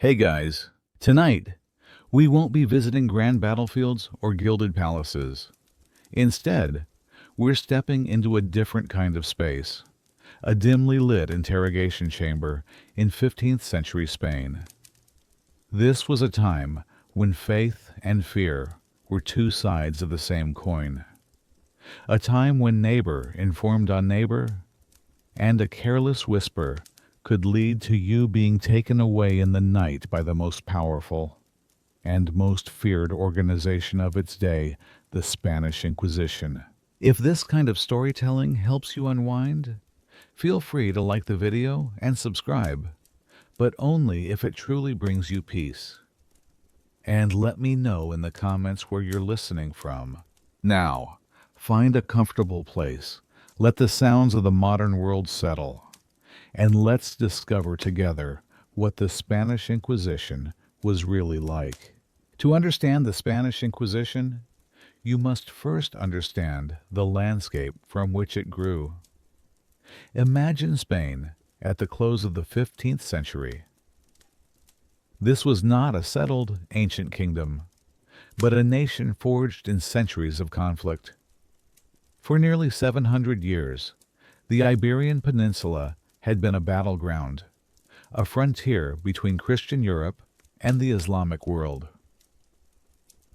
Hey guys, tonight we won't be visiting grand battlefields or gilded palaces. Instead, we're stepping into a different kind of space, a dimly lit interrogation chamber in 15th century Spain. This was a time when faith and fear were two sides of the same coin. A time when neighbor informed on neighbor, and a careless whisper could lead to you being taken away in the night by the most powerful and most feared organization of its day, the Spanish Inquisition. If this kind of storytelling helps you unwind, feel free to like the video and subscribe, but only if it truly brings you peace. And let me know in the comments where you're listening from. Now, find a comfortable place. Let the sounds of the modern world settle. And let's discover together what the Spanish Inquisition was really like. To understand the Spanish Inquisition, you must first understand the landscape from which it grew. Imagine Spain at the close of the 15th century. This was not a settled ancient kingdom, but a nation forged in centuries of conflict. For nearly 700 years, the Iberian Peninsula had been a battleground, a frontier between Christian Europe and the Islamic world.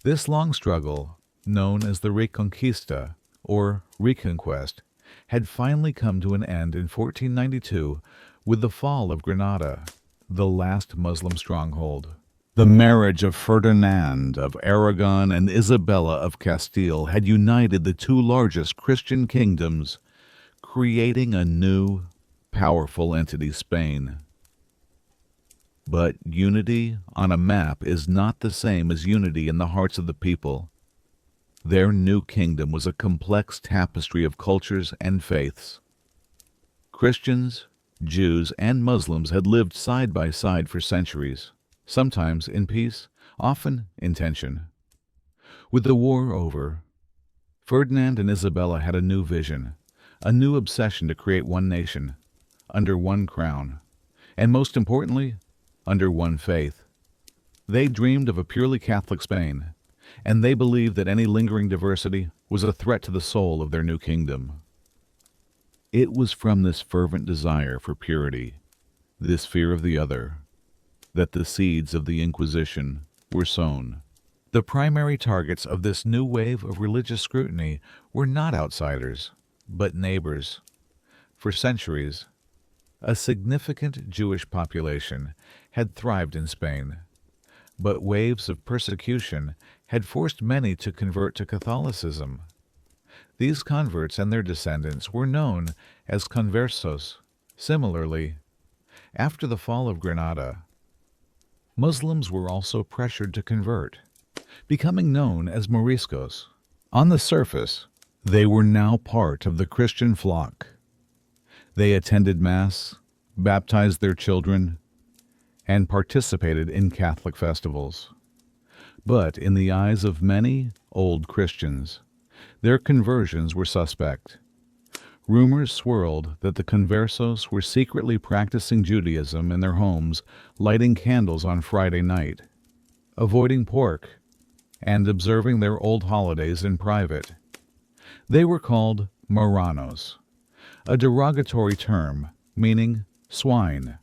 This long struggle, known as the Reconquista, or Reconquest, had finally come to an end in 1492 with the fall of Granada, the last Muslim stronghold. The marriage of Ferdinand of Aragon and Isabella of Castile had united the two largest Christian kingdoms, creating a new, powerful entity, Spain. But unity on a map is not the same as unity in the hearts of the people. Their new kingdom was a complex tapestry of cultures and faiths. Christians, Jews, and Muslims had lived side by side for centuries, sometimes in peace, often in tension. With the war over, Ferdinand and Isabella had a new vision, a new obsession to create one nation, under one crown, and most importantly, under one faith. They dreamed of a purely Catholic Spain, and they believed that any lingering diversity was a threat to the soul of their new kingdom. It was from this fervent desire for purity, this fear of the other, that the seeds of the Inquisition were sown. The primary targets of this new wave of religious scrutiny were not outsiders, but neighbors. For centuries, a significant Jewish population had thrived in Spain, but waves of persecution had forced many to convert to Catholicism. These converts and their descendants were known as conversos. Similarly, after the fall of Granada, Muslims were also pressured to convert, becoming known as Moriscos. On the surface, they were now part of the Christian flock. They attended Mass, baptized their children, and participated in Catholic festivals. But in the eyes of many old Christians, their conversions were suspect. Rumors swirled that the conversos were secretly practicing Judaism in their homes, lighting candles on Friday night, avoiding pork, and observing their old holidays in private. They were called marranos, a derogatory term meaning swine.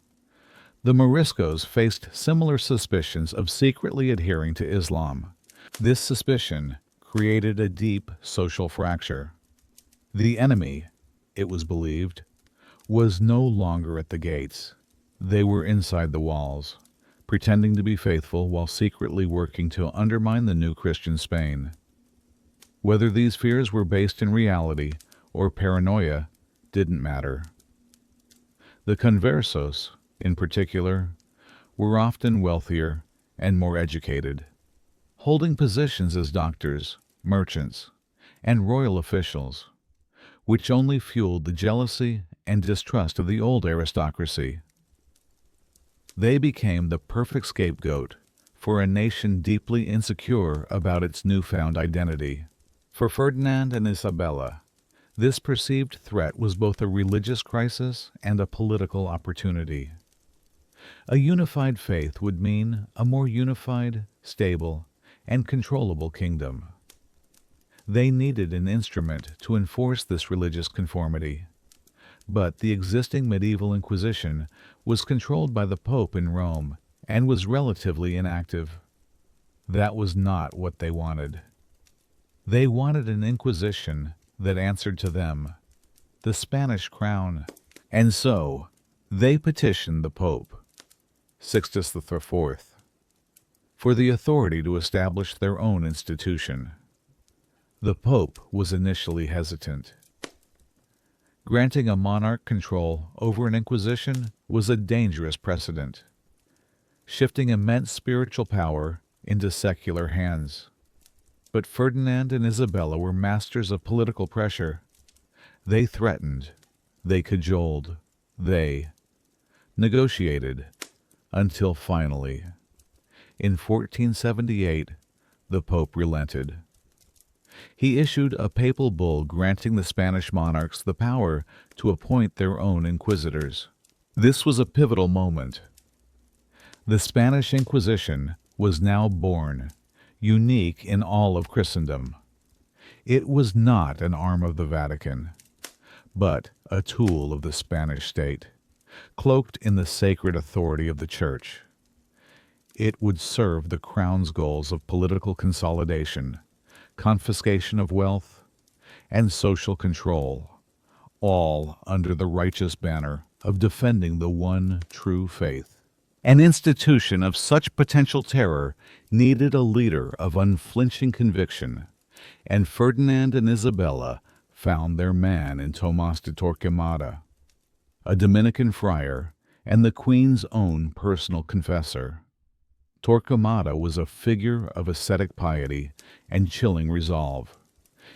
The Moriscos faced similar suspicions of secretly adhering to Islam. This suspicion created a deep social fracture. The enemy, it was believed, was no longer at the gates. They were inside the walls, pretending to be faithful while secretly working to undermine the new Christian Spain. Whether these fears were based in reality or paranoia didn't matter. The conversos, in particular, were often wealthier and more educated, holding positions as doctors, merchants, and royal officials, which only fueled the jealousy and distrust of the old aristocracy. They became the perfect scapegoat for a nation deeply insecure about its newfound identity. For Ferdinand and Isabella, this perceived threat was both a religious crisis and a political opportunity. A unified faith would mean a more unified, stable, and controllable kingdom. They needed an instrument to enforce this religious conformity. But the existing medieval Inquisition was controlled by the Pope in Rome and was relatively inactive. That was not what they wanted. They wanted an Inquisition that answered to them, the Spanish crown. And so, they petitioned the Pope, Sixtus IV, for the authority to establish their own institution. The Pope was initially hesitant. Granting a monarch control over an inquisition was a dangerous precedent, shifting immense spiritual power into secular hands. But Ferdinand and Isabella were masters of political pressure. They threatened, they cajoled, they negotiated, until finally, in 1478, the Pope relented. He issued a papal bull granting the Spanish monarchs the power to appoint their own inquisitors. This was a pivotal moment. The Spanish Inquisition was now born, unique in all of Christendom. It was not an arm of the Vatican, but a tool of the Spanish state, cloaked in the sacred authority of the Church. It would serve the crown's goals of political consolidation, confiscation of wealth, and social control, all under the righteous banner of defending the one true faith. An institution of such potential terror needed a leader of unflinching conviction, and Ferdinand and Isabella found their man in Tomás de Torquemada, a Dominican friar and the Queen's own personal confessor. Torquemada was a figure of ascetic piety and chilling resolve.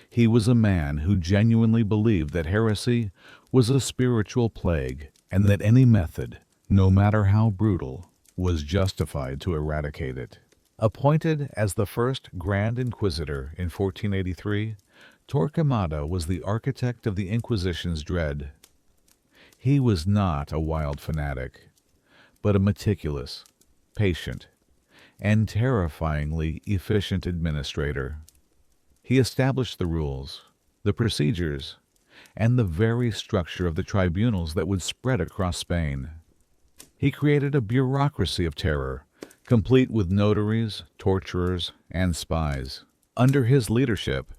He was a man who genuinely believed that heresy was a spiritual plague and that any method, no matter how brutal, was justified to eradicate it. Appointed as the first Grand Inquisitor in 1483, Torquemada was the architect of the Inquisition's dread. He was not a wild fanatic, but a meticulous, patient, and terrifyingly efficient administrator. He established the rules, the procedures, and the very structure of the tribunals that would spread across Spain. He created a bureaucracy of terror, complete with notaries, torturers, and spies. Under his leadership,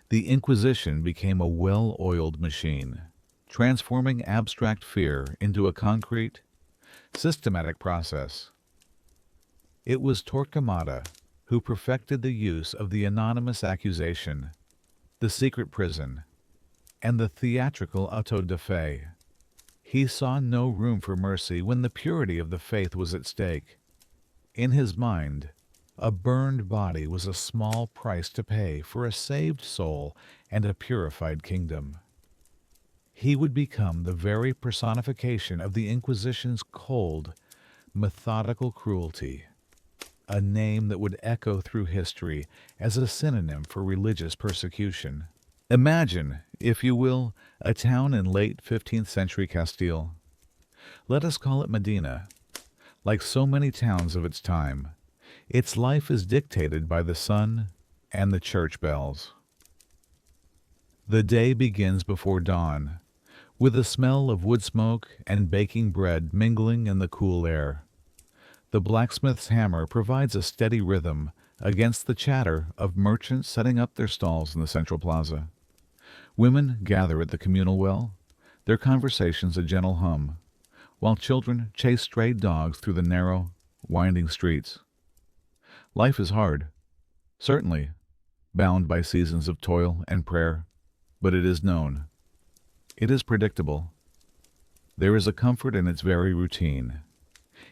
the Inquisition became a well-oiled machine, transforming abstract fear into a concrete, systematic process. It was Torquemada who perfected the use of the anonymous accusation, the secret prison, and the theatrical auto da fe. He saw no room for mercy when the purity of the faith was at stake. In his mind, a burned body was a small price to pay for a saved soul and a purified kingdom. He would become the very personification of the Inquisition's cold, methodical cruelty, a name that would echo through history as a synonym for religious persecution. Imagine, if you will, a town in late 15th century Castile. Let us call it Medina. Like so many towns of its time, its life is dictated by the sun and the church bells. The day begins before dawn, with the smell of wood smoke and baking bread mingling in the cool air. The blacksmith's hammer provides a steady rhythm against the chatter of merchants setting up their stalls in the central plaza. Women gather at the communal well, their conversations a gentle hum, while children chase stray dogs through the narrow, winding streets. Life is hard, certainly, bound by seasons of toil and prayer, but it is known. It is predictable. There is a comfort in its very routine,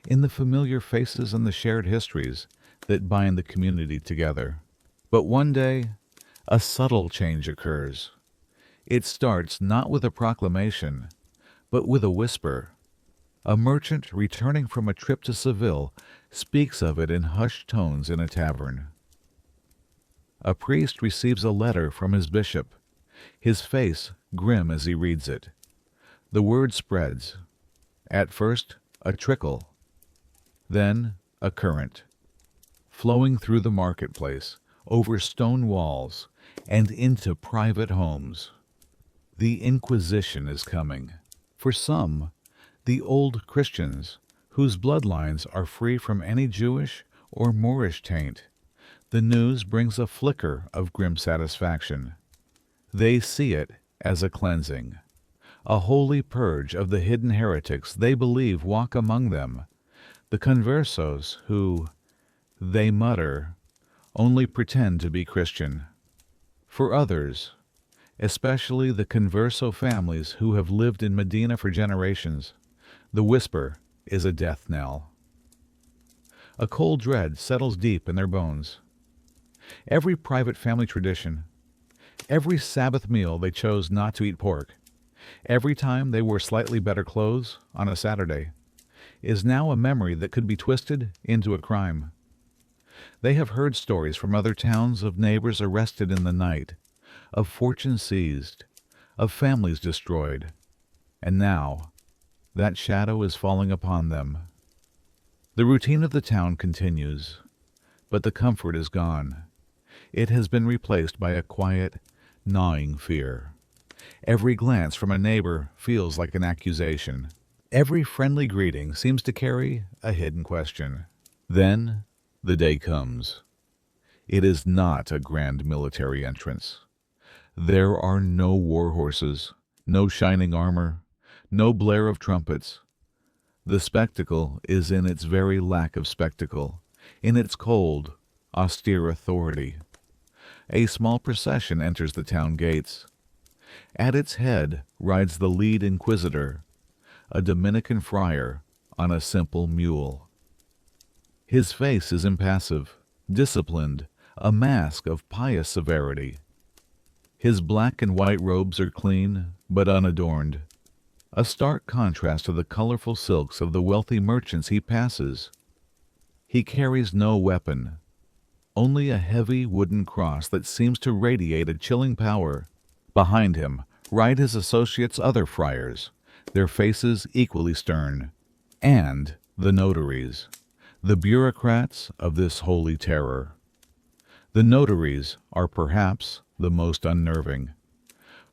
in the familiar faces and the shared histories that bind the community together. But one day, a subtle change occurs. It starts not with a proclamation, but with a whisper. A merchant returning from a trip to Seville speaks of it in hushed tones in a tavern. A priest receives a letter from his bishop, his face grim as he reads it. The word spreads. At first, a trickle, then a current, flowing through the marketplace, over stone walls, and into private homes. The Inquisition is coming. For some, the old Christians, whose bloodlines are free from any Jewish or Moorish taint, the news brings a flicker of grim satisfaction. They see it as a cleansing, a holy purge of the hidden heretics they believe walk among them, the conversos who, they mutter, only pretend to be Christian. For others, especially the converso families who have lived in Medina for generations, the whisper is a death knell. A cold dread settles deep in their bones. Every private family tradition, every Sabbath meal they chose not to eat pork, every time they wore slightly better clothes on a Saturday, is now a memory that could be twisted into a crime. They have heard stories from other towns of neighbors arrested in the night, of fortunes seized, of families destroyed, and now that shadow is falling upon them. The routine of the town continues, but the comfort is gone. It has been replaced by a quiet, gnawing fear. Every glance from a neighbor feels like an accusation. Every friendly greeting seems to carry a hidden question. Then the day comes. It is not a grand military entrance. There are no war horses, no shining armor, no blare of trumpets. The spectacle is in its very lack of spectacle, in its cold, austere authority. A small procession enters the town gates. At its head rides the lead inquisitor, a Dominican friar on a simple mule. His face is impassive, disciplined, a mask of pious severity. His black and white robes are clean, but unadorned, a stark contrast to the colorful silks of the wealthy merchants he passes. He carries no weapon, only a heavy wooden cross that seems to radiate a chilling power. Behind him ride his associates' other friars, their faces equally stern, and the notaries, the bureaucrats of this holy terror. The notaries are perhaps the most unnerving,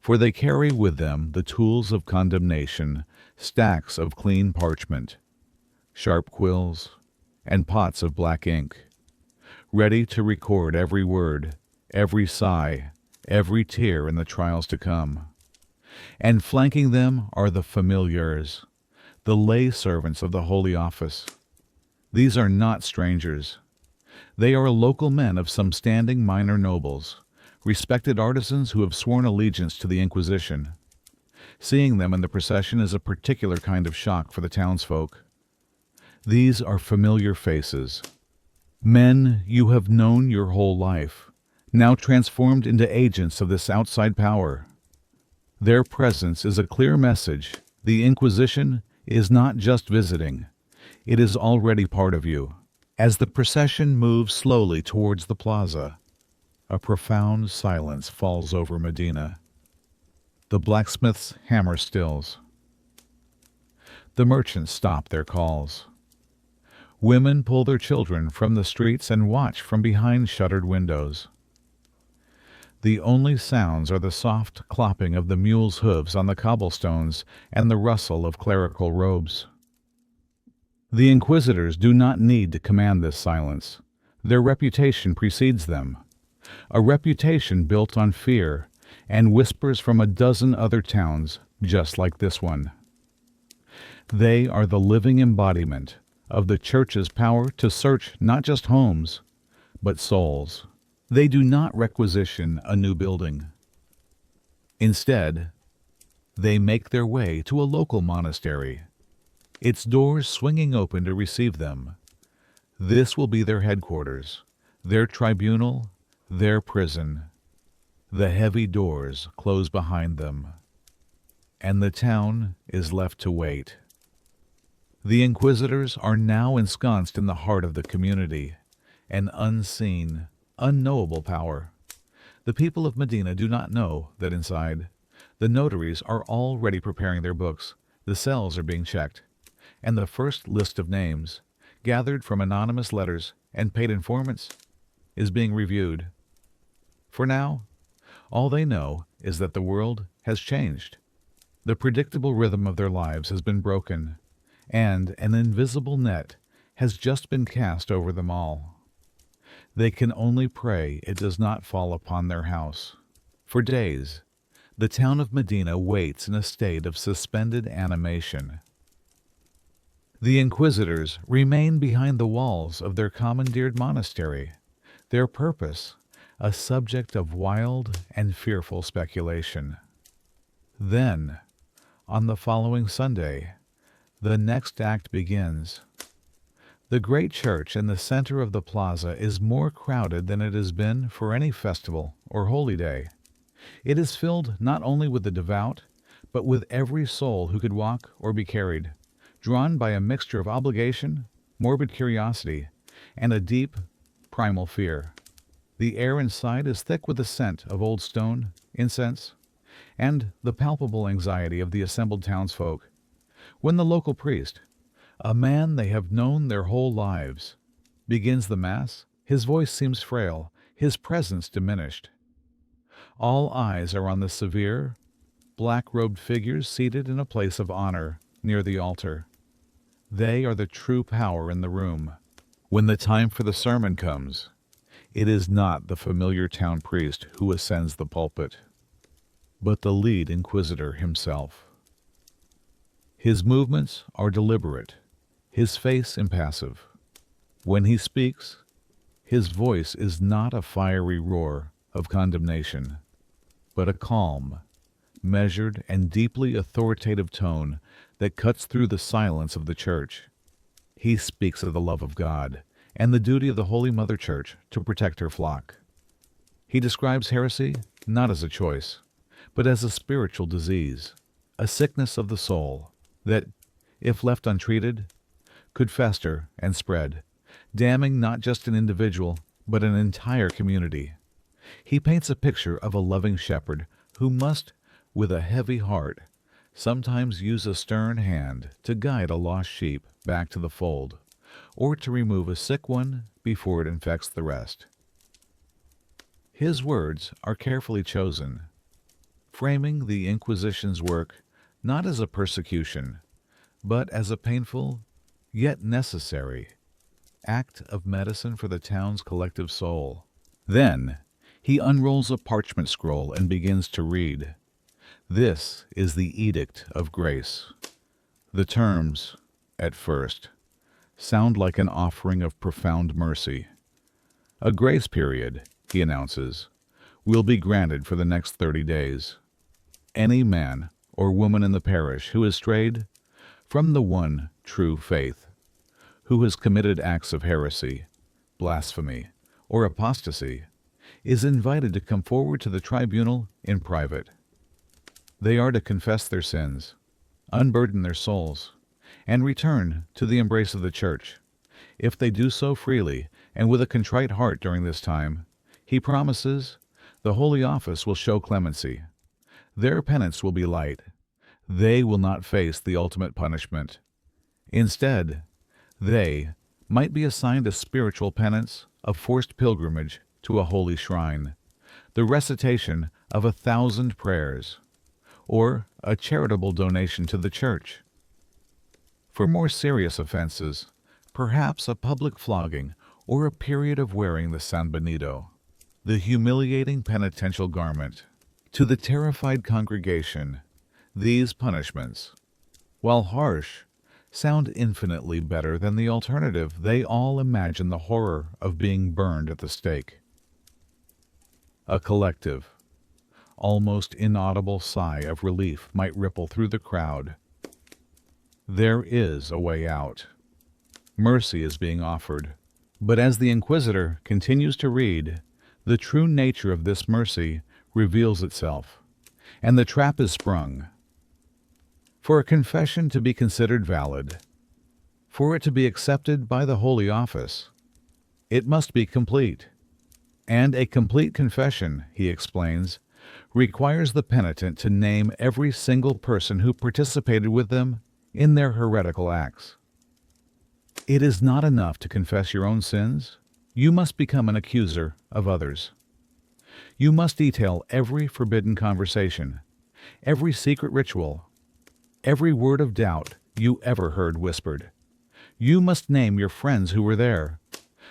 for they carry with them the tools of condemnation, stacks of clean parchment, sharp quills, and pots of black ink, ready to record every word, every sigh, every tear in the trials to come. And flanking them are the familiars, the lay servants of the Holy Office. These are not strangers. They are local men of some standing minor nobles, respected artisans who have sworn allegiance to the Inquisition. Seeing them in the procession is a particular kind of shock for the townsfolk. These are familiar faces. Men you have known your whole life, now transformed into agents of this outside power. Their presence is a clear message. The Inquisition is not just visiting. It is already part of you. As the procession moves slowly towards the plaza, a profound silence falls over Medina. The blacksmith's hammer stills. The merchants stop their calls. Women pull their children from the streets and watch from behind shuttered windows. The only sounds are the soft clopping of the mules' hooves on the cobblestones and the rustle of clerical robes. The inquisitors do not need to command this silence. Their reputation precedes them, a reputation built on fear and whispers from a dozen other towns just like this one. They are the living embodiment of the Church's power to search not just homes, but souls. They do not requisition a new building. Instead, they make their way to a local monastery, its doors swinging open to receive them. This will be their headquarters, their tribunal, their prison. The heavy doors close behind them, and the town is left to wait. The inquisitors are now ensconced in the heart of the community, an unseen, unknowable power. The people of Medina do not know that inside, the notaries are already preparing their books, the cells are being checked, and the first list of names, gathered from anonymous letters and paid informants, is being reviewed. For now, all they know is that the world has changed. The predictable rhythm of their lives has been broken, and an invisible net has just been cast over them all. They can only pray it does not fall upon their house. For days, the town of Medina waits in a state of suspended animation. The inquisitors remain behind the walls of their commandeered monastery, their purpose a subject of wild and fearful speculation. Then, on the following Sunday, the next act begins. The great church in the center of the plaza is more crowded than it has been for any festival or holy day. It is filled not only with the devout, but with every soul who could walk or be carried, drawn by a mixture of obligation, morbid curiosity, and a deep, primal fear. The air inside is thick with the scent of old stone, incense, and the palpable anxiety of the assembled townsfolk. When the local priest, a man they have known their whole lives, begins the Mass, his voice seems frail, his presence diminished. All eyes are on the severe, black-robed figures seated in a place of honor near the altar. They are the true power in the room. When the time for the sermon comes, it is not the familiar town priest who ascends the pulpit, but the lead inquisitor himself. His movements are deliberate, his face impassive. When he speaks, his voice is not a fiery roar of condemnation, but a calm, measured, and deeply authoritative tone that cuts through the silence of the church. He speaks of the love of God and the duty of the Holy Mother Church to protect her flock. He describes heresy not as a choice, but as a spiritual disease, a sickness of the soul that, if left untreated, could fester and spread, damning not just an individual, but an entire community. He paints a picture of a loving shepherd who must, with a heavy heart, sometimes use a stern hand to guide a lost sheep back to the fold, or to remove a sick one before it infects the rest. His words are carefully chosen, framing the Inquisition's work not as a persecution, but as a painful, yet necessary, act of medicine for the town's collective soul. Then, he unrolls a parchment scroll and begins to read. This is the Edict of Grace. The terms, at first, sound like an offering of profound mercy. A grace period, he announces, will be granted for the next 30 days. Any man or woman in the parish who has strayed from the one true faith, who has committed acts of heresy, blasphemy, or apostasy, is invited to come forward to the tribunal in private. They are to confess their sins, unburden their souls, and return to the embrace of the Church. If they do so freely and with a contrite heart during this time, he promises the Holy Office will show clemency. Their penance will be light. They will not face the ultimate punishment. Instead, they might be assigned a spiritual penance of forced pilgrimage to a holy shrine, the recitation of 1,000 prayers, or a charitable donation to the Church. For more serious offenses, perhaps a public flogging or a period of wearing the San Benito, the humiliating penitential garment. To the terrified congregation, these punishments, while harsh, sound infinitely better than the alternative. They all imagine the horror of being burned at the stake. A collective, almost inaudible sigh of relief might ripple through the crowd. There is a way out. Mercy is being offered. But as the Inquisitor continues to read, the true nature of this mercy reveals itself, and the trap is sprung. For a confession to be considered valid, for it to be accepted by the Holy Office, it must be complete. And a complete confession, he explains, requires the penitent to name every single person who participated with them in their heretical acts. It is not enough to confess your own sins. You must become an accuser of others. You must detail every forbidden conversation, every secret ritual, every word of doubt you ever heard whispered. You must name your friends who were there,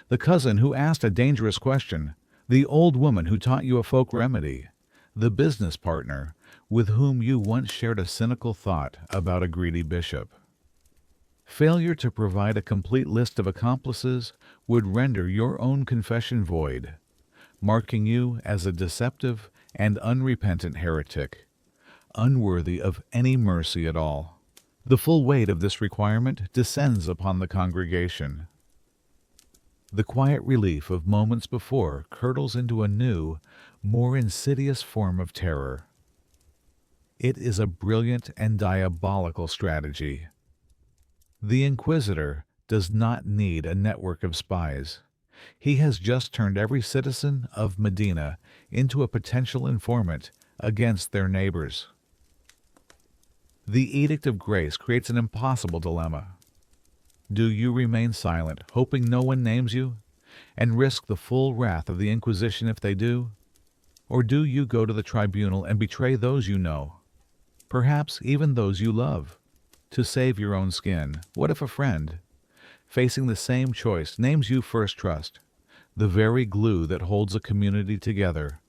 the cousin who asked a dangerous question, the old woman who taught you a folk remedy, the business partner with whom you once shared a cynical thought about a greedy bishop. Failure to provide a complete list of accomplices would render your own confession void, marking you as a deceptive and unrepentant heretic, unworthy of any mercy at all. The full weight of this requirement descends upon the congregation. The quiet relief of moments before curdles into a new, more insidious form of terror. It is a brilliant and diabolical strategy. The Inquisitor does not need a network of spies. He has just turned every citizen of Medina into a potential informant against their neighbors. The Edict of Grace creates an impossible dilemma. Do you remain silent, hoping no one names you, and risk the full wrath of the Inquisition if they do? Or do you go to the tribunal and betray those you know, perhaps even those you love, to save your own skin? What if a friend, facing the same choice, names you first trust? The very glue that holds a community together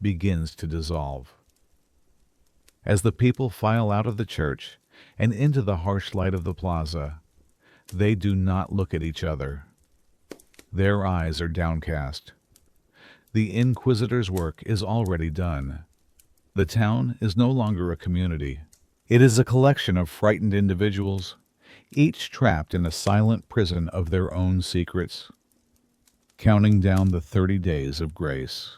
begins to dissolve. As the people file out of the church and into the harsh light of the plaza, they do not look at each other. Their eyes are downcast. The Inquisitor's work is already done. The town is no longer a community. It is a collection of frightened individuals, each trapped in a silent prison of their own secrets, counting down the 30 days of grace.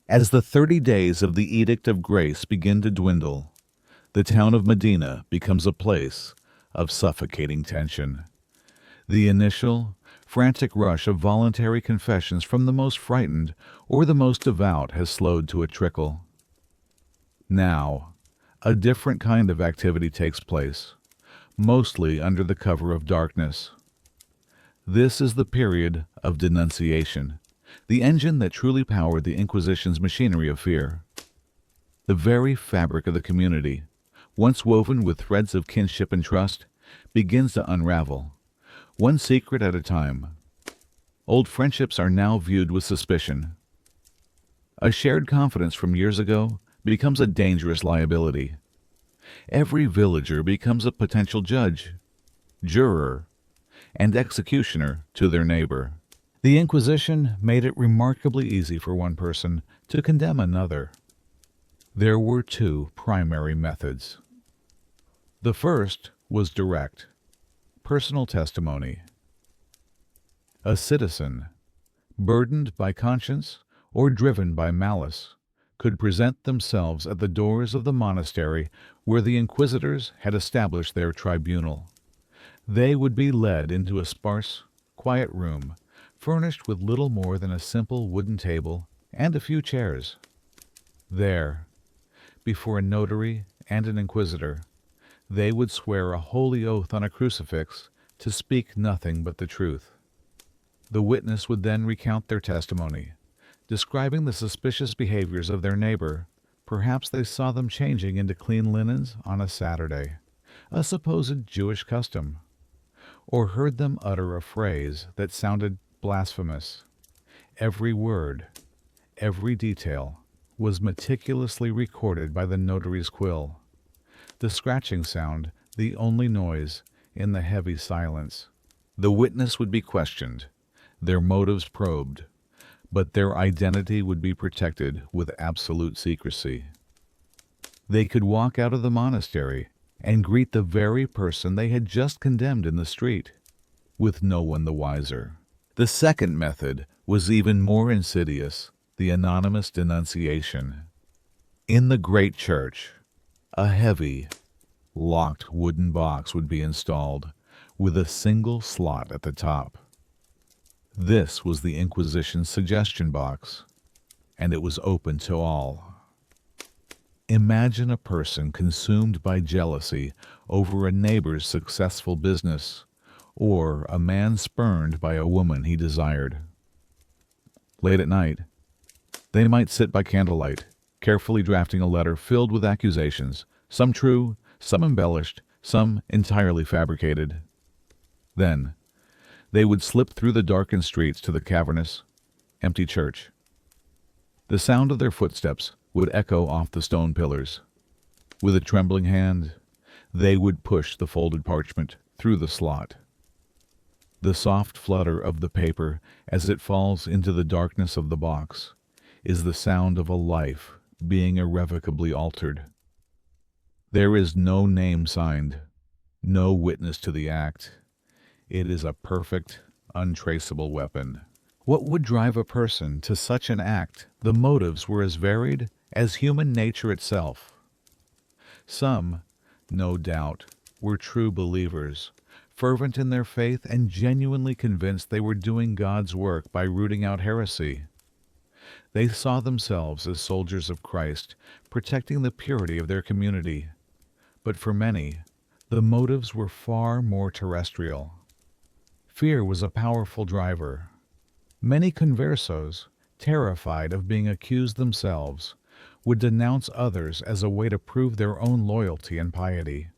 As the 30 days of the Edict of Grace begin to dwindle, the town of Medina becomes a place of suffocating tension. The initial, frantic rush of voluntary confessions from the most frightened or the most devout has slowed to a trickle. Now, a different kind of activity takes place, mostly under the cover of darkness. This is the period of denunciation, the engine that truly powered the Inquisition's machinery of fear. The very fabric of the community, once woven with threads of kinship and trust, begins to unravel, one secret at a time. Old friendships are now viewed with suspicion. A shared confidence from years ago becomes a dangerous liability. Every villager becomes a potential judge, juror, and executioner to their neighbor. The Inquisition made it remarkably easy for one person to condemn another. There were two primary methods. The first was direct, personal testimony. A citizen, burdened by conscience or driven by malice, could present themselves at the doors of the monastery where the Inquisitors had established their tribunal. They would be led into a sparse, quiet room, furnished with little more than a simple wooden table and a few chairs. There, before a notary and an inquisitor, they would swear a holy oath on a crucifix to speak nothing but the truth. The witness would then recount their testimony, describing the suspicious behaviors of their neighbor. Perhaps they saw them changing into clean linens on a Saturday, a supposed Jewish custom, or heard them utter a phrase that sounded blasphemous. Every word, every detail, was meticulously recorded by the notary's quill, the scratching sound the only noise in the heavy silence. The witness would be questioned, their motives probed, but their identity would be protected with absolute secrecy. They could walk out of the monastery and greet the very person they had just condemned in the street, with no one the wiser. The second method was even more insidious, the anonymous denunciation. In the great church, a heavy, locked wooden box would be installed, with a single slot at the top. This was the Inquisition's suggestion box, and it was open to all. Imagine a person consumed by jealousy over a neighbor's successful business, or a man spurned by a woman he desired. Late at night, they might sit by candlelight, carefully drafting a letter filled with accusations, some true, some embellished, some entirely fabricated. Then, they would slip through the darkened streets to the cavernous, empty church. The sound of their footsteps would echo off the stone pillars. With a trembling hand, they would push the folded parchment through the slot. The soft flutter of the paper as it falls into the darkness of the box is the sound of a life being irrevocably altered. There is no name signed, no witness to the act. It is a perfect, untraceable weapon. What would drive a person to such an act? The motives were as varied as human nature itself. Some, no doubt, were true believers, fervent in their faith and genuinely convinced they were doing God's work by rooting out heresy. They saw themselves as soldiers of Christ, protecting the purity of their community. But for many, the motives were far more terrestrial. Fear was a powerful driver. Many conversos, terrified of being accused themselves, would denounce others as a way to prove their own loyalty and piety.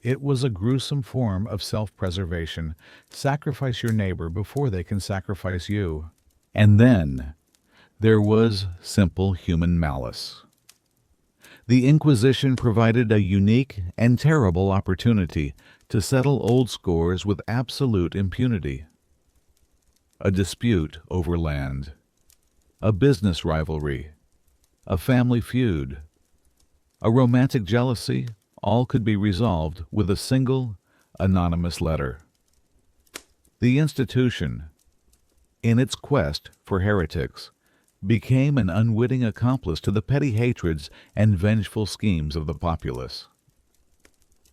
It was a gruesome form of self-preservation. Sacrifice your neighbor before they can sacrifice you. And then, there was simple human malice. The Inquisition provided a unique and terrible opportunity to settle old scores with absolute impunity. A dispute over land, a business rivalry, a family feud, a romantic jealousy, all could be resolved with a single, anonymous letter. The institution, in its quest for heretics, became an unwitting accomplice to the petty hatreds and vengeful schemes of the populace.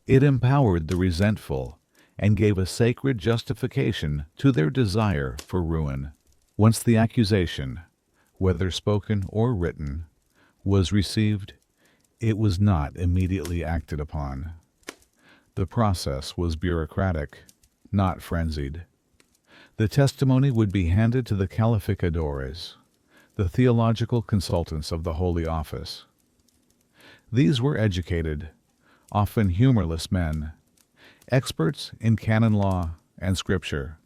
It empowered the resentful and gave a sacred justification to their desire for ruin. Once the accusation, whether spoken or written, was received, it was not immediately acted upon. The process was bureaucratic, not frenzied. The testimony would be handed to the calificadores, the theological consultants of the Holy Office. These were educated, often humorless men, experts in canon law and scripture.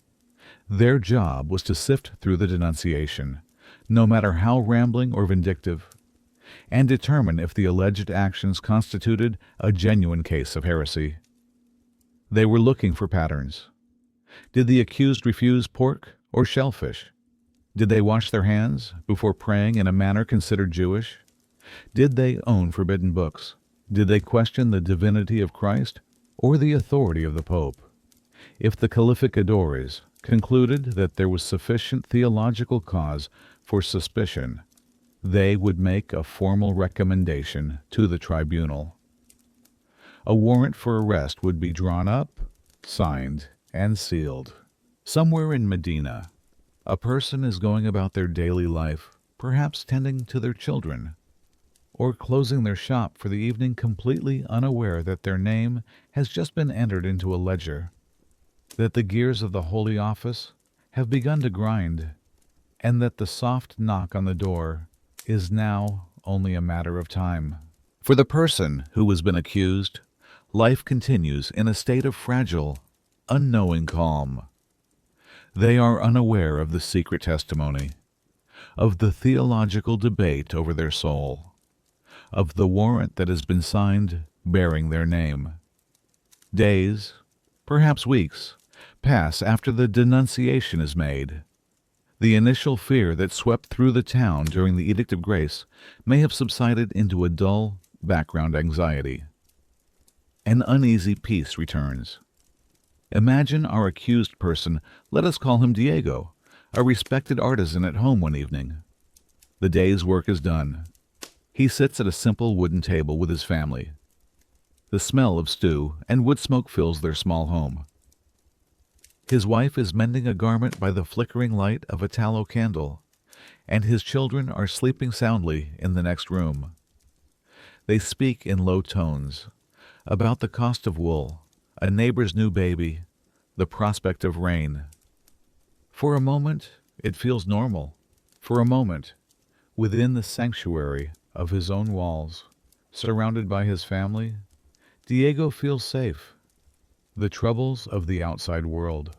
Their job was to sift through the denunciation, no matter how rambling or vindictive, and determine if the alleged actions constituted a genuine case of heresy. They were looking for patterns. Did the accused refuse pork or shellfish? Did they wash their hands before praying in a manner considered Jewish? Did they own forbidden books? Did they question the divinity of Christ or the authority of the Pope? If the calificadores concluded that there was sufficient theological cause for suspicion, they would make a formal recommendation to the tribunal. A warrant for arrest would be drawn up, signed, and sealed. Somewhere in Medina, a person is going about their daily life, perhaps tending to their children, or closing their shop for the evening completely unaware that their name has just been entered into a ledger, that the gears of the Holy Office have begun to grind, and that the soft knock on the door is now only a matter of time. For the person who has been accused, life continues in a state of fragile, unknowing calm. They are unaware of the secret testimony, of the theological debate over their soul, of the warrant that has been signed bearing their name. Days, perhaps weeks, pass after the denunciation is made. The initial fear that swept through the town during the Edict of Grace may have subsided into a dull background anxiety. An uneasy peace returns. Imagine our accused person, let us call him Diego, a respected artisan at home one evening. The day's work is done. He sits at a simple wooden table with his family. The smell of stew and wood smoke fills their small home. His wife is mending a garment by the flickering light of a tallow candle, and his children are sleeping soundly in the next room. They speak in low tones about the cost of wool, a neighbor's new baby, the prospect of rain. For a moment, it feels normal. For a moment, within the sanctuary of his own walls, surrounded by his family, Diego feels safe. The troubles of the outside world,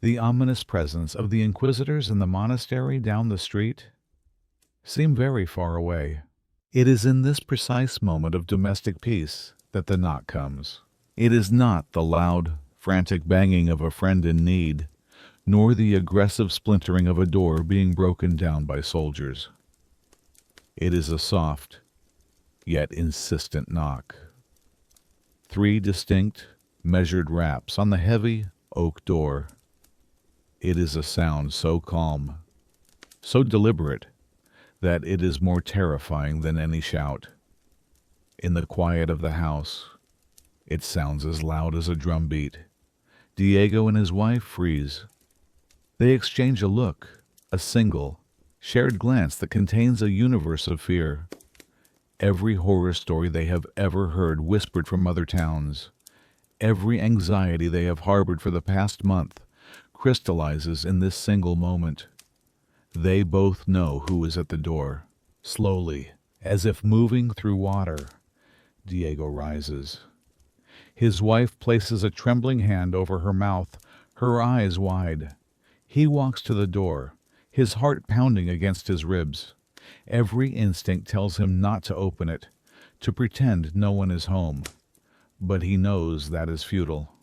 the ominous presence of the inquisitors in the monastery down the street, seem very far away. It is in this precise moment of domestic peace that the knock comes. It is not the loud, frantic banging of a friend in need, nor the aggressive splintering of a door being broken down by soldiers. It is a soft, yet insistent knock. 3 distinct, measured raps on the heavy oak door. It is a sound so calm, so deliberate, that it is more terrifying than any shout. In the quiet of the house, it sounds as loud as a drumbeat. Diego and his wife freeze. They exchange a look, a single, shared glance that contains a universe of fear. Every horror story they have ever heard whispered from other towns, every anxiety they have harbored for the past month, crystallizes in this single moment. They both know who is at the door. Slowly, as if moving through water, Diego rises. His wife places a trembling hand over her mouth, her eyes wide. He walks to the door, his heart pounding against his ribs. Every instinct tells him not to open it, to pretend no one is home. But he knows that is futile.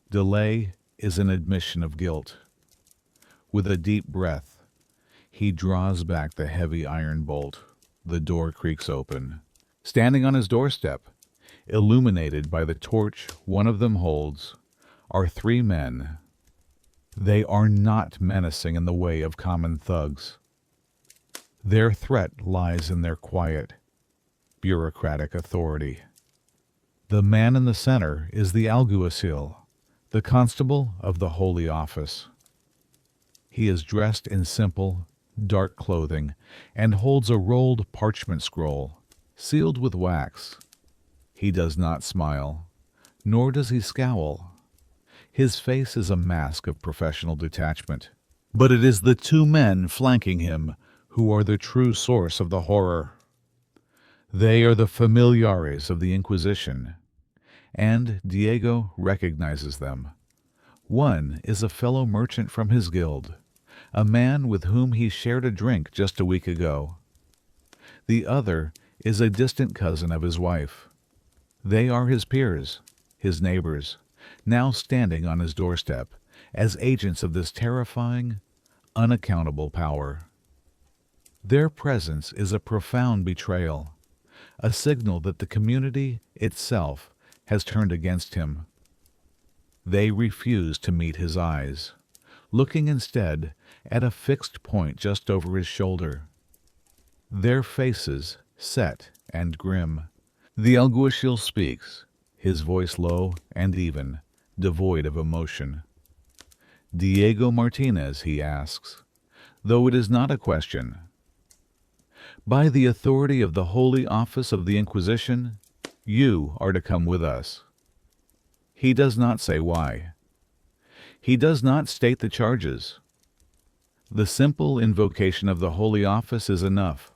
Delay is an admission of guilt. With a deep breath, he draws back the heavy iron bolt. The door creaks open. Standing on his doorstep, illuminated by the torch one of them holds, are 3 men. They are not menacing in the way of common thugs. Their threat lies in their quiet, bureaucratic authority. The man in the center is the alguacil, the constable of the Holy Office. He is dressed in simple, dark clothing and holds a rolled parchment scroll, sealed with wax. He does not smile, nor does he scowl. His face is a mask of professional detachment. But it is the 2 men flanking him who are the true source of the horror. They are the familiares of the Inquisition, and Diego recognizes them. One is a fellow merchant from his guild, a man with whom he shared a drink just a week ago. The other is a distant cousin of his wife. They are his peers, his neighbors, now standing on his doorstep as agents of this terrifying, unaccountable power. Their presence is a profound betrayal, a signal that the community itself has turned against him. They refuse to meet his eyes, looking instead at a fixed point just over his shoulder. Their faces set and grim. The alguacil speaks, his voice low and even, devoid of emotion. Diego Martinez, he asks, though it is not a question. By the authority of the Holy Office of the Inquisition, you are to come with us. He does not say why. He does not state the charges. The simple invocation of the Holy Office is enough.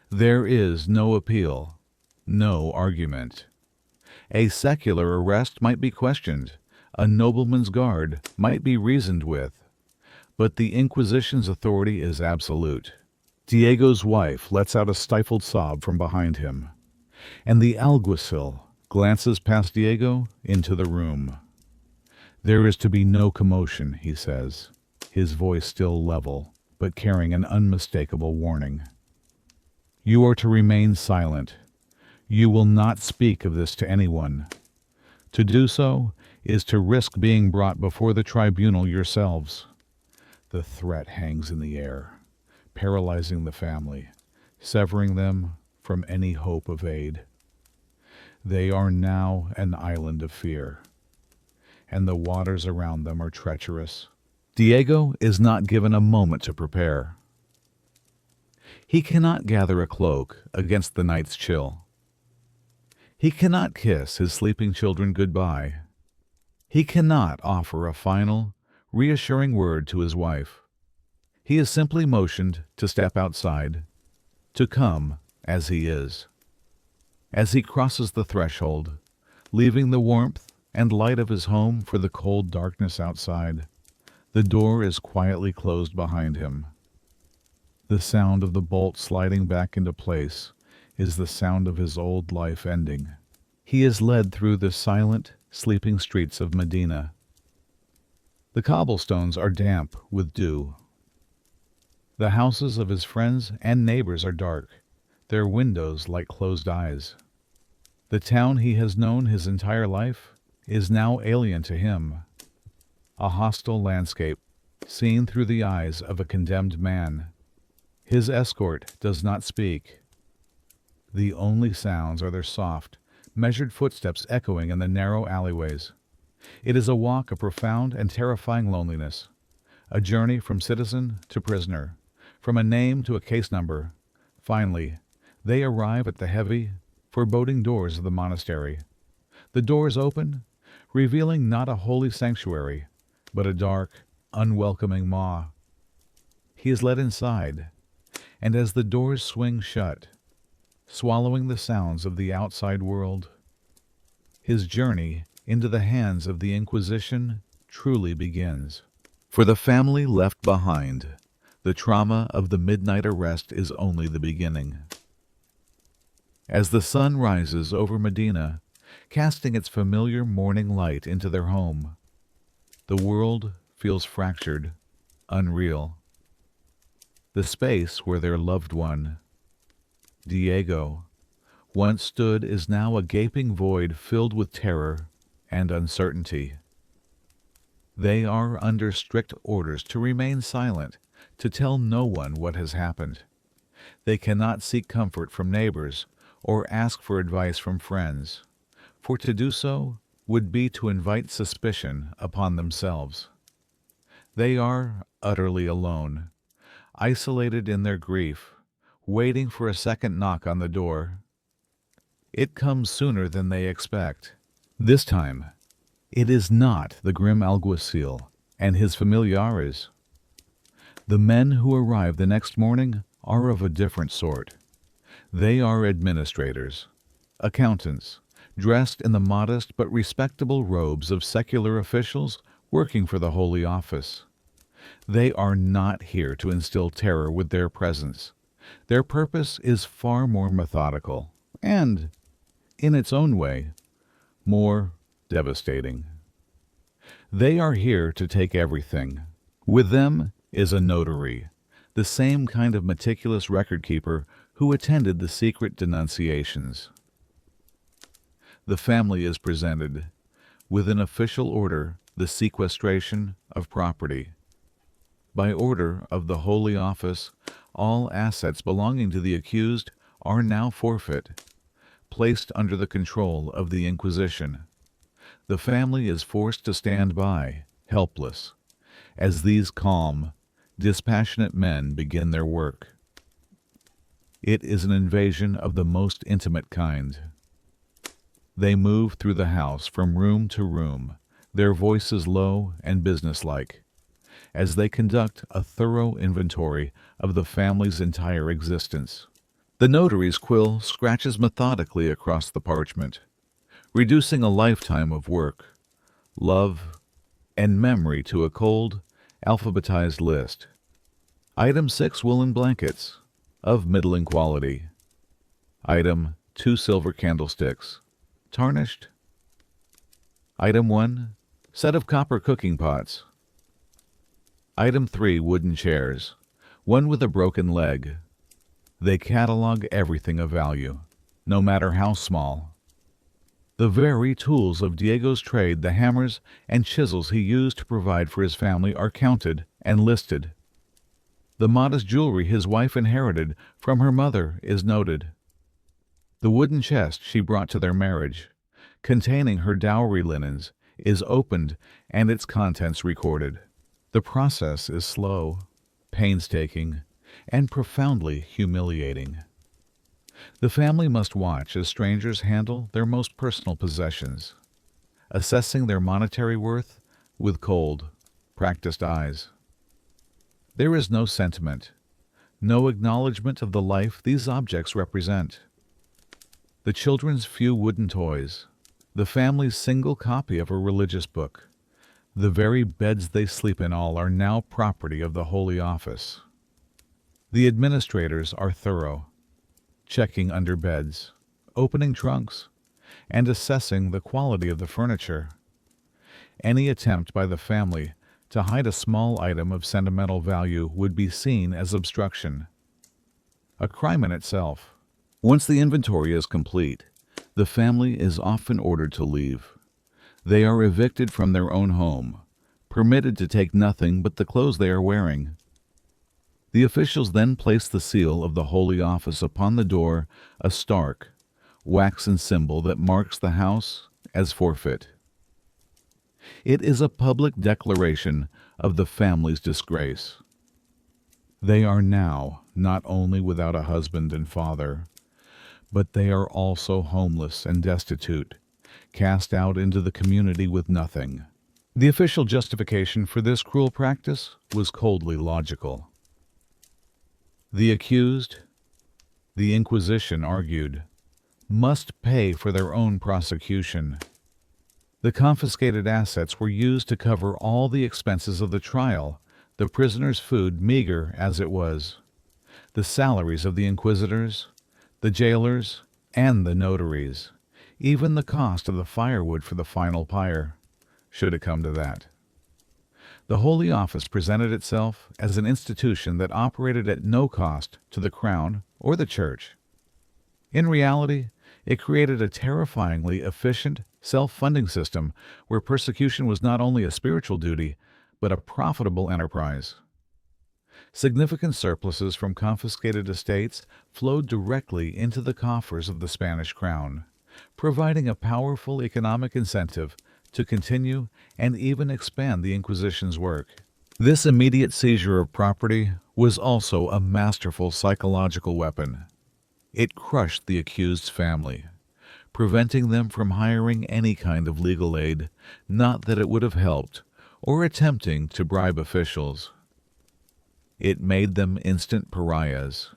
There is no appeal, no argument. A secular arrest might be questioned, a nobleman's guard might be reasoned with, but the Inquisition's authority is absolute. Diego's wife lets out a stifled sob from behind him, and the alguacil glances past Diego into the room. There is to be no commotion, he says, his voice still level, but carrying an unmistakable warning. You are to remain silent. You will not speak of this to anyone. To do so is to risk being brought before the tribunal yourselves. The threat hangs in the air, paralyzing the family, severing them from any hope of aid. They are now an island of fear, and the waters around them are treacherous. Diego is not given a moment to prepare. He cannot gather a cloak against the night's chill. He cannot kiss his sleeping children goodbye. He cannot offer a final, reassuring word to his wife. He is simply motioned to step outside, to come as he is. As he crosses the threshold, leaving the warmth and light of his home for the cold darkness outside, the door is quietly closed behind him. The sound of the bolt sliding back into place is the sound of his old life ending. He is led through the silent, sleeping streets of Medina. The cobblestones are damp with dew. The houses of his friends and neighbors are dark, their windows like closed eyes. The town he has known his entire life is now alien to him, a hostile landscape seen through the eyes of a condemned man. His escort does not speak. The only sounds are their soft, measured footsteps echoing in the narrow alleyways. It is a walk of profound and terrifying loneliness, a journey from citizen to prisoner, from a name to a case number. Finally, they arrive at the heavy, foreboding doors of the monastery. The doors open, revealing not a holy sanctuary, but a dark, unwelcoming maw. He is led inside, and as the doors swing shut, swallowing the sounds of the outside world, his journey into the hands of the Inquisition truly begins. For the family left behind, the trauma of the midnight arrest is only the beginning. As the sun rises over Medina, casting its familiar morning light into their home, the world feels fractured, unreal. The space where their loved one, Diego, once stood is now a gaping void filled with terror and uncertainty. They are under strict orders to remain silent, to tell no one what has happened. They cannot seek comfort from neighbors or ask for advice from friends, for to do so would be to invite suspicion upon themselves. They are utterly alone, isolated in their grief, waiting for a second knock on the door. It comes sooner than they expect. This time, it is not the grim alguacil and his familiares. The men who arrive the next morning are of a different sort. They are administrators, accountants, dressed in the modest but respectable robes of secular officials working for the Holy Office. They are not here to instill terror with their presence. Their purpose is far more methodical and, in its own way, more devastating. They are here to take everything. With them is a notary, the same kind of meticulous record keeper who attended the secret denunciations. The family is presented with an official order, the sequestration of property. By order of the Holy Office, all assets belonging to the accused are now forfeit, placed under the control of the Inquisition. The family is forced to stand by, helpless, as these calm, dispassionate men begin their work. It is an invasion of the most intimate kind. They move through the house from room to room, their voices low and businesslike, as they conduct a thorough inventory of the family's entire existence. The notary's quill scratches methodically across the parchment, reducing a lifetime of work, love, and memory to a cold, alphabetized list. Item 6 woolen blankets, of middling quality. Item 2 silver candlesticks, tarnished. Item 1 set of copper cooking pots. Item 3 wooden chairs, one with a broken leg. They catalog everything of value, no matter how small. The very tools of Diego's trade, the hammers and chisels he used to provide for his family, are counted and listed. The modest jewelry his wife inherited from her mother is noted. The wooden chest she brought to their marriage, containing her dowry linens, is opened and its contents recorded. The process is slow, painstaking, and profoundly humiliating. The family must watch as strangers handle their most personal possessions. assessing their monetary worth with cold, practiced eyes. There is no sentiment, no acknowledgement of the life these objects represent. The children's few wooden toys, the family's single copy of a religious book, the very beds they sleep in all are now property of the Holy Office. The administrators are thorough, checking under beds, opening trunks, and assessing the quality of the furniture. Any attempt by the family to hide a small item of sentimental value would be seen as obstruction, a crime in itself. Once the inventory is complete, the family is often ordered to leave. They are evicted from their own home, permitted to take nothing but the clothes they are wearing. The officials then place the seal of the Holy Office upon the door, a stark, waxen symbol that marks the house as forfeit. It is a public declaration of the family's disgrace. They are now not only without a husband and father, but they are also homeless and destitute, cast out into the community with nothing. The official justification for this cruel practice was coldly logical. The accused, the Inquisition argued, must pay for their own prosecution. The confiscated assets were used to cover all the expenses of the trial, the prisoner's food meager as it was, the salaries of the inquisitors, the jailers, and the notaries, even the cost of the firewood for the final pyre, should it come to that. The Holy Office presented itself as an institution that operated at no cost to the Crown or the Church. In reality, it created a terrifyingly efficient, self-funding system where persecution was not only a spiritual duty, but a profitable enterprise. Significant surpluses from confiscated estates flowed directly into the coffers of the Spanish crown, providing a powerful economic incentive to continue and even expand the Inquisition's work. This immediate seizure of property was also a masterful psychological weapon. It crushed the accused's family, preventing them from hiring any kind of legal aid, not that it would have helped, or attempting to bribe officials. It made them instant pariahs,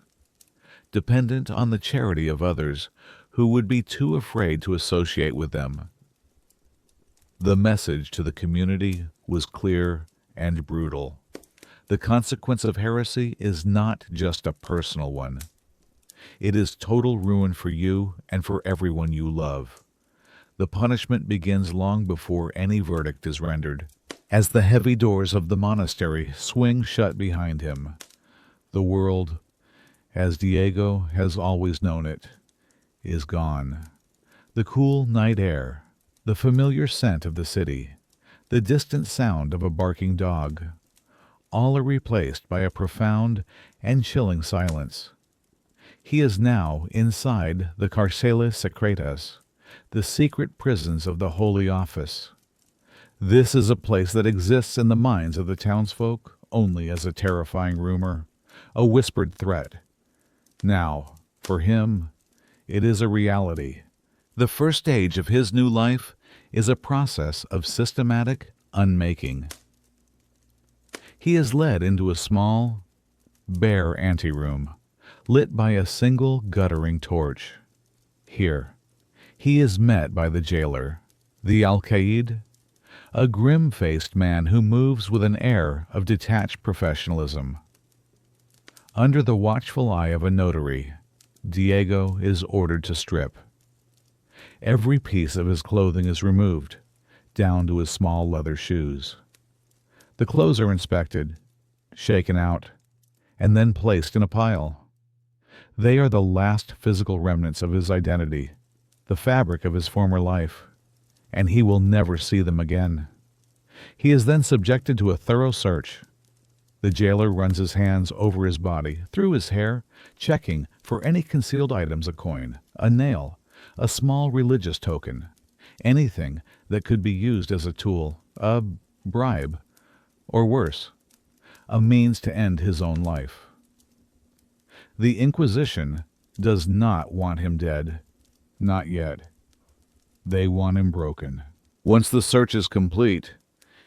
dependent on the charity of others who would be too afraid to associate with them. The message to the community was clear and brutal. The consequence of heresy is not just a personal one. It is total ruin for you and for everyone you love. The punishment begins long before any verdict is rendered. As the heavy doors of the monastery swing shut behind him, the world, as Diego has always known it, is gone. The cool night air, the familiar scent of the city, the distant sound of a barking dog, all are replaced by a profound and chilling silence. He is now inside the Carceles Secretas, the secret prisons of the Holy Office. This is a place that exists in the minds of the townsfolk only as a terrifying rumor, a whispered threat. Now, for him, it is a reality. The first stage of his new life is a process of systematic unmaking. He is led into a small, bare anteroom, lit by a single guttering torch. Here, he is met by the jailer, the alcaide, a grim-faced man who moves with an air of detached professionalism. Under the watchful eye of a notary, Diego is ordered to strip. Every piece of his clothing is removed, down to his small leather shoes. The clothes are inspected, shaken out, and then placed in a pile. They are the last physical remnants of his identity, the fabric of his former life, and he will never see them again. He is then subjected to a thorough search. The jailer runs his hands over his body, through his hair, checking for any concealed items: a coin, a nail, a small religious token, anything that could be used as a tool, a bribe, or worse, a means to end his own life. The Inquisition does not want him dead. Not yet. They want him broken. Once the search is complete,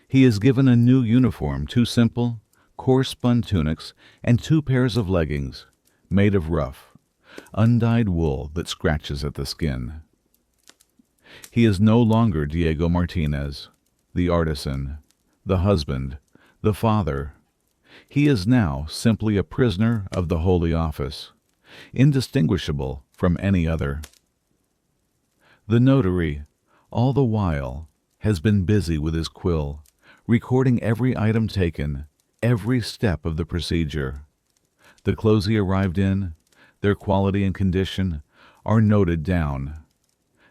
he is given a new uniform, two simple, coarse-spun tunics, and two pairs of leggings, made of rough, undyed wool that scratches at the skin. He is no longer Diego Martinez, the artisan, the husband, the father. He is now simply a prisoner of the Holy Office, indistinguishable from any other. The notary, all the while, has been busy with his quill, recording every item taken, every step of the procedure. The clothes he arrived in, their quality and condition, are noted down.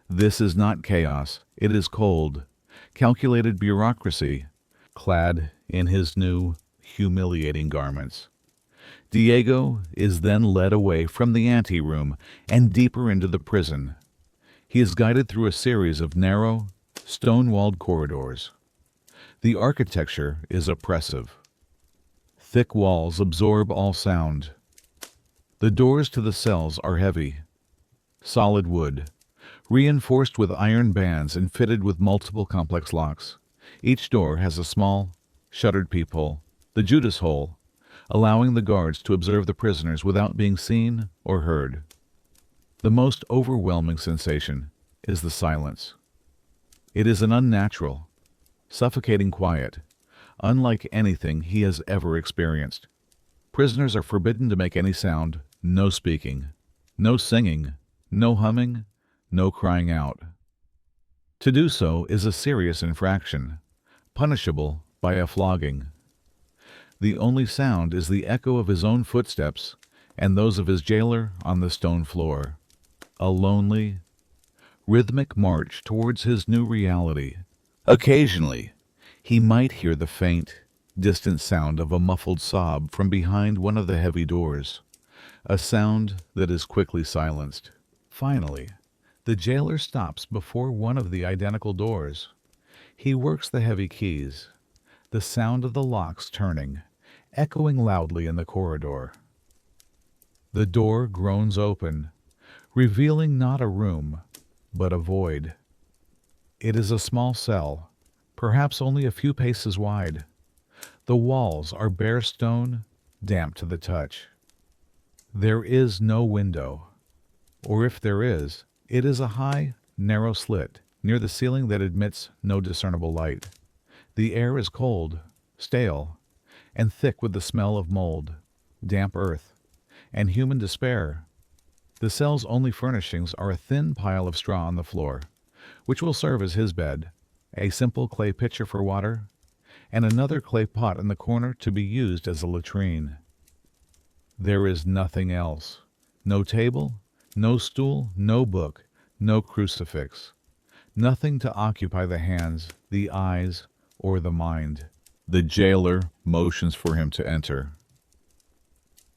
This is not chaos, it is cold, calculated bureaucracy, clad in his new, humiliating garments. Diego is then led away from the anteroom and deeper into the prison. He is guided through a series of narrow, stone-walled corridors. The architecture is oppressive. Thick walls absorb all sound. The doors to the cells are heavy, solid wood, reinforced with iron bands and fitted with multiple complex locks. Each door has a small, shuttered peephole, the Judas hole, allowing the guards to observe the prisoners without being seen or heard. The most overwhelming sensation is the silence. It is an unnatural, suffocating quiet, unlike anything he has ever experienced. Prisoners are forbidden to make any sound, no speaking, no singing, no humming, no crying out. To do so is a serious infraction, punishable by a flogging. The only sound is the echo of his own footsteps and those of his jailer on the stone floor. A lonely, rhythmic march towards his new reality. Occasionally, he might hear the faint, distant sound of a muffled sob from behind one of the heavy doors, a sound that is quickly silenced. Finally, the jailer stops before one of the identical doors. He works the heavy keys, the sound of the locks turning, echoing loudly in the corridor. The door groans open, revealing not a room, but a void. It is a small cell, perhaps only a few paces wide. The walls are bare stone, damp to the touch. There is no window, or if there is, it is a high, narrow slit near the ceiling that admits no discernible light. The air is cold, stale, and thick with the smell of mold, damp earth, and human despair. The cell's only furnishings are a thin pile of straw on the floor, which will serve as his bed, a simple clay pitcher for water, and another clay pot in the corner to be used as a latrine. There is nothing else. No table, no stool, no book, no crucifix. Nothing to occupy the hands, the eyes, or the mind. The jailer motions for him to enter.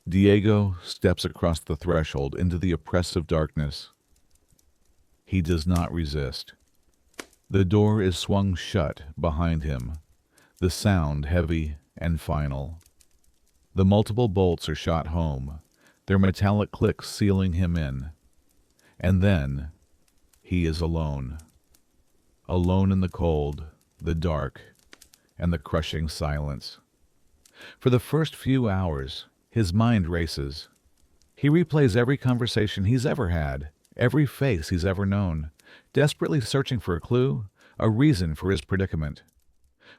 Diego steps across the threshold into the oppressive darkness. He does not resist. The door is swung shut behind him, the sound heavy and final. The multiple bolts are shot home, their metallic clicks sealing him in. And then he is alone. Alone in the cold, the dark, and the crushing silence. For the first few hours, his mind races. He replays every conversation he's ever had, every face he's ever known, desperately searching for a clue, a reason for his predicament.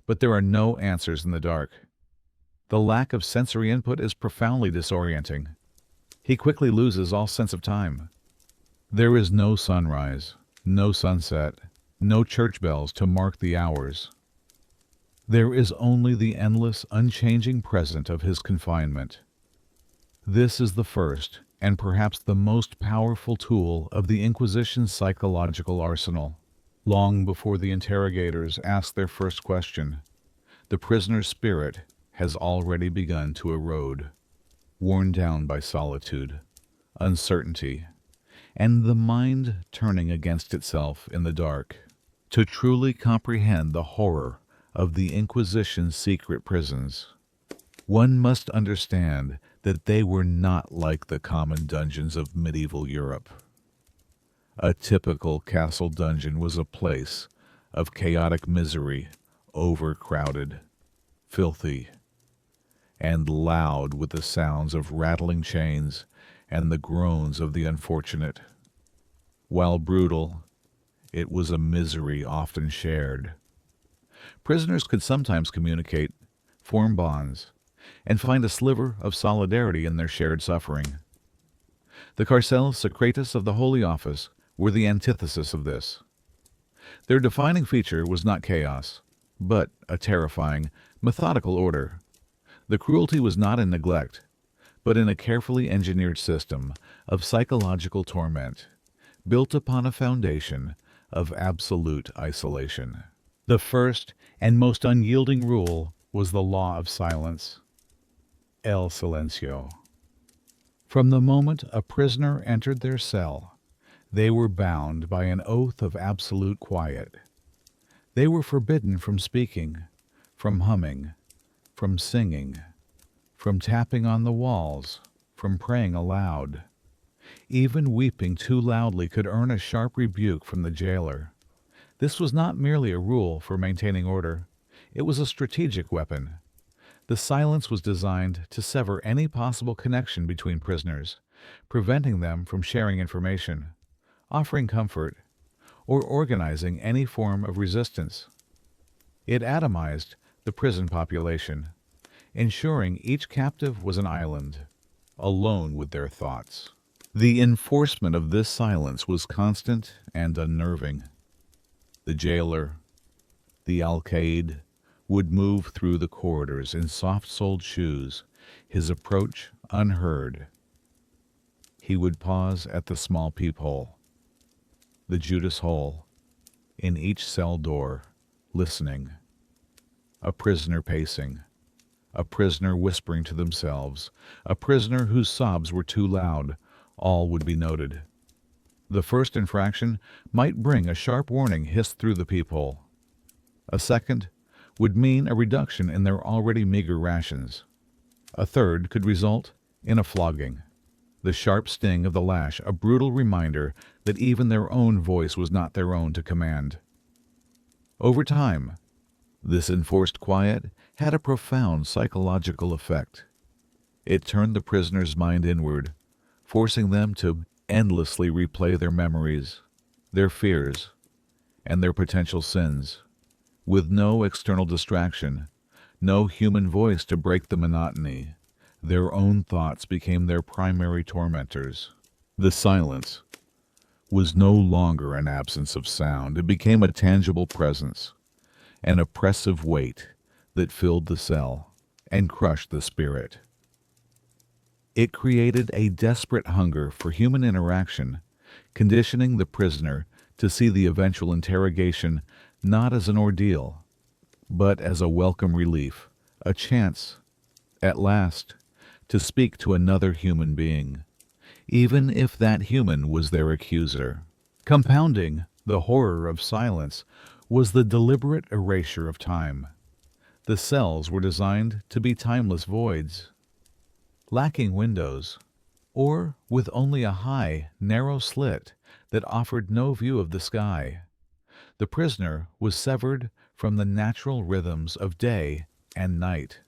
But there are no answers in the dark. The lack of sensory input is profoundly disorienting. He quickly loses all sense of time. There is no sunrise, no sunset, no church bells to mark the hours. There is only the endless, unchanging present of his confinement. This is the first, and perhaps the most powerful tool of the Inquisition's psychological arsenal. Long before the interrogators ask their first question, the prisoner's spirit has already begun to erode, worn down by solitude, uncertainty, and the mind turning against itself in the dark. To truly comprehend the horror of the Inquisition's secret prisons, one must understand that they were not like the common dungeons of medieval Europe. A typical castle dungeon was a place of chaotic misery, overcrowded, filthy, and loud with the sounds of rattling chains and the groans of the unfortunate. While brutal, it was a misery often shared. Prisoners could sometimes communicate, form bonds, and find a sliver of solidarity in their shared suffering. The carcels secretas of the Holy Office were the antithesis of this. Their defining feature was not chaos, but a terrifying, methodical order. The cruelty was not in neglect, but in a carefully engineered system of psychological torment, built upon a foundation of absolute isolation. The first and most unyielding rule was the law of silence, el silencio. From the moment a prisoner entered their cell, they were bound by an oath of absolute quiet. They were forbidden from speaking, from humming, from singing, from tapping on the walls, from praying aloud. Even weeping too loudly could earn a sharp rebuke from the jailer. This was not merely a rule for maintaining order. It was a strategic weapon. The silence was designed to sever any possible connection between prisoners, preventing them from sharing information, offering comfort, or organizing any form of resistance. It atomized the prison population, ensuring each captive was an island, alone with their thoughts. The enforcement of this silence was constant and unnerving. The jailer, the alcaide, would move through the corridors in soft-soled shoes, his approach unheard. He would pause at the small peephole, the Judas hole, in each cell door, listening. A prisoner pacing, a prisoner whispering to themselves, a prisoner whose sobs were too loud, all would be noted. The first infraction might bring a sharp warning hissed through the peephole. A second would mean a reduction in their already meager rations. A third could result in a flogging, the sharp sting of the lash a brutal reminder that even their own voice was not their own to command. Over time, this enforced quiet had a profound psychological effect. It turned the prisoner's mind inward, forcing them to endlessly replay their memories, their fears, and their potential sins. With no external distraction, no human voice to break the monotony, their own thoughts became their primary tormentors. The silence was no longer an absence of sound. It became a tangible presence, an oppressive weight that filled the cell and crushed the spirit. It created a desperate hunger for human interaction, conditioning the prisoner to see the eventual interrogation not as an ordeal, but as a welcome relief, a chance, at last, to speak to another human being, even if that human was their accuser. Compounding the horror of silence was the deliberate erasure of time. The cells were designed to be timeless voids, lacking windows, or with only a high, narrow slit that offered no view of the sky. The prisoner was severed from the natural rhythms of day and night.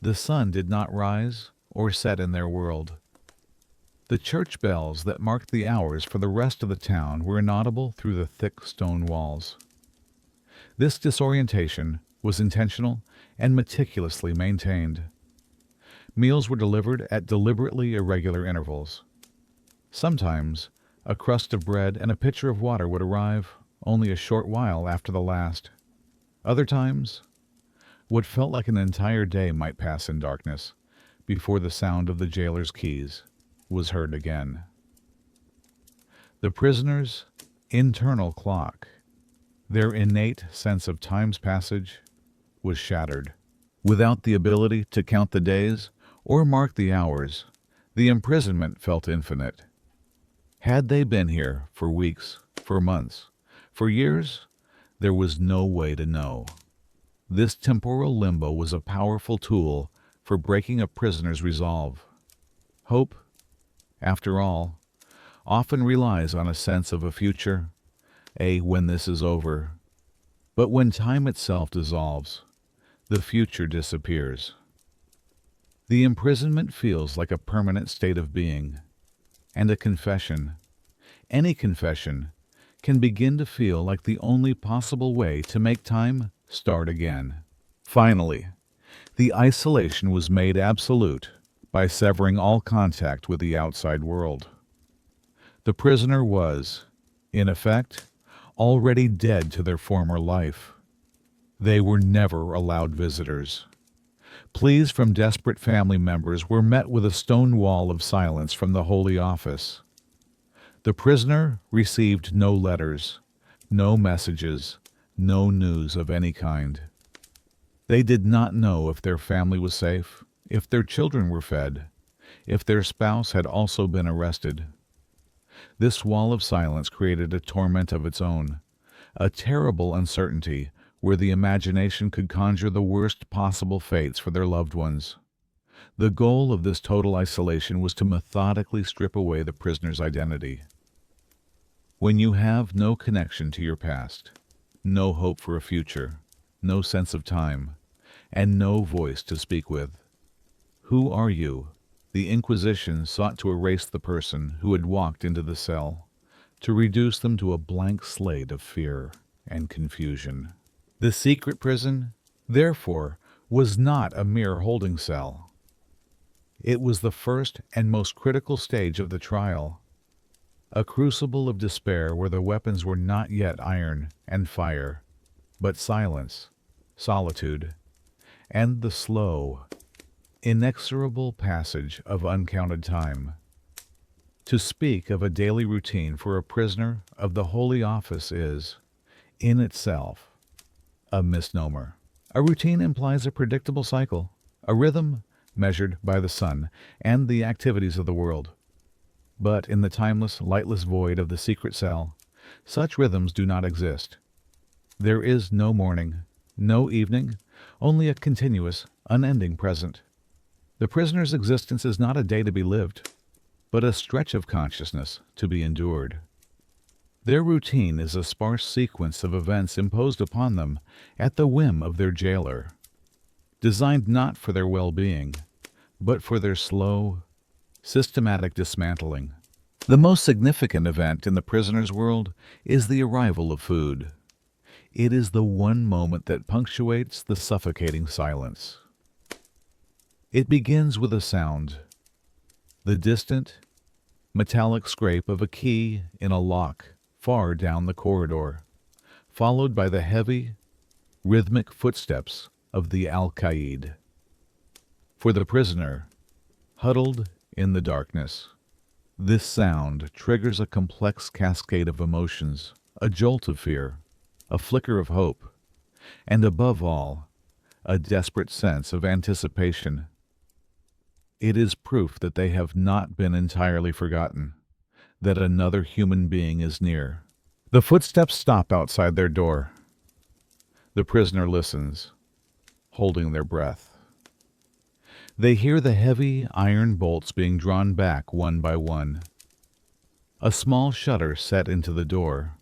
The sun did not rise or set in their world. The church bells that marked the hours for the rest of the town were inaudible through the thick stone walls. This disorientation was intentional and meticulously maintained. Meals were delivered at deliberately irregular intervals. Sometimes a crust of bread and a pitcher of water would arrive only a short while after the last. Other times, what felt like an entire day might pass in darkness before the sound of the jailer's keys was heard again. The prisoner's internal clock, their innate sense of time's passage, was shattered. Without the ability to count the days or mark the hours, the imprisonment felt infinite. Had they been here for weeks, for months, for years, there was no way to know. This temporal limbo was a powerful tool for breaking a prisoner's resolve. Hope, after all, often relies on a sense of a future, a when this is over But when time itself dissolves, the future disappears. The imprisonment feels like a permanent state of being, and a confession, any confession, can begin to feel like the only possible way to make time start again. Finally, the isolation was made absolute by severing all contact with the outside world. The prisoner was, in effect, already dead to their former life. They were never allowed visitors. Pleas from desperate family members were met with a stone wall of silence from the Holy Office. The prisoner received no letters, no messages, no news of any kind. They did not know if their family was safe, if their children were fed, if their spouse had also been arrested. This wall of silence created a torment of its own, a terrible uncertainty where the imagination could conjure the worst possible fates for their loved ones. The goal of this total isolation was to methodically strip away the prisoner's identity. When you have no connection to your past, no hope for a future, no sense of time, and no voice to speak with, who are you? The Inquisition sought to erase the person who had walked into the cell, to reduce them to a blank slate of fear and confusion. The secret prison, therefore, was not a mere holding cell. It was the first and most critical stage of the trial, a crucible of despair where the weapons were not yet iron and fire, but silence, solitude, and the slow, inexorable passage of uncounted time. To speak of a daily routine for a prisoner of the Holy Office is, in itself, a misnomer. A routine implies a predictable cycle, a rhythm measured by the sun and the activities of the world. But in the timeless, lightless void of the secret cell, such rhythms do not exist. There is no morning, no evening, only a continuous, unending present. The prisoner's existence is not a day to be lived, but a stretch of consciousness to be endured. Their routine is a sparse sequence of events imposed upon them at the whim of their jailer, designed not for their well-being, but for their slow, systematic dismantling. The most significant event in the prisoner's world is the arrival of food. It is the one moment that punctuates the suffocating silence. It begins with a sound, the distant, metallic scrape of a key in a lock far down the corridor, followed by the heavy, rhythmic footsteps of the alcaide. For the prisoner, huddled in the darkness, this sound triggers a complex cascade of emotions, a jolt of fear, a flicker of hope, and above all, a desperate sense of anticipation. It is proof that they have not been entirely forgotten, that another human being is near. The footsteps stop outside their door. The prisoner listens, holding their breath. They hear the heavy iron bolts being drawn back one by one. A small shutter set into the door,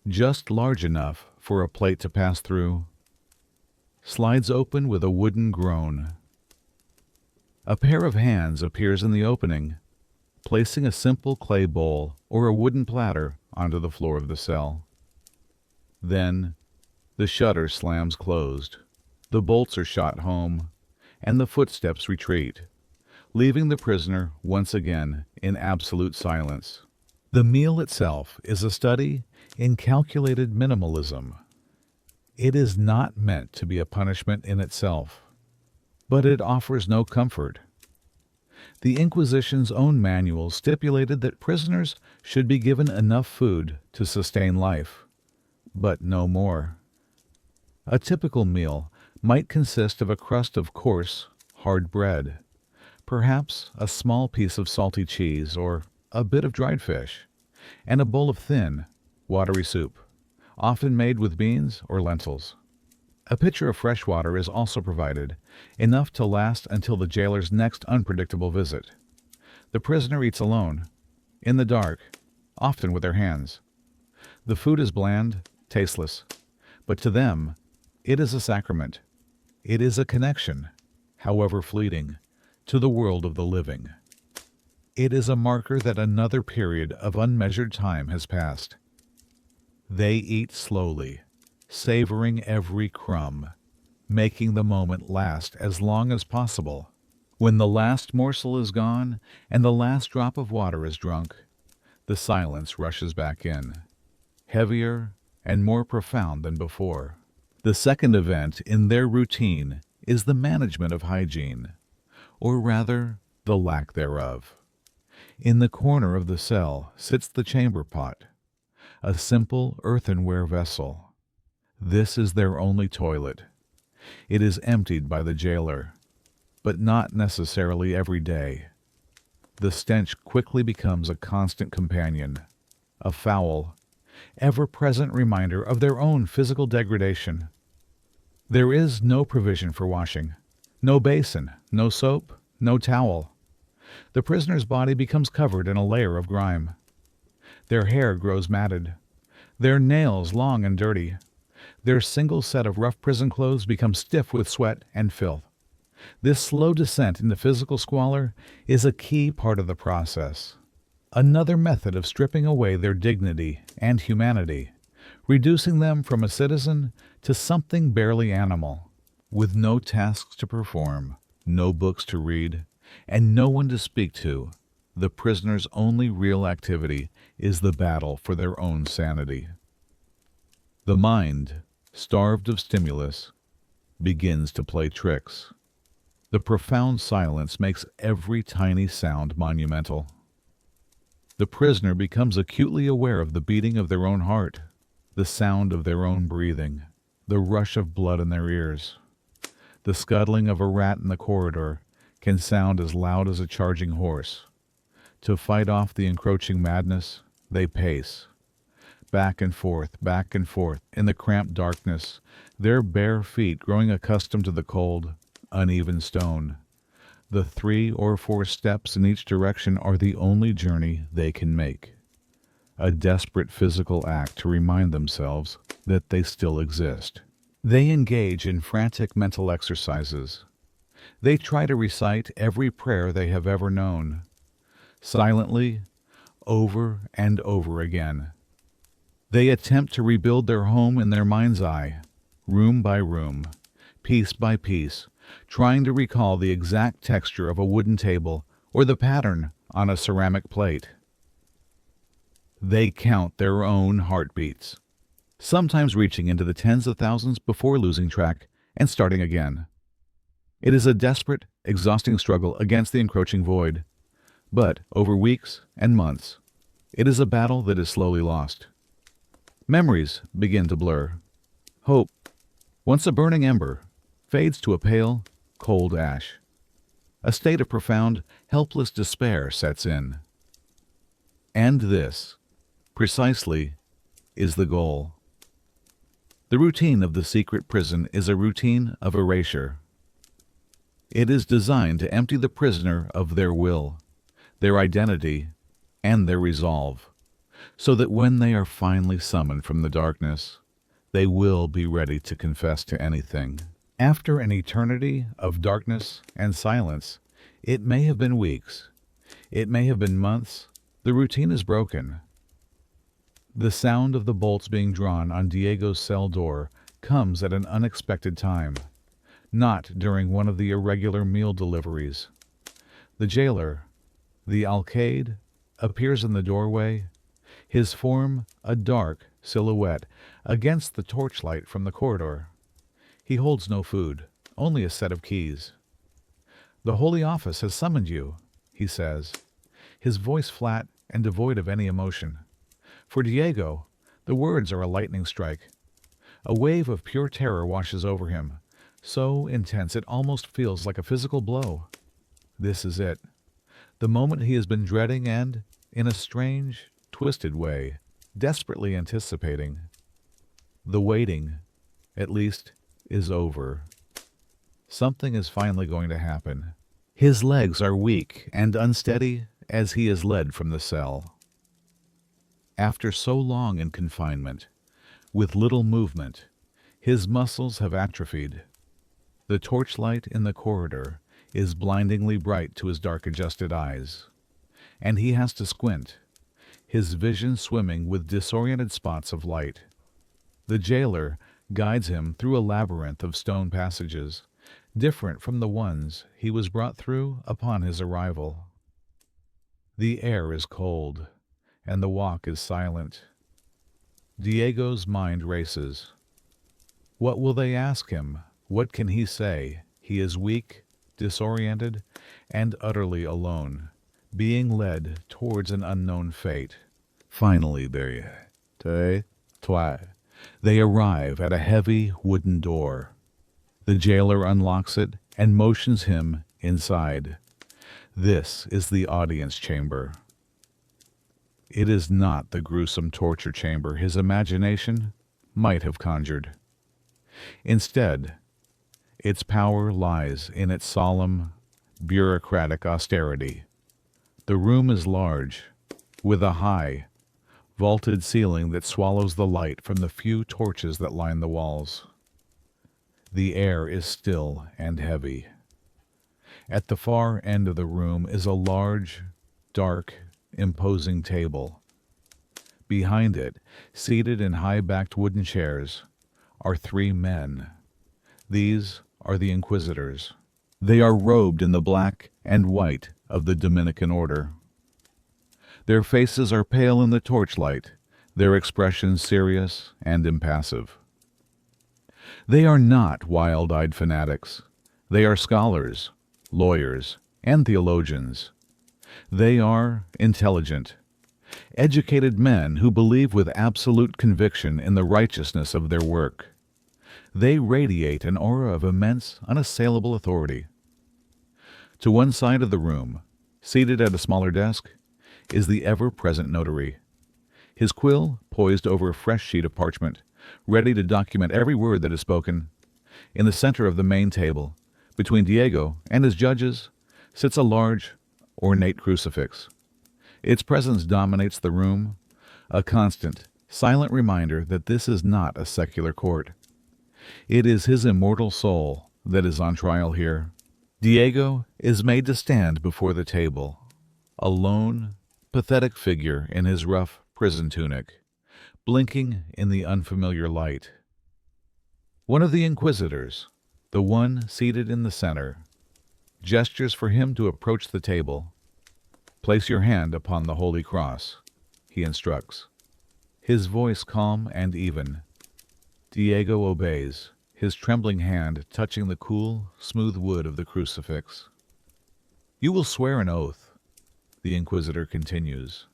just large enough for a plate to pass through, slides open with a wooden groan. A pair of hands appears in the opening, placing a simple clay bowl or a wooden platter onto the floor of the cell. Then, the shutter slams closed, the bolts are shot home, and the footsteps retreat, leaving the prisoner once again in absolute silence. The meal itself is a study in calculated minimalism. It is not meant to be a punishment in itself, but it offers no comfort. The Inquisition's own manual stipulated that prisoners should be given enough food to sustain life, but no more. A typical meal might consist of a crust of coarse, hard bread, perhaps a small piece of salty cheese or a bit of dried fish, and a bowl of thin, watery soup, often made with beans or lentils. A pitcher of fresh water is also provided, enough to last until the jailer's next unpredictable visit. The prisoner eats alone, in the dark, often with their hands. The food is bland, tasteless, But to them, it is a sacrament. It is a connection, however fleeting, to the world of the living. It is a marker that another period of unmeasured time has passed. They eat slowly, savoring every crumb, making the moment last as long as possible. When the last morsel is gone and the last drop of water is drunk, the silence rushes back in, heavier and more profound than before. The second event in their routine is the management of hygiene, or rather, the lack thereof. In the corner of the cell sits the chamber pot, a simple earthenware vessel. This is their only toilet. It is emptied by the jailer, but not necessarily every day. The stench quickly becomes a constant companion, a foul, ever-present reminder of their own physical degradation. There is no provision for washing, no basin, no soap, no towel. The prisoner's body becomes covered in a layer of grime. Their hair grows matted, their nails long and dirty. Their single set of rough prison clothes becomes stiff with sweat and filth. This slow descent into physical squalor is a key part of the process. Another method of stripping away their dignity and humanity, reducing them from a citizen to something barely animal, with no tasks to perform, no books to read, and no one to speak to. The prisoner's only real activity is the battle for their own sanity. The mind, starved of stimulus, begins to play tricks. The profound silence makes every tiny sound monumental. The prisoner becomes acutely aware of the beating of their own heart, the sound of their own breathing, the rush of blood in their ears. The scuttling of a rat in the corridor can sound as loud as a charging horse. To fight off the encroaching madness, they pace. Back and forth in the cramped darkness, their bare feet growing accustomed to the cold, uneven stone. The 3 or 4 steps in each direction are the only journey they can make. A desperate physical act to remind themselves that they still exist. They engage in frantic mental exercises. They try to recite every prayer they have ever known, silently, over and over again. They attempt to rebuild their home in their mind's eye, room by room, piece by piece, trying to recall the exact texture of a wooden table or the pattern on a ceramic plate. They count their own heartbeats, sometimes reaching into the tens of thousands before losing track and starting again. It is a desperate, exhausting struggle against the encroaching void, but over weeks and months, it is a battle that is slowly lost. Memories begin to blur. Hope, once a burning ember, fades to a pale, cold ash. A state of profound, helpless despair sets in. And this, precisely, is the goal. The routine of the secret prison is a routine of erasure. It is designed to empty the prisoner of their will, their identity, and their resolve, so that when they are finally summoned from the darkness, they will be ready to confess to anything. After an eternity of darkness and silence, it may have been weeks, it may have been months, the routine is broken. The sound of the bolts being drawn on Diego's cell door comes at an unexpected time, not during one of the irregular meal deliveries. The jailer, the alcaide, appears in the doorway, his form a dark silhouette against the torchlight from the corridor. He holds no food, only a set of keys. "The Holy Office has summoned you," he says, his voice flat and devoid of any emotion. For Diego, the words are a lightning strike. A wave of pure terror washes over him, so intense it almost feels like a physical blow. This is it, the moment he has been dreading and, in a strange, twisted way, desperately anticipating. The waiting, at least, is over. Something is finally going to happen. His legs are weak and unsteady as he is led from the cell. After so long in confinement, with little movement, His muscles have atrophied. The torchlight in the corridor is blindingly bright to his dark-adjusted eyes, and he has to squint, his vision swimming with disoriented spots of light. The jailer guides him through a labyrinth of stone passages, different from the ones he was brought through upon his arrival. The air is cold, and the walk is silent. Diego's mind races. What will they ask him? What can he say? He is weak, disoriented, and utterly alone, being led towards an unknown fate. Finally, they arrive at a heavy wooden door. The jailer unlocks it and motions him inside. This is the audience chamber. It is not the gruesome torture chamber his imagination might have conjured. Instead, its power lies in its solemn, bureaucratic austerity. The room is large, with a high, vaulted ceiling that swallows the light from the few torches that line the walls. The air is still and heavy. At the far end of the room is a large, dark, imposing table. Behind it, seated in high-backed wooden chairs, are 3 men. These are the Inquisitors. They are robed in the black and white of the Dominican order. Their faces are pale in the torchlight, their expressions serious and impassive. They are not wild-eyed fanatics. They are scholars, lawyers, and theologians. They are intelligent, educated men who believe with absolute conviction in the righteousness of their work. They radiate an aura of immense, unassailable authority. To one side of the room, seated at a smaller desk, is the ever-present notary, his quill poised over a fresh sheet of parchment, ready to document every word that is spoken. In the center of the main table, between Diego and his judges, sits a large, ornate crucifix. Its presence dominates the room, a constant, silent reminder that this is not a secular court. It is his immortal soul that is on trial here. Diego is made to stand before the table, a lone, pathetic figure in his rough prison tunic, blinking in the unfamiliar light. One of the Inquisitors, the one seated in the center, gestures for him to approach the table. "Place your hand upon the Holy Cross," he instructs, his voice calm and even. Diego obeys, his trembling hand touching the cool, smooth wood of the crucifix. "You will swear an oath," the Inquisitor continues,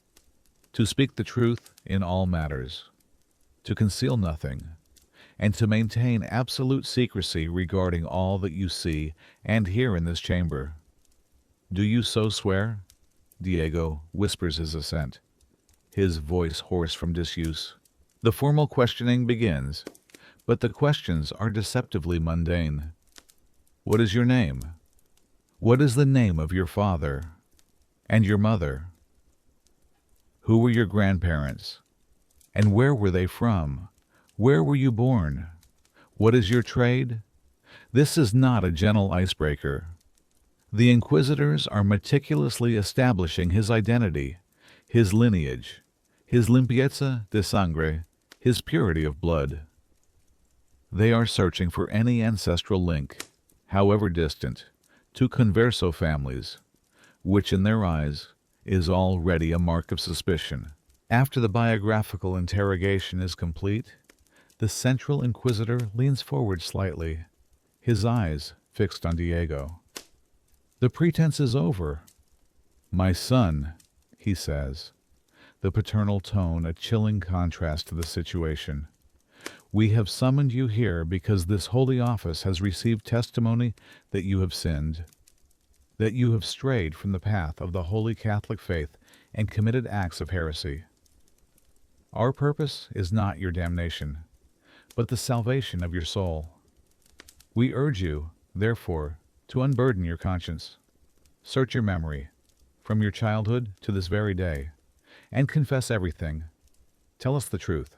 "to speak the truth in all matters, to conceal nothing, and to maintain absolute secrecy regarding all that you see and hear in this chamber. Do you so swear?" Diego whispers his assent, his voice hoarse from disuse. The formal questioning begins, but the questions are deceptively mundane. "What is your name? What is the name of your father and your mother? Who were your grandparents? And where were they from? Where were you born? What is your trade?" This is not a gentle icebreaker. The Inquisitors are meticulously establishing his identity, his lineage, his limpieza de sangre, his purity of blood. They are searching for any ancestral link, however distant, to converso families, which in their eyes is already a mark of suspicion. After the biographical interrogation is complete, the central Inquisitor leans forward slightly, his eyes fixed on Diego. "The pretense is over. My son," he says, the paternal tone a chilling contrast to the situation. "We have summoned you here because this holy office has received testimony that you have sinned, that you have strayed from the path of the holy Catholic faith and committed acts of heresy. Our purpose is not your damnation, but the salvation of your soul. We urge you, therefore, to unburden your conscience, search your memory, from your childhood to this very day, and confess everything. Tell us the truth."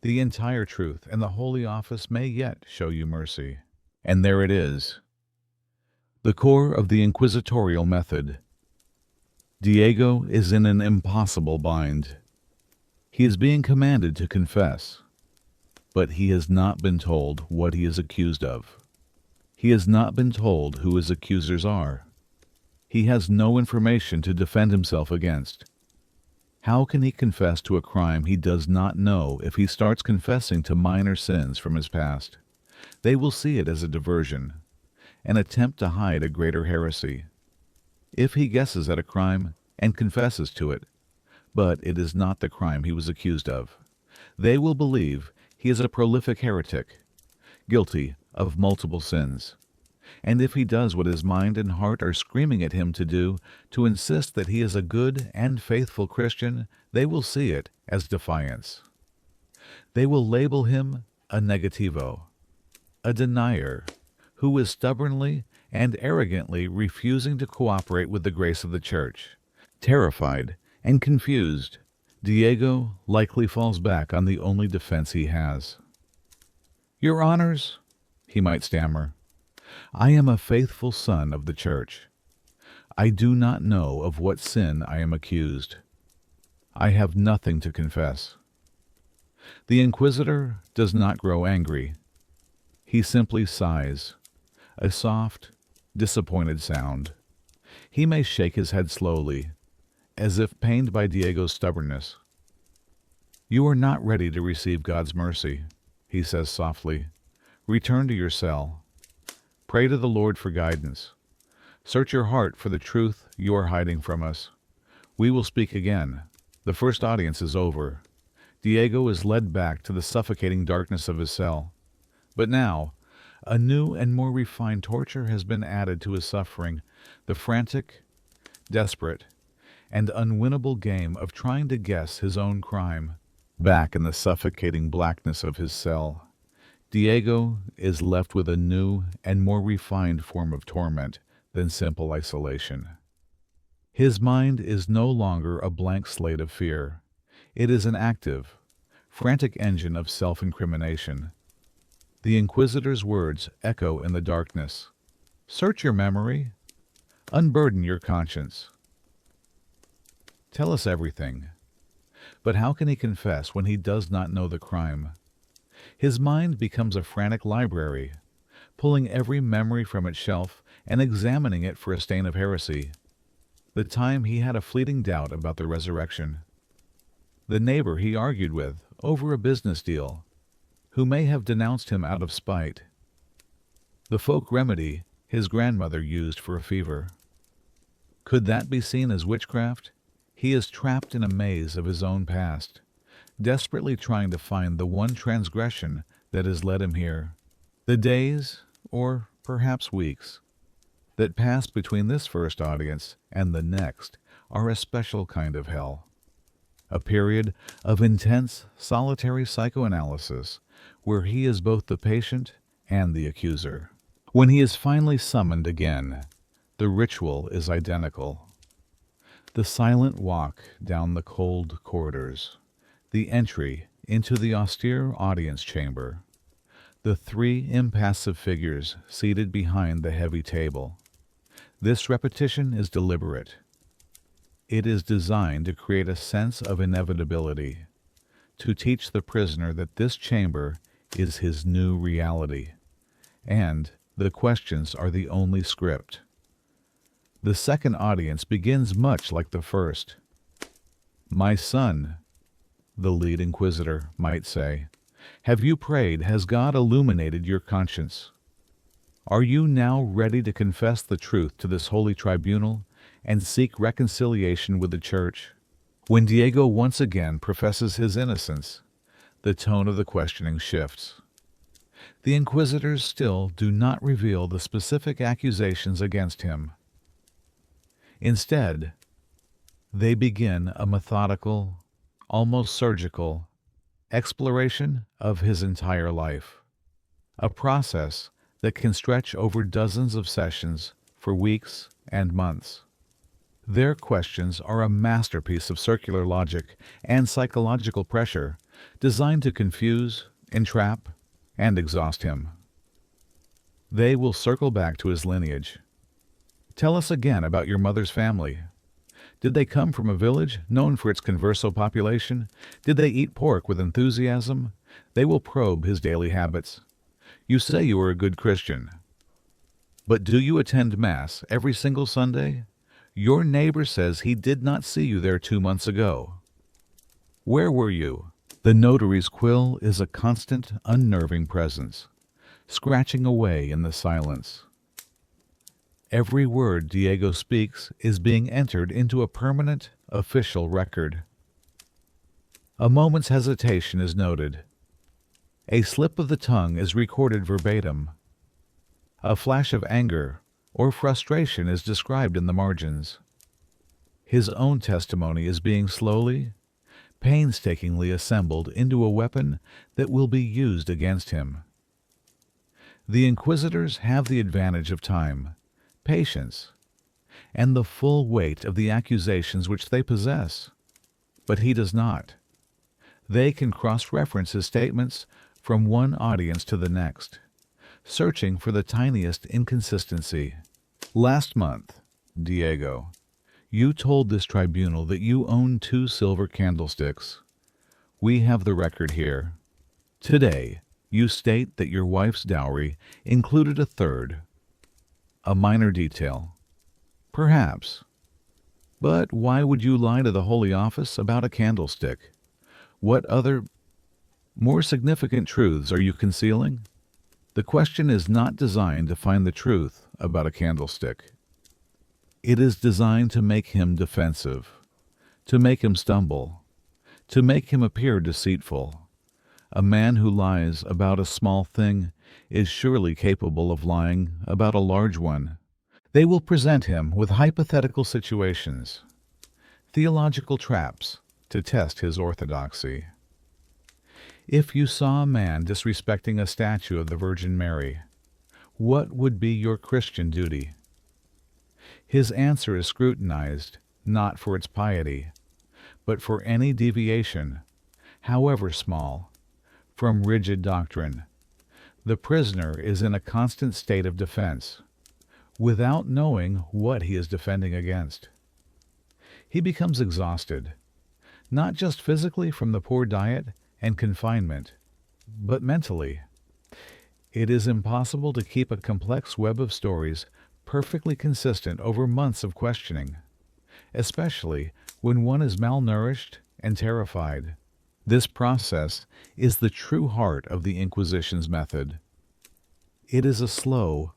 The entire truth and the Holy Office may yet show you mercy. And there it is, the core of the inquisitorial method. Diego is in an impossible bind. He is being commanded to confess, but he has not been told what he is accused of. He has not been told who his accusers are. He has no information to defend himself against. How can he confess to a crime he does not know if he starts confessing to minor sins from his past? They will see it as a diversion, an attempt to hide a greater heresy. If he guesses at a crime and confesses to it, but it is not the crime he was accused of, they will believe he is a prolific heretic, guilty of multiple sins. And if he does what his mind and heart are screaming at him to do, to insist that he is a good and faithful Christian, they will see it as defiance. They will label him a negativo, a denier, who is stubbornly and arrogantly refusing to cooperate with the grace of the Church. Terrified and confused, Diego likely falls back on the only defense he has. "Your Honors," he might stammer, "I am a faithful son of the Church. I do not know of what sin I am accused. I have nothing to confess." The inquisitor does not grow angry. He simply sighs, a soft, disappointed sound. He may shake his head slowly, as if pained by Diego's stubbornness. "You are not ready to receive God's mercy," he says softly. "Return to your cell. Pray to the Lord for guidance. Search your heart for the truth you are hiding from us. We will speak again. The first audience is over." Diego is led back to the suffocating darkness of his cell. But now, a new and more refined torture has been added to his suffering, the frantic, desperate, and unwinnable game of trying to guess his own crime. Back in the suffocating blackness of his cell, Diego is left with a new and more refined form of torment than simple isolation. His mind is no longer a blank slate of fear. It is an active, frantic engine of self-incrimination. The Inquisitor's words echo in the darkness. "Search your memory. Unburden your conscience. Tell us everything." But how can he confess when he does not know the crime? His mind becomes a frantic library, pulling every memory from its shelf and examining it for a stain of heresy. The time he had a fleeting doubt about the resurrection. The neighbor he argued with over a business deal, who may have denounced him out of spite. The folk remedy his grandmother used for a fever. Could that be seen as witchcraft? He is trapped in a maze of his own past, desperately trying to find the one transgression that has led him here. The days, or perhaps weeks, that pass between this first audience and the next are a special kind of hell. A period of intense, solitary psychoanalysis where he is both the patient and the accuser. When he is finally summoned again, the ritual is identical. The silent walk down the cold corridors, the entry into the austere audience chamber, the three impassive figures seated behind the heavy table. This repetition is deliberate. It is designed to create a sense of inevitability, to teach the prisoner that this chamber is his new reality, and the questions are the only script. The second audience begins much like the first. "My son," the lead inquisitor might say, "have you prayed? Has God illuminated your conscience? Are you now ready to confess the truth to this holy tribunal and seek reconciliation with the Church?" When Diego once again professes his innocence, the tone of the questioning shifts. The inquisitors still do not reveal the specific accusations against him. Instead, they begin a methodical, almost surgical, exploration of his entire life, a process that can stretch over dozens of sessions for weeks and months. Their questions are a masterpiece of circular logic and psychological pressure designed to confuse, entrap, and exhaust him. They will circle back to his lineage. Tell us again about your mother's family. Did they come from a village known for its converso population? Did they eat pork with enthusiasm? They will probe his daily habits. You say you are a good Christian. But do you attend Mass every single Sunday? Your neighbor says he did not see you there 2 months ago. Where were you? The notary's quill is a constant, unnerving presence, scratching away in the silence. Every word Diego speaks is being entered into a permanent, official record. A moment's hesitation is noted. A slip of the tongue is recorded verbatim. A flash of anger or frustration is described in the margins. His own testimony is being slowly, painstakingly assembled into a weapon that will be used against him. The inquisitors have the advantage of time, patience, and the full weight of the accusations which they possess. But he does not. They can cross-reference his statements from one audience to the next, searching for the tiniest inconsistency. Last month, Diego, you told this tribunal that you own 2 silver candlesticks. We have the record here. Today, you state that your wife's dowry included a third, a minor detail. Perhaps. But why would you lie to the Holy Office about a candlestick? What other, more significant truths are you concealing? The question is not designed to find the truth about a candlestick. It is designed to make him defensive, to make him stumble, to make him appear deceitful. A man who lies about a small thing is surely capable of lying about a large one. They will present him with hypothetical situations, theological traps to test his orthodoxy. If you saw a man disrespecting a statue of the Virgin Mary, what would be your Christian duty? His answer is scrutinized, not for its piety, but for any deviation, however small, from rigid doctrine. The prisoner is in a constant state of defense, without knowing what he is defending against. He becomes exhausted, not just physically from the poor diet and confinement, but mentally. It is impossible to keep a complex web of stories perfectly consistent over months of questioning, especially when one is malnourished and terrified. This process is the true heart of the Inquisition's method. It is a slow,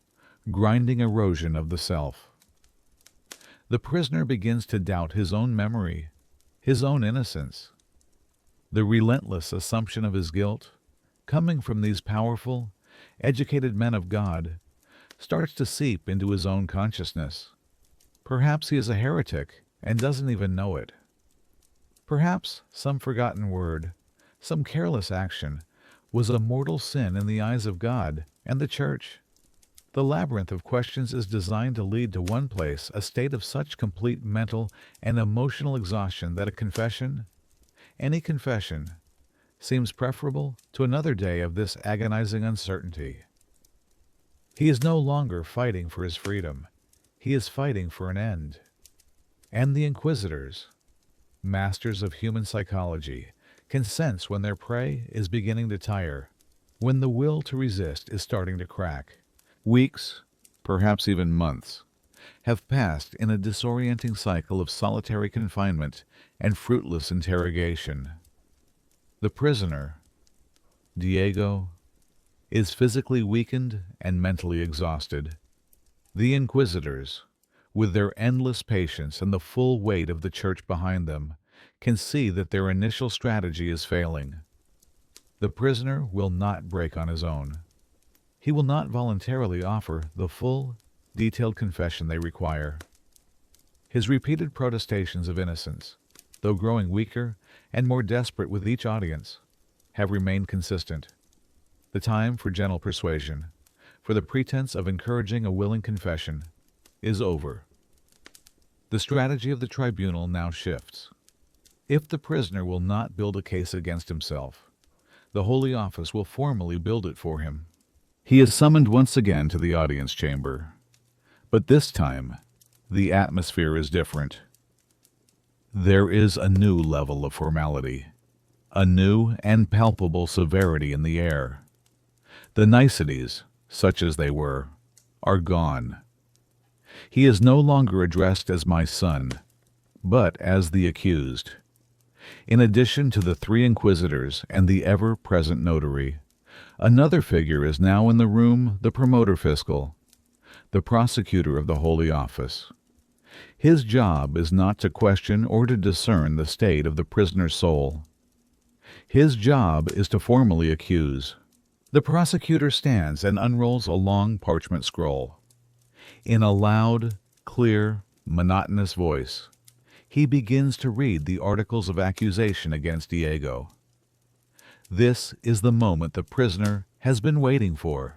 grinding erosion of the self. The prisoner begins to doubt his own memory, his own innocence. The relentless assumption of his guilt, coming from these powerful, educated men of God, starts to seep into his own consciousness. Perhaps he is a heretic and doesn't even know it. Perhaps some forgotten word, some careless action, was a mortal sin in the eyes of God and the Church. The labyrinth of questions is designed to lead to one place, a state of such complete mental and emotional exhaustion that a confession, any confession, seems preferable to another day of this agonizing uncertainty. He is no longer fighting for his freedom. He is fighting for an end. And the inquisitors, masters of human psychology, can sense when their prey is beginning to tire, when the will to resist is starting to crack. Weeks, perhaps even months, have passed in a disorienting cycle of solitary confinement and fruitless interrogation. The prisoner, Diego, is physically weakened and mentally exhausted. The inquisitors, with their endless patience and the full weight of the Church behind them, can see that their initial strategy is failing. The prisoner will not break on his own. He will not voluntarily offer the full, detailed confession they require. His repeated protestations of innocence, though growing weaker and more desperate with each audience, have remained consistent. The time for gentle persuasion, for the pretense of encouraging a willing confession, is over. The strategy of the tribunal now shifts. If the prisoner will not build a case against himself, the Holy Office will formally build it for him. He is summoned once again to the audience chamber. But this time, the atmosphere is different. There is a new level of formality, a new and palpable severity in the air. The niceties, such as they were, are gone. He is no longer addressed as my son, but as the accused. In addition to the three inquisitors and the ever-present notary, another figure is now in the room, the promoter fiscal, the prosecutor of the Holy Office. His job is not to question or to discern the state of the prisoner's soul. His job is to formally accuse. The prosecutor stands and unrolls a long parchment scroll. In a loud, clear, monotonous voice, he begins to read the articles of accusation against Diego. This is the moment the prisoner has been waiting for,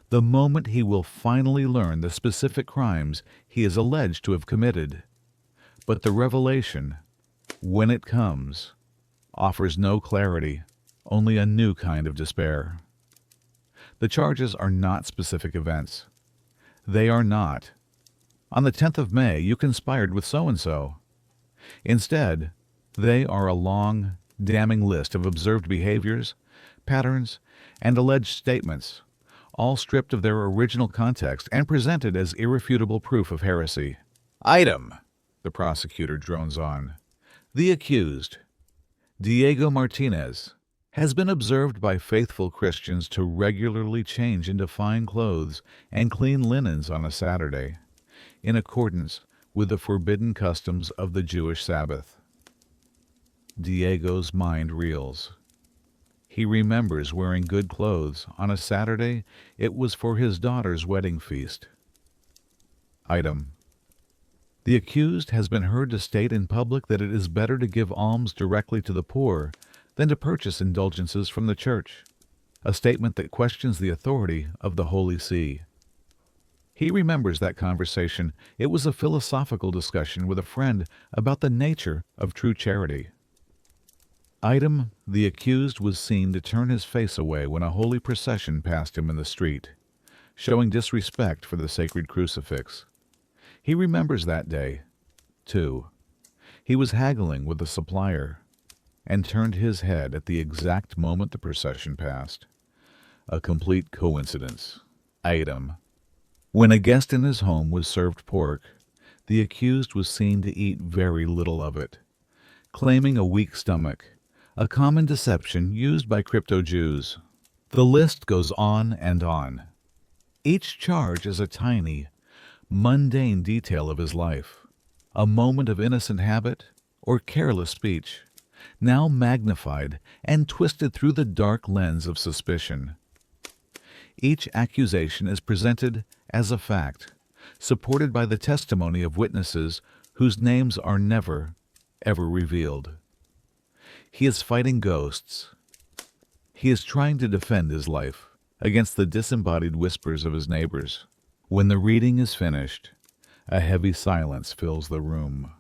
the moment he will finally learn the specific crimes he is alleged to have committed. But the revelation, when it comes, offers no clarity, only a new kind of despair. The charges are not specific events. They are not, "On the 10th of May, you conspired with so-and-so." Instead, they are a long, damning list of observed behaviors, patterns, and alleged statements, all stripped of their original context and presented as irrefutable proof of heresy. "Item," the prosecutor drones on. "The accused, Diego Martinez, has been observed by faithful Christians to regularly change into fine clothes and clean linens on a Saturday, in accordance with the forbidden customs of the Jewish Sabbath." Diego's mind reels. He remembers wearing good clothes. On a Saturday, it was for his daughter's wedding feast. Item. The accused has been heard to state in public that it is better to give alms directly to the poor than to purchase indulgences from the church, a statement that questions the authority of the Holy See. He remembers that conversation. It was a philosophical discussion with a friend about the nature of true charity. Item, the accused was seen to turn his face away when a holy procession passed him in the street, showing disrespect for the sacred crucifix. He remembers that day, too. He was haggling with a supplier and turned his head at the exact moment the procession passed. A complete coincidence. Item. When a guest in his home was served pork, the accused was seen to eat very little of it, claiming a weak stomach, a common deception used by crypto-Jews. The list goes on and on. Each charge is a tiny, mundane detail of his life, a moment of innocent habit or careless speech, now magnified and twisted through the dark lens of suspicion. Each accusation is presented as a fact, supported by the testimony of witnesses whose names are never, ever revealed. He is fighting ghosts. He is trying to defend his life against the disembodied whispers of his neighbors. When the reading is finished, a heavy silence fills the room.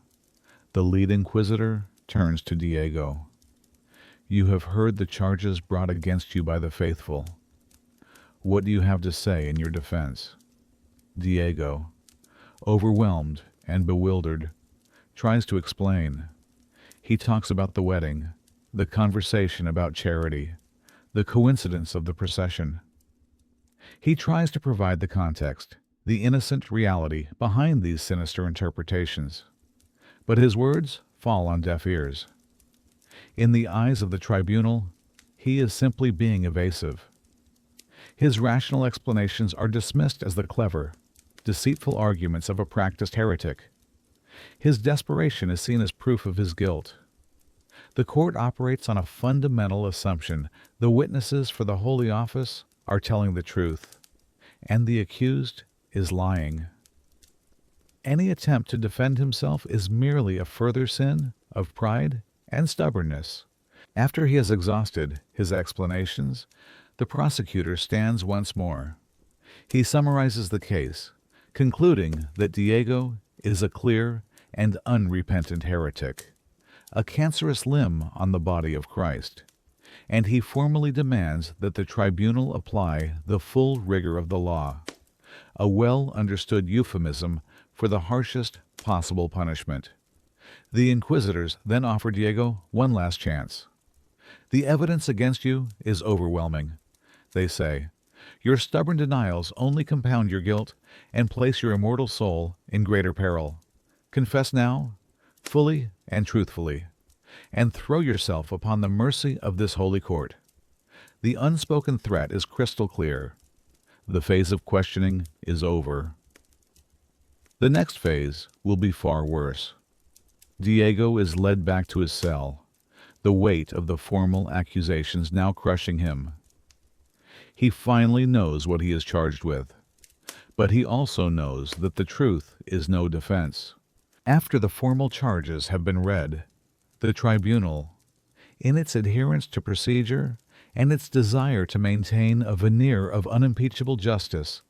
The lead inquisitor turns to Diego. "You have heard the charges brought against you by the faithful. What do you have to say in your defense?" Diego, overwhelmed and bewildered, tries to explain. He talks about the wedding, the conversation about charity, the coincidence of the procession. He tries to provide the context, the innocent reality behind these sinister interpretations. But his words fall on deaf ears. In the eyes of the tribunal, he is simply being evasive. His rational explanations are dismissed as the clever, deceitful arguments of a practiced heretic. His desperation is seen as proof of his guilt. The court operates on a fundamental assumption: the witnesses for the Holy Office are telling the truth, and the accused is lying. Any attempt to defend himself is merely a further sin of pride and stubbornness. After he has exhausted his explanations, the prosecutor stands once more. He summarizes the case, concluding that Diego is a clear and unrepentant heretic, a cancerous limb on the body of Christ, and he formally demands that the tribunal apply the full rigor of the law, a well-understood euphemism for the harshest possible punishment. The inquisitors then offer Diego one last chance. "The evidence against you is overwhelming," they say. "Your stubborn denials only compound your guilt and place your immortal soul in greater peril. Confess now, fully and truthfully, and throw yourself upon the mercy of this holy court." The unspoken threat is crystal clear. The phase of questioning is over. The next phase will be far worse. Diego is led back to his cell, the weight of the formal accusations now crushing him. He finally knows what he is charged with, but he also knows that the truth is no defense. After the formal charges have been read, the tribunal, in its adherence to procedure and its desire to maintain a veneer of unimpeachable justice,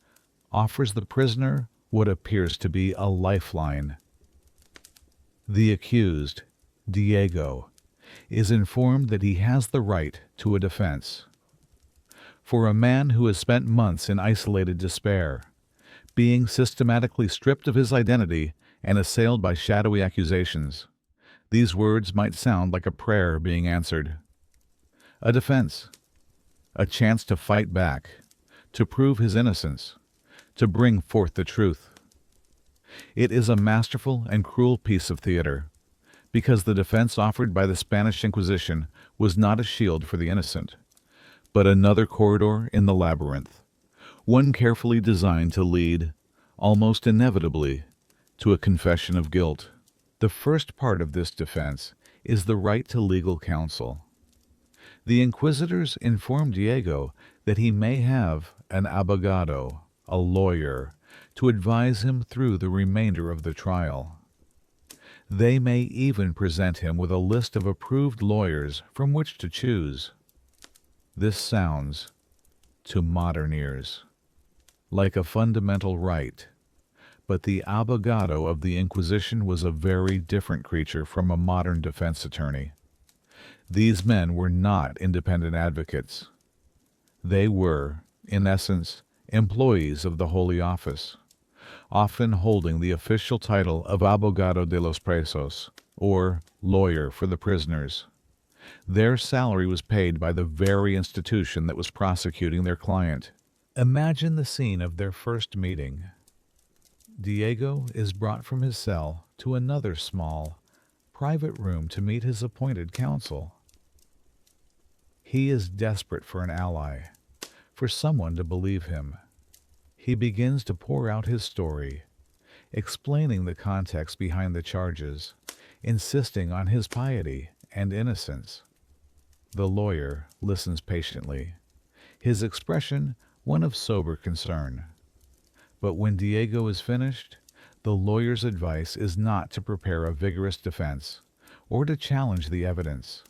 offers the prisoner what appears to be a lifeline. The accused, Diego, is informed that he has the right to a defense. For a man who has spent months in isolated despair, being systematically stripped of his identity and assailed by shadowy accusations, these words might sound like a prayer being answered. A defense, a chance to fight back, to prove his innocence, to bring forth the truth. It is a masterful and cruel piece of theater, because the defense offered by the Spanish Inquisition was not a shield for the innocent, but another corridor in the labyrinth, one carefully designed to lead, almost inevitably, to a confession of guilt. The first part of this defense is the right to legal counsel. The inquisitors inform Diego that he may have an abogado, a lawyer, to advise him through the remainder of the trial. They may even present him with a list of approved lawyers from which to choose. This sounds, to modern ears, like a fundamental right, but the abogado of the Inquisition was a very different creature from a modern defense attorney. These men were not independent advocates. They were, in essence, employees of the Holy Office, often holding the official title of abogado de los presos, or lawyer for the prisoners. Their salary was paid by the very institution that was prosecuting their client. Imagine the scene of their first meeting. Diego is brought from his cell to another small, private room to meet his appointed counsel. He is desperate for an ally, for someone to believe him. He begins to pour out his story, explaining the context behind the charges, insisting on his piety and innocence. The lawyer listens patiently, his expression one of sober concern. But when Diego is finished, the lawyer's advice is not to prepare a vigorous defense or to challenge the evidence.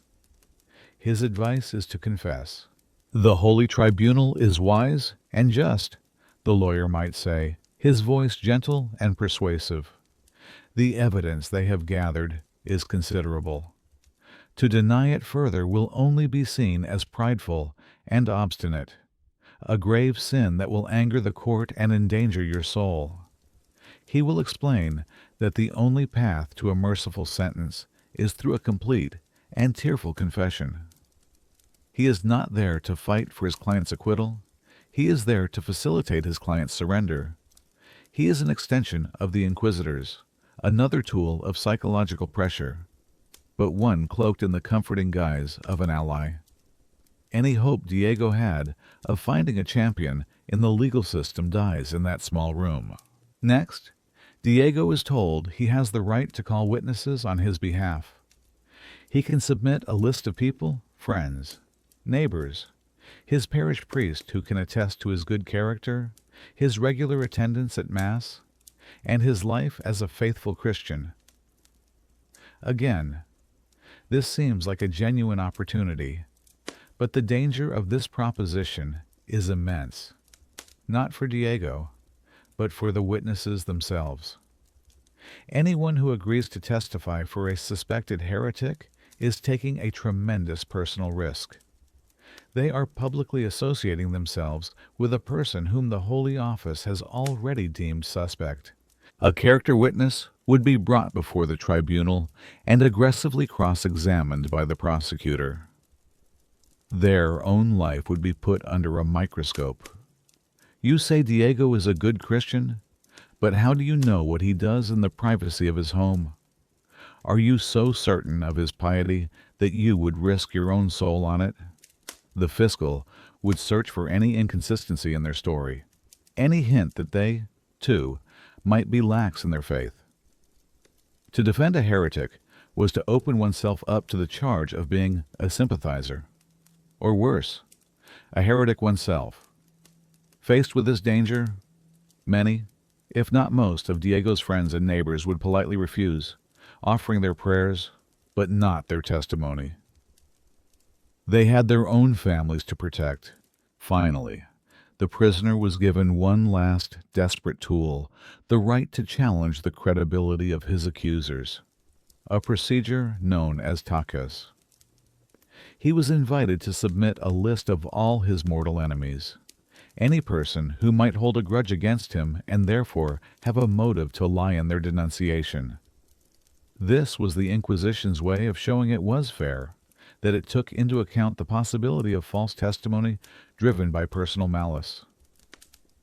His advice is to confess. The Holy Tribunal is wise and just, the lawyer might say, his voice gentle and persuasive. The evidence they have gathered is considerable. To deny it further will only be seen as prideful and obstinate, a grave sin that will anger the court and endanger your soul. He will explain that the only path to a merciful sentence is through a complete and tearful confession. He is not there to fight for his client's acquittal. He is there to facilitate his client's surrender. He is an extension of the inquisitors, another tool of psychological pressure, but one cloaked in the comforting guise of an ally. Any hope Diego had of finding a champion in the legal system dies in that small room. Next, Diego is told he has the right to call witnesses on his behalf. He can submit a list of people, friends, neighbors, his parish priest who can attest to his good character, his regular attendance at Mass, and his life as a faithful Christian. Again, this seems like a genuine opportunity, but the danger of this proposition is immense, not for Diego, but for the witnesses themselves. Anyone who agrees to testify for a suspected heretic is taking a tremendous personal risk. They are publicly associating themselves with a person whom the Holy Office has already deemed suspect. A character witness would be brought before the tribunal and aggressively cross-examined by the prosecutor. Their own life would be put under a microscope. You say Diego is a good Christian, but how do you know what he does in the privacy of his home? Are you so certain of his piety that you would risk your own soul on it? The fiscal would search for any inconsistency in their story, any hint that they, too, might be lax in their faith. To defend a heretic was to open oneself up to the charge of being a sympathizer, or worse, a heretic oneself. Faced with this danger, many, if not most, of Diego's friends and neighbors would politely refuse, offering their prayers, but not their testimony. They had their own families to protect. Finally, the prisoner was given one last desperate tool, the right to challenge the credibility of his accusers, a procedure known as tacas. He was invited to submit a list of all his mortal enemies, any person who might hold a grudge against him and therefore have a motive to lie in their denunciation. This was the Inquisition's way of showing it was fair, that it took into account the possibility of false testimony driven by personal malice.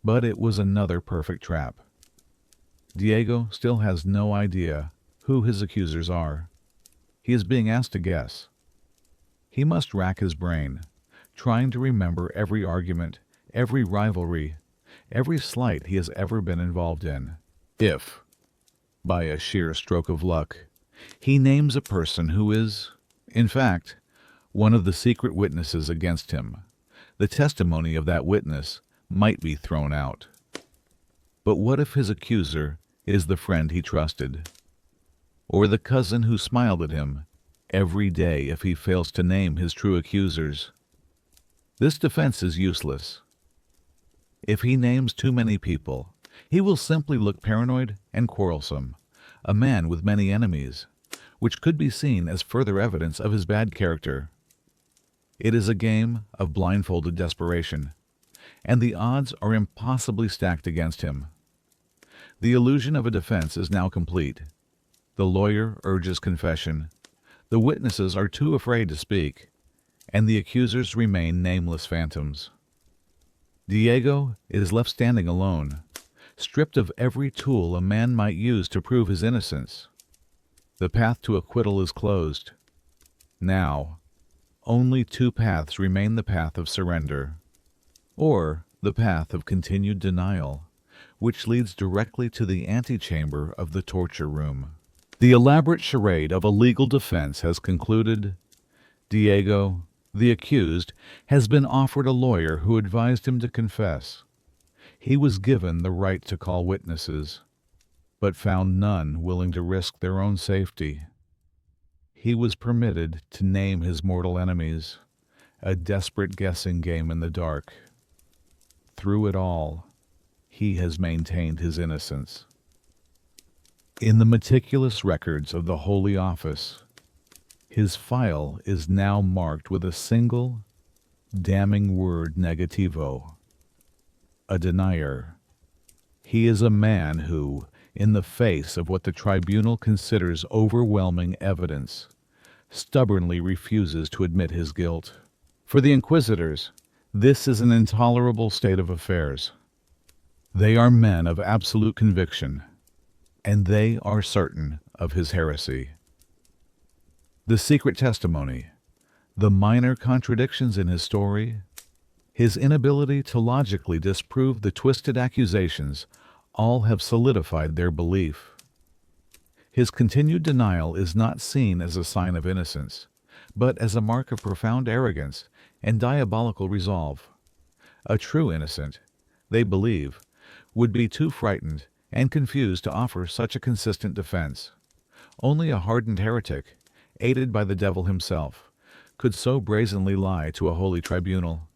But it was another perfect trap. Diego still has no idea who his accusers are. He is being asked to guess. He must rack his brain, trying to remember every argument, every rivalry, every slight he has ever been involved in. If, by a sheer stroke of luck, he names a person who is, in fact, one of the secret witnesses against him, the testimony of that witness might be thrown out. But what if his accuser is the friend he trusted, or the cousin who smiled at him every day if he fails to name his true accusers? This defense is useless. If he names too many people, he will simply look paranoid and quarrelsome, a man with many enemies, which could be seen as further evidence of his bad character. It is a game of blindfolded desperation, and the odds are impossibly stacked against him. The illusion of a defense is now complete. The lawyer urges confession. The witnesses are too afraid to speak, and the accusers remain nameless phantoms. Diego is left standing alone, stripped of every tool a man might use to prove his innocence. The path to acquittal is closed. Now, only two paths remain: the path of surrender, or the path of continued denial, which leads directly to the antechamber of the torture room. The elaborate charade of a legal defense has concluded. Diego, the accused, has been offered a lawyer who advised him to confess. He was given the right to call witnesses, but found none willing to risk their own safety. He was permitted to name his mortal enemies, a desperate guessing game in the dark. Through it all, he has maintained his innocence. In the meticulous records of the Holy Office, his file is now marked with a single, damning word negativo, a denier. He is a man who, in the face of what the tribunal considers overwhelming evidence, stubbornly refuses to admit his guilt. For the inquisitors, this is an intolerable state of affairs. They are men of absolute conviction, and they are certain of his heresy. The secret testimony, the minor contradictions in his story, his inability to logically disprove the twisted accusations, all have solidified their belief. His continued denial is not seen as a sign of innocence, but as a mark of profound arrogance and diabolical resolve. A true innocent, they believe, would be too frightened and confused to offer such a consistent defense. Only a hardened heretic, aided by the devil himself, could so brazenly lie to a holy tribunal.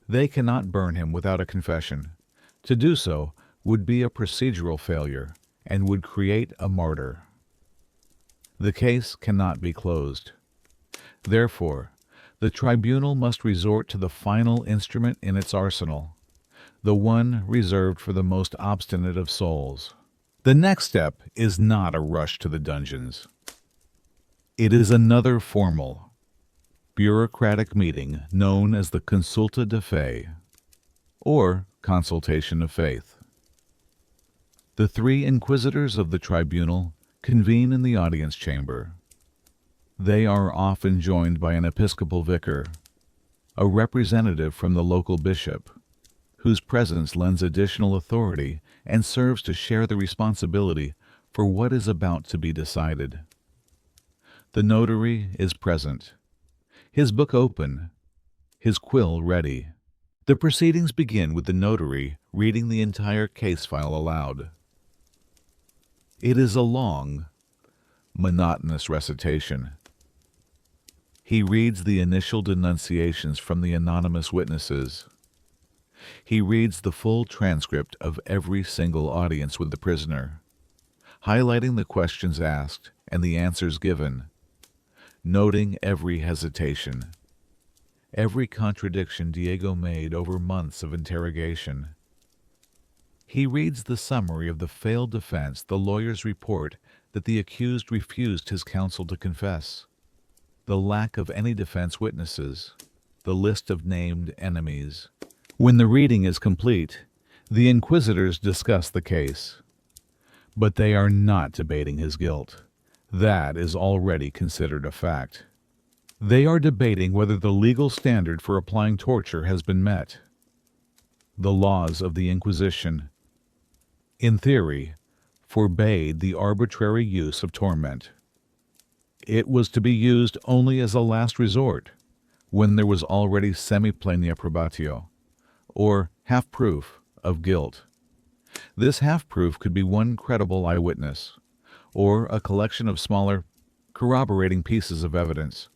They cannot burn him without a confession. To do so would be a procedural failure, and would create a martyr. The case cannot be closed. Therefore, the tribunal must resort to the final instrument in its arsenal, the one reserved for the most obstinate of souls. The next step is not a rush to the dungeons. It is another formal, bureaucratic meeting known as the consulta de fe, or consultation of faith. The three inquisitors of the tribunal convene in the audience chamber. They are often joined by an episcopal vicar, a representative from the local bishop, whose presence lends additional authority and serves to share the responsibility for what is about to be decided. The notary is present, his book open, his quill ready. The proceedings begin with the notary reading the entire case file aloud. It is a long, monotonous recitation. He reads the initial denunciations from the anonymous witnesses. He reads the full transcript of every single audience with the prisoner, highlighting the questions asked and the answers given, noting every hesitation, every contradiction Diego made over months of interrogation. He reads the summary of the failed defense, the lawyer's report that the accused refused his counsel to confess, the lack of any defense witnesses, the list of named enemies. When the reading is complete, the inquisitors discuss the case. But they are not debating his guilt. That is already considered a fact. They are debating whether the legal standard for applying torture has been met. The laws of the Inquisition, in theory, forbade the arbitrary use of torment. It was to be used only as a last resort, when there was already semi-plena probatio, or half-proof, of guilt. This half-proof could be one credible eyewitness, or a collection of smaller, corroborating pieces of evidence,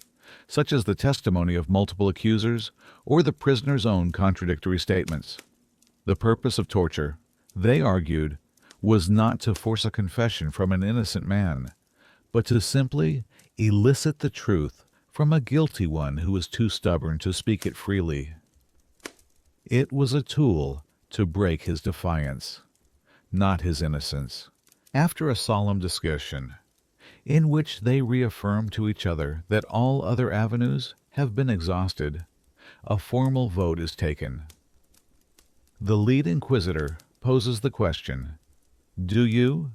such as the testimony of multiple accusers or the prisoner's own contradictory statements. The purpose of torture, they argued, was not to force a confession from an innocent man, but to simply elicit the truth from a guilty one who was too stubborn to speak it freely. It was a tool to break his defiance, not his innocence. After a solemn discussion, in which they reaffirm to each other that all other avenues have been exhausted, a formal vote is taken. The lead inquisitor poses the question, "Do you,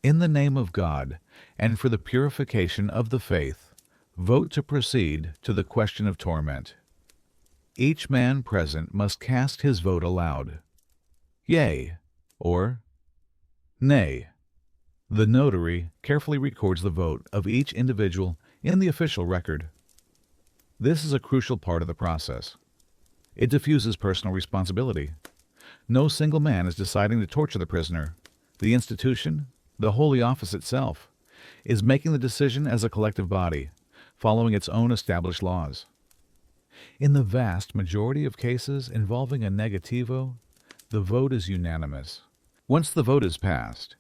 in the name of God and for the purification of the faith, vote to proceed to the question of torment?" Each man present must cast his vote aloud, yea or nay. The notary carefully records the vote of each individual in the official record. This is a crucial part of the process. It diffuses personal responsibility. No single man is deciding to torture the prisoner. The institution, the Holy Office itself, is making the decision as a collective body, following its own established laws. In the vast majority of cases involving a negativo, the vote is unanimous. Once the vote is passed,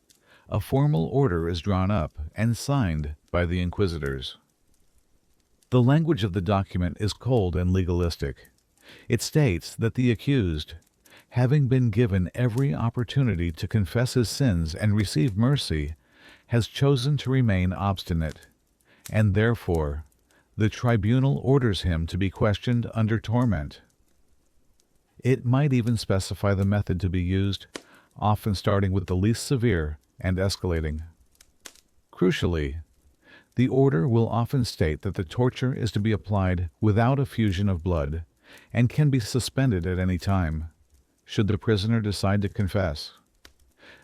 a formal order is drawn up and signed by the inquisitors. The language of the document is cold and legalistic. It states that the accused, having been given every opportunity to confess his sins and receive mercy, has chosen to remain obstinate, and therefore the tribunal orders him to be questioned under torment. It might even specify the method to be used, often starting with the least severe and escalating. Crucially, the order will often state that the torture is to be applied without effusion of blood and can be suspended at any time, should the prisoner decide to confess.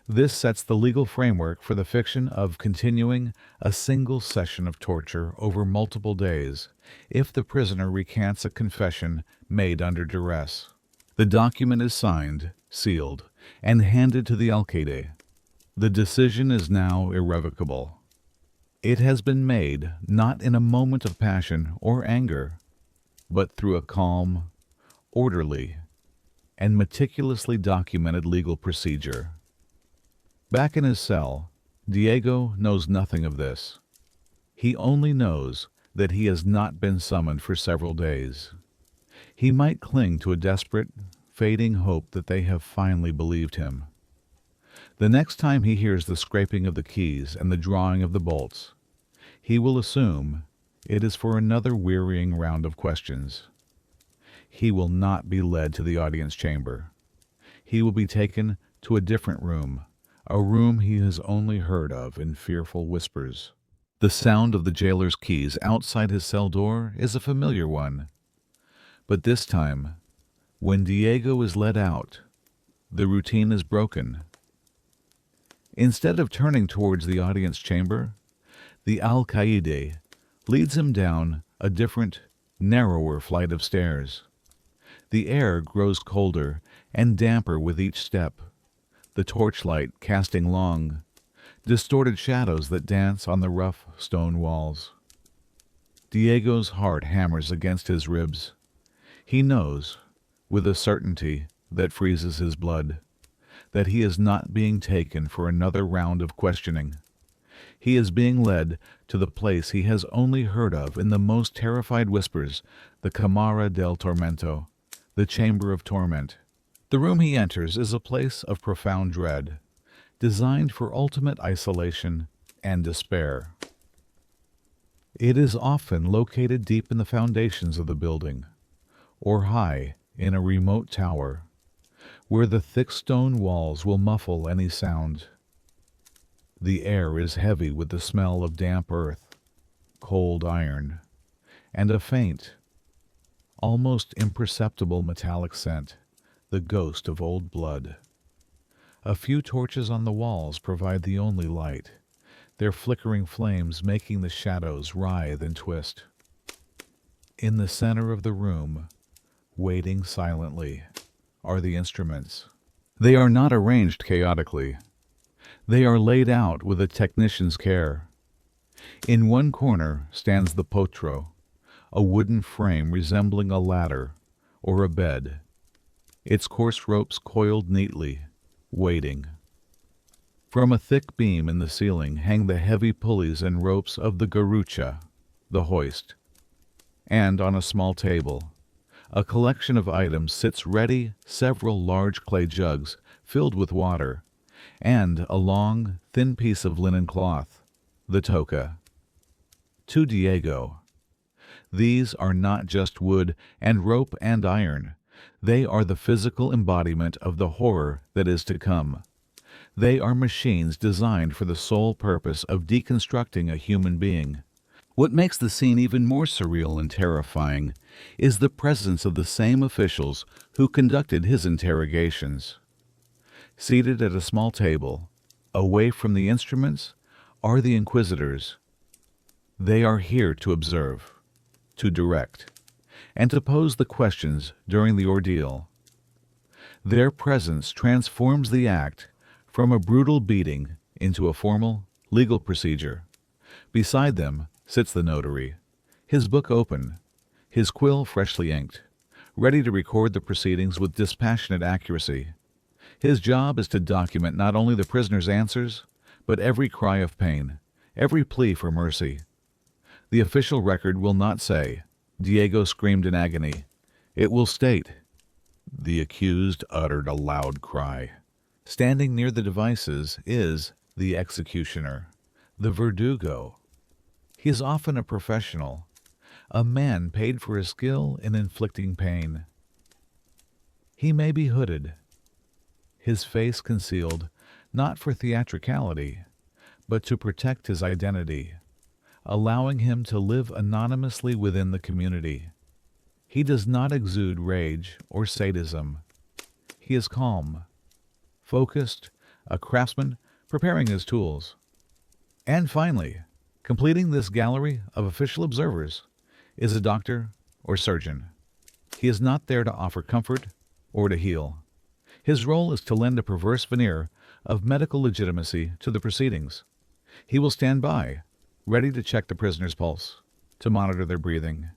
This sets the legal framework for the fiction of continuing a single session of torture over multiple days if the prisoner recants a confession made under duress. The document is signed, sealed, and handed to the alcaide. The decision is now irrevocable. It has been made not in a moment of passion or anger, but through a calm, orderly, and meticulously documented legal procedure. Back in his cell, Diego knows nothing of this. He only knows that he has not been summoned for several days. He might cling to a desperate, fading hope that they have finally believed him. The next time he hears the scraping of the keys and the drawing of the bolts, he will assume it is for another wearying round of questions. He will not be led to the audience chamber. He will be taken to a different room, a room he has only heard of in fearful whispers. The sound of the jailer's keys outside his cell door is a familiar one. But this time, when Diego is led out, the routine is broken. Instead of turning towards the audience chamber, the alcaide leads him down a different, narrower flight of stairs. The air grows colder and damper with each step, the torchlight casting long, distorted shadows that dance on the rough stone walls. Diego's heart hammers against his ribs. He knows, with a certainty that freezes his blood, that he is not being taken for another round of questioning. He is being led to the place he has only heard of in the most terrified whispers, the Camara del Tormento, the Chamber of Torment. The room he enters is a place of profound dread, designed for ultimate isolation and despair. It is often located deep in the foundations of the building, or high in a remote tower, where the thick stone walls will muffle any sound. The air is heavy with the smell of damp earth, cold iron, and a faint, almost imperceptible metallic scent, the ghost of old blood. A few torches on the walls provide the only light, their flickering flames making the shadows writhe and twist. In the center of the room, waiting silently, are the instruments. They are not arranged chaotically. They are laid out with a technician's care. In one corner stands the potro, a wooden frame resembling a ladder or a bed, its coarse ropes coiled neatly, waiting. From a thick beam in the ceiling hang the heavy pulleys and ropes of the garrucha, the hoist, and on a small table, a collection of items sits ready, several large clay jugs filled with water, and a long, thin piece of linen cloth, the toca. To Diego, these are not just wood and rope and iron. They are the physical embodiment of the horror that is to come. They are machines designed for the sole purpose of deconstructing a human being. What makes the scene even more surreal and terrifying is the presence of the same officials who conducted his interrogations. Seated at a small table, away from the instruments, are the inquisitors. They are here to observe, to direct, and to pose the questions during the ordeal. Their presence transforms the act from a brutal beating into a formal, legal procedure. Beside them sits the notary, his book open, his quill freshly inked, ready to record the proceedings with dispassionate accuracy. His job is to document not only the prisoner's answers, but every cry of pain, every plea for mercy. The official record will not say, "Diego screamed in agony." It will state, "The accused uttered a loud cry." Standing near the devices is the executioner, the verdugo. He is often a professional, a man paid for his skill in inflicting pain. He may be hooded, his face concealed not for theatricality, but to protect his identity, allowing him to live anonymously within the community. He does not exude rage or sadism. He is calm, focused, a craftsman preparing his tools. And finally, completing this gallery of official observers is a doctor or surgeon. He is not there to offer comfort or to heal. His role is to lend a perverse veneer of medical legitimacy to the proceedings. He will stand by, ready to check the prisoner's pulse, to monitor their breathing,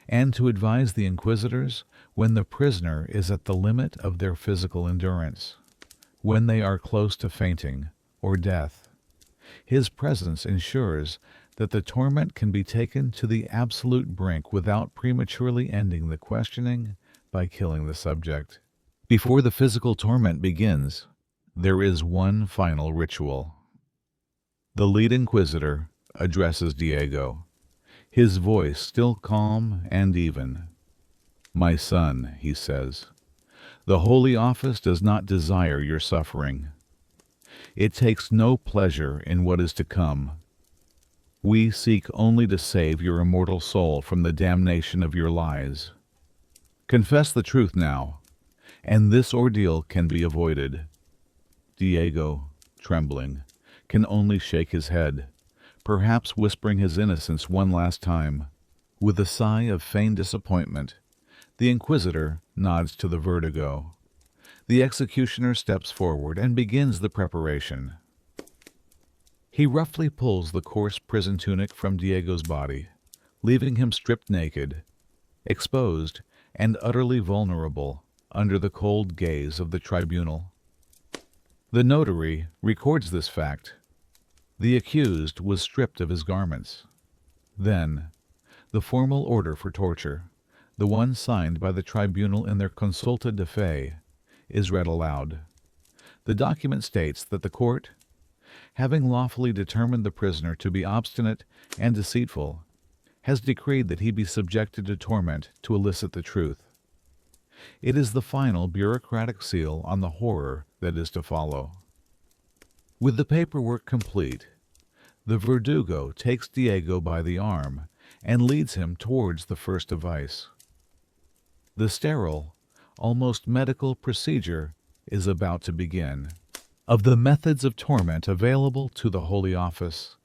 and to advise the inquisitors when the prisoner is at the limit of their physical endurance, when they are close to fainting or death. His presence ensures that the torment can be taken to the absolute brink without prematurely ending the questioning by killing the subject. Before the physical torment begins, there is one final ritual. The lead inquisitor addresses Diego, his voice still calm and even. "My son," he says, "the Holy Office does not desire your suffering. It takes no pleasure in what is to come. We seek only to save your immortal soul from the damnation of your lies. Confess the truth now, and this ordeal can be avoided." Diego, trembling, can only shake his head, perhaps whispering his innocence one last time. With a sigh of feigned disappointment, the inquisitor nods to the vertigo. The executioner steps forward and begins the preparation. He roughly pulls the coarse prison tunic from Diego's body, leaving him stripped naked, exposed, and utterly vulnerable under the cold gaze of the tribunal. The notary records this fact. The accused was stripped of his garments. Then, the formal order for torture, the one signed by the tribunal in their consulta de fe, is read aloud. The document states that the court, having lawfully determined the prisoner to be obstinate and deceitful, has decreed that he be subjected to torment to elicit the truth. It is the final bureaucratic seal on the horror that is to follow. With the paperwork complete, the verdugo takes Diego by the arm and leads him towards the first device. The sterile, almost medical procedure is about to begin. Of the methods of torment available to the Holy Office,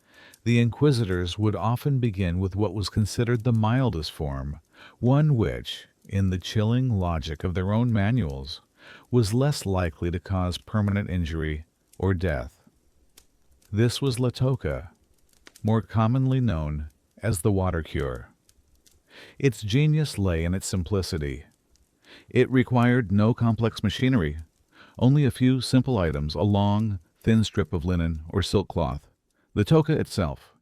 the inquisitors would often begin with what was considered the mildest form, one which, in the chilling logic of their own manuals, was less likely to cause permanent injury or death. This was la toca, more commonly known as the water cure. Its genius lay in its simplicity. It required no complex machinery, only a few simple items, a long, thin strip of linen or silk cloth, the toca itself,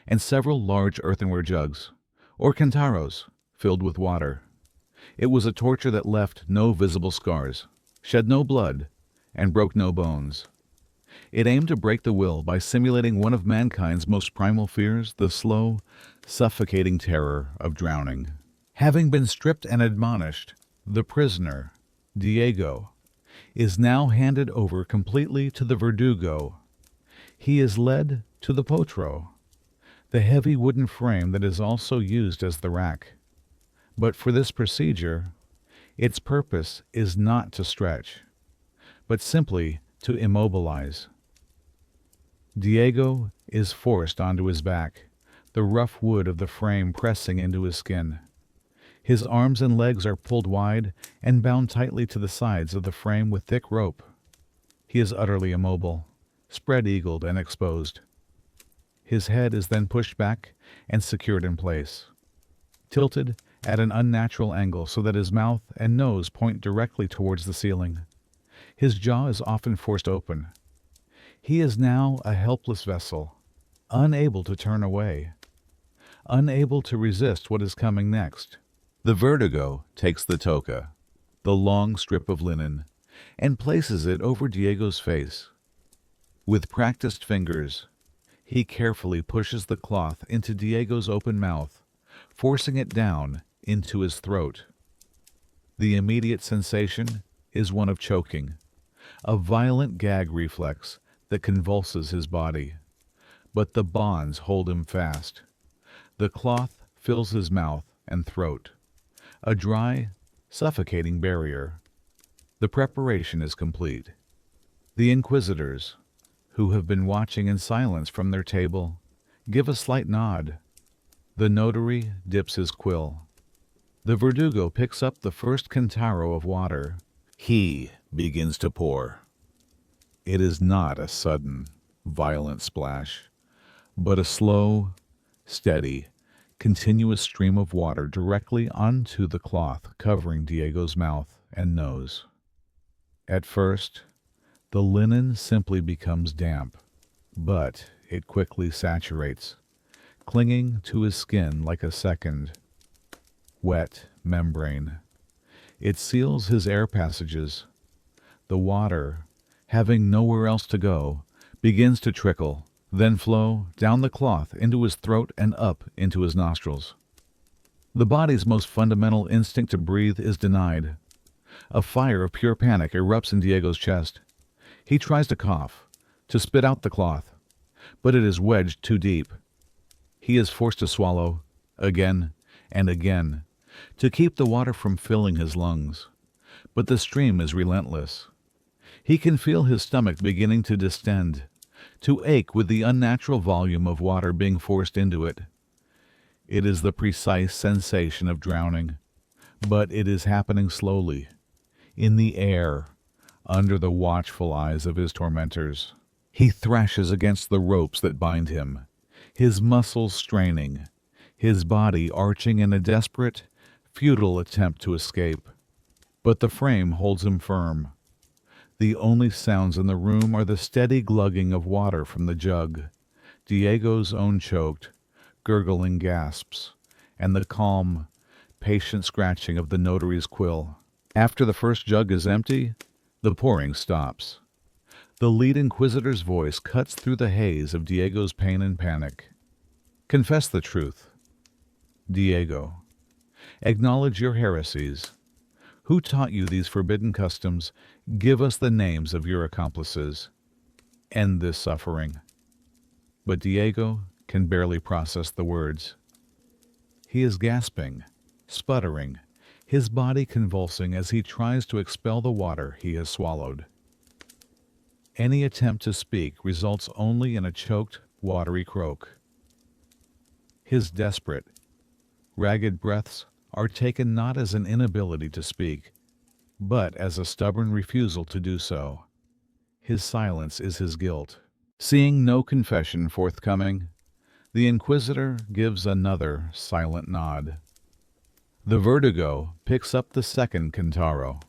and several large earthenware jugs, or cantaros, filled with water. It was a torture that left no visible scars, shed no blood, and broke no bones. It aimed to break the will by simulating one of mankind's most primal fears, the slow, suffocating terror of drowning. Having been stripped and admonished, the prisoner, Diego, is now handed over completely to the verdugo. He is led to the potro, the heavy wooden frame that is also used as the rack. But for this procedure, its purpose is not to stretch, but simply to immobilize. Diego is forced onto his back, the rough wood of the frame pressing into his skin. His arms and legs are pulled wide and bound tightly to the sides of the frame with thick rope. He is utterly immobile, spread-eagled and exposed. His head is then pushed back and secured in place, tilted at an unnatural angle so that his mouth and nose point directly towards the ceiling. His jaw is often forced open. He is now a helpless vessel, unable to turn away, unable to resist what is coming next. The verdugo takes the toca, the long strip of linen, and places it over Diego's face. With practiced fingers, he carefully pushes the cloth into Diego's open mouth, forcing it down into his throat. The immediate sensation is one of choking, a violent gag reflex that convulses his body. But the bonds hold him fast. The cloth fills his mouth and throat, a dry, suffocating barrier. The preparation is complete. The inquisitors, who have been watching in silence from their table, give a slight nod. The notary dips his quill. The verdugo picks up the first cantaro of water. He begins to pour. It is not a sudden, violent splash, but a slow, steady, continuous stream of water directly onto the cloth covering Diego's mouth and nose. At first, the linen simply becomes damp, but it quickly saturates, clinging to his skin like a second, wet membrane. It seals his air passages. The water, having nowhere else to go, begins to trickle, then flow down the cloth into his throat and up into his nostrils. The body's most fundamental instinct to breathe is denied. A fire of pure panic erupts in Diego's chest. He tries to cough, to spit out the cloth, but it is wedged too deep. He is forced to swallow, again and again, to keep the water from filling his lungs. But the stream is relentless. He can feel his stomach beginning to distend, to ache with the unnatural volume of water being forced into it. It is the precise sensation of drowning, but it is happening slowly, in the air, under the watchful eyes of his tormentors. He thrashes against the ropes that bind him, his muscles straining, his body arching in a desperate, futile attempt to escape. But the frame holds him firm. The only sounds in the room are the steady glugging of water from the jug, Diego's own choked, gurgling gasps, and the calm, patient scratching of the notary's quill. After the first jug is empty, the pouring stops. The lead inquisitor's voice cuts through the haze of Diego's pain and panic. Confess the truth. Diego, acknowledge your heresies. Who taught you these forbidden customs? Give us the names of your accomplices. End this suffering. But Diego can barely process the words. He is gasping, sputtering, his body convulsing as he tries to expel the water he has swallowed. Any attempt to speak results only in a choked, watery croak. His desperate, ragged breaths are taken not as an inability to speak, but as a stubborn refusal to do so. His silence is his guilt. Seeing no confession forthcoming, the inquisitor gives another silent nod. The vertigo picks up the second cantaro.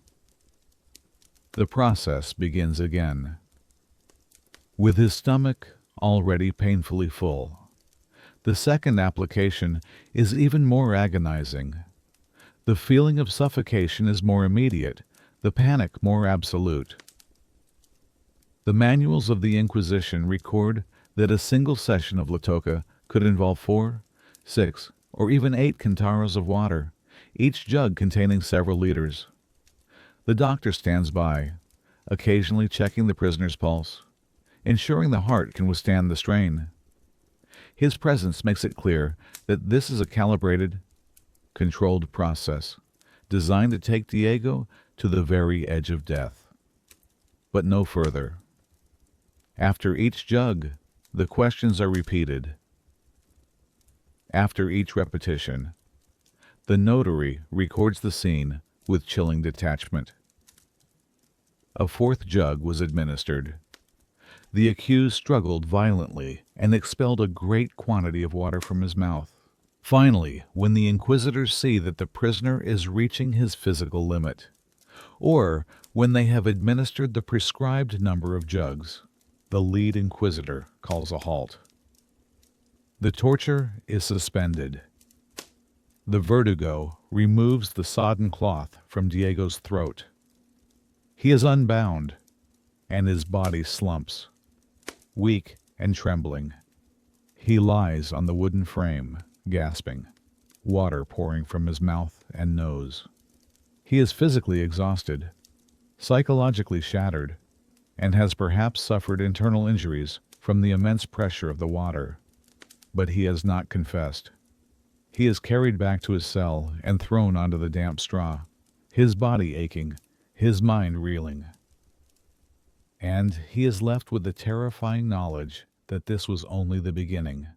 The process begins again. With his stomach already painfully full, the second application is even more agonizing. The feeling of suffocation is more immediate, the panic more absolute. The manuals of the Inquisition record that a single session of Latoka could involve 4, 6, or even 8 cantaros of water, each jug containing several liters. The doctor stands by, occasionally checking the prisoner's pulse, ensuring the heart can withstand the strain. His presence makes it clear that this is a calibrated, controlled process designed to take Diego to the very edge of death. But no further. After each jug, the questions are repeated. After each repetition, the notary records the scene with chilling detachment. A 4th jug was administered. The accused struggled violently and expelled a great quantity of water from his mouth. Finally, when the inquisitors see that the prisoner is reaching his physical limit, or when they have administered the prescribed number of jugs, the lead inquisitor calls a halt. The torture is suspended. The vertigo removes the sodden cloth from Diego's throat. He is unbound, and his body slumps, weak and trembling. He lies on the wooden frame, gasping, water pouring from his mouth and nose. He is physically exhausted, psychologically shattered, and has perhaps suffered internal injuries from the immense pressure of the water. But he has not confessed. He is carried back to his cell and thrown onto the damp straw, his body aching, his mind reeling. And he is left with the terrifying knowledge that this was only the beginning.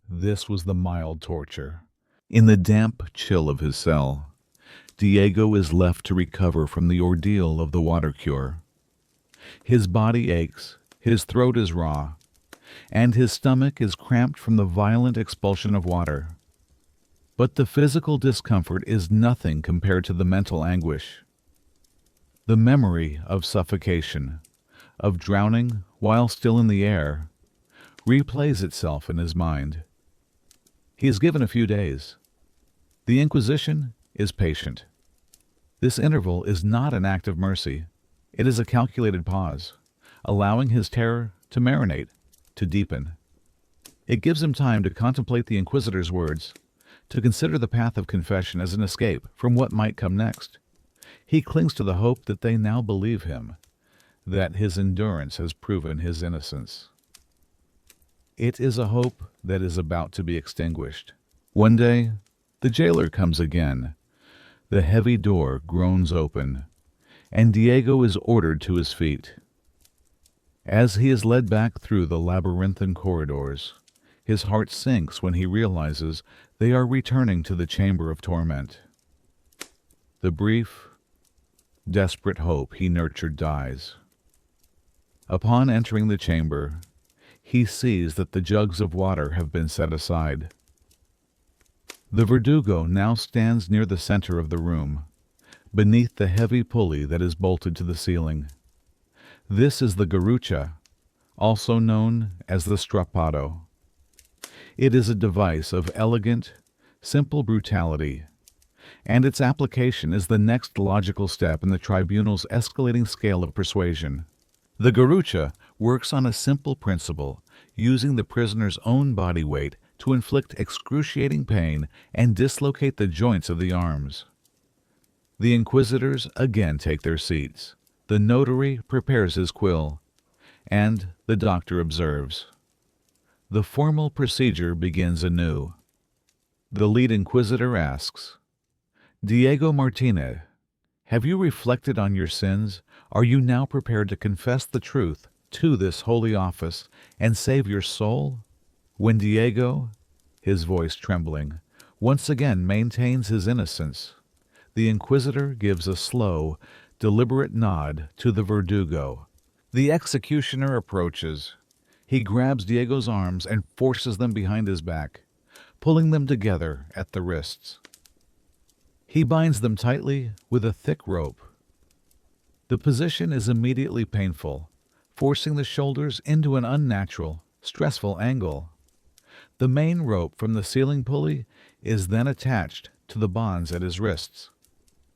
This was the mild torture. In the damp chill of his cell, Diego is left to recover from the ordeal of the water cure. His body aches, his throat is raw, and his stomach is cramped from the violent expulsion of water. But the physical discomfort is nothing compared to the mental anguish. The memory of suffocation, of drowning while still in the air, replays itself in his mind. He is given a few days. The Inquisition is patient. This interval is not an act of mercy. It is a calculated pause, allowing his terror to marinate, to deepen. It gives him time to contemplate the Inquisitor's words, to consider the path of confession as an escape from what might come next. He clings to the hope that they now believe him, that his endurance has proven his innocence. It is a hope that is about to be extinguished. One day, the jailer comes again. The heavy door groans open, and Diego is ordered to his feet. As he is led back through the labyrinthine corridors, his heart sinks when he realizes they are returning to the chamber of torment. The brief, desperate hope he nurtured dies. Upon entering the chamber, he sees that the jugs of water have been set aside. The verdugo now stands near the center of the room, beneath the heavy pulley that is bolted to the ceiling. This is the garrucha, also known as the strappado. It is a device of elegant, simple brutality, and its application is the next logical step in the tribunal's escalating scale of persuasion. The garrucha works on a simple principle, using the prisoner's own body weight to inflict excruciating pain and dislocate the joints of the arms. The inquisitors again take their seats. The notary prepares his quill, and the doctor observes. The formal procedure begins anew. The lead inquisitor asks, "Diego Martinez, have you reflected on your sins? Are you now prepared to confess the truth to this holy office and save your soul?" When Diego, his voice trembling, once again maintains his innocence, the inquisitor gives a slow, deliberate nod to the verdugo. The executioner approaches. He grabs Diego's arms and forces them behind his back, pulling them together at the wrists. He binds them tightly with a thick rope. The position is immediately painful, forcing the shoulders into an unnatural, stressful angle. The main rope from the ceiling pulley is then attached to the bonds at his wrists.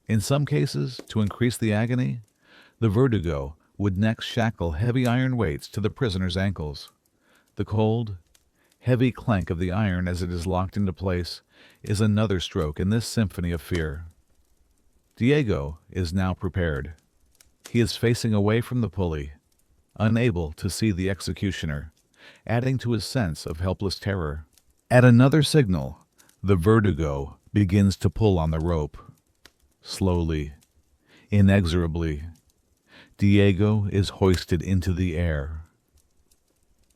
In some cases, to increase the agony, the verdugo would next shackle heavy iron weights to the prisoner's ankles. The cold, heavy clank of the iron as it is locked into place is another stroke in this symphony of fear. Diego is now prepared. He is facing away from the pulley, unable to see the executioner, adding to his sense of helpless terror. At another signal, the verdugo begins to pull on the rope. Slowly, inexorably, Diego is hoisted into the air.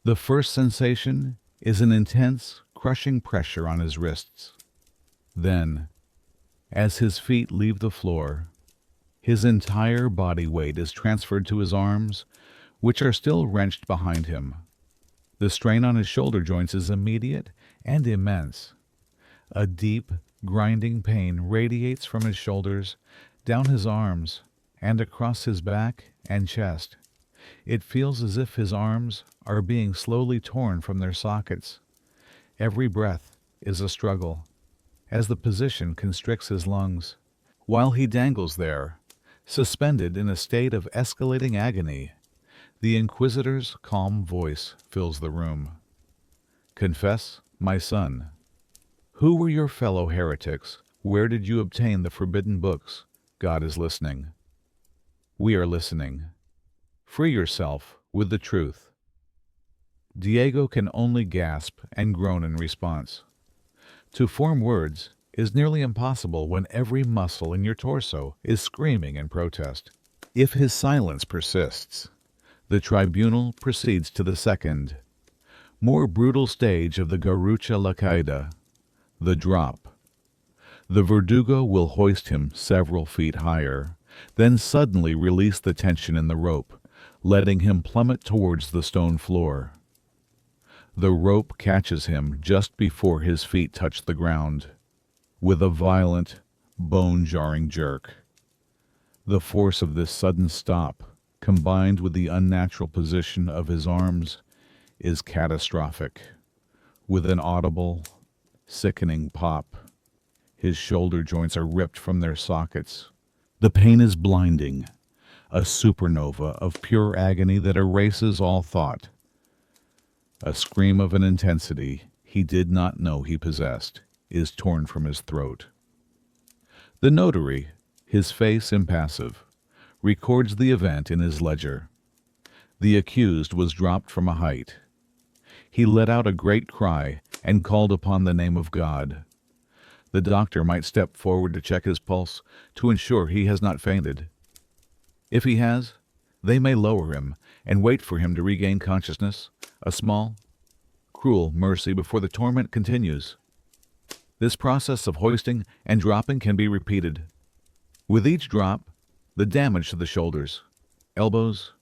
The first sensation is an intense, crushing pressure on his wrists. Then, as his feet leave the floor, his entire body weight is transferred to his arms, which are still wrenched behind him. The strain on his shoulder joints is immediate and immense. A deep, grinding pain radiates from his shoulders, down his arms, and across his back and chest. It feels as if his arms are being slowly torn from their sockets. Every breath is a struggle, as the position constricts his lungs. While he dangles there, suspended in a state of escalating agony, the inquisitor's calm voice fills the room. "Confess, my son. Who were your fellow heretics? Where did you obtain the forbidden books? God is listening. We are listening. Free yourself with the truth." Diego can only gasp and groan in response. To form words is nearly impossible when every muscle in your torso is screaming in protest. If his silence persists, the tribunal proceeds to the second, more brutal stage of the garrucha la caída, the drop. The verdugo will hoist him several feet higher, then suddenly release the tension in the rope, letting him plummet towards the stone floor. The rope catches him just before his feet touch the ground, with a violent, bone-jarring jerk. The force of this sudden stop combined with the unnatural position of his arms, is catastrophic. With an audible, sickening pop, his shoulder joints are ripped from their sockets. The pain is blinding, a supernova of pure agony that erases all thought. A scream of an intensity he did not know he possessed is torn from his throat. The notary, his face impassive, records the event in his ledger. The accused was dropped from a height. He let out a great cry and called upon the name of God. The doctor might step forward to check his pulse to ensure he has not fainted. If he has, they may lower him and wait for him to regain consciousness, a small, cruel mercy before the torment continues. This process of hoisting and dropping can be repeated. With each drop, the damage to the shoulders, elbows,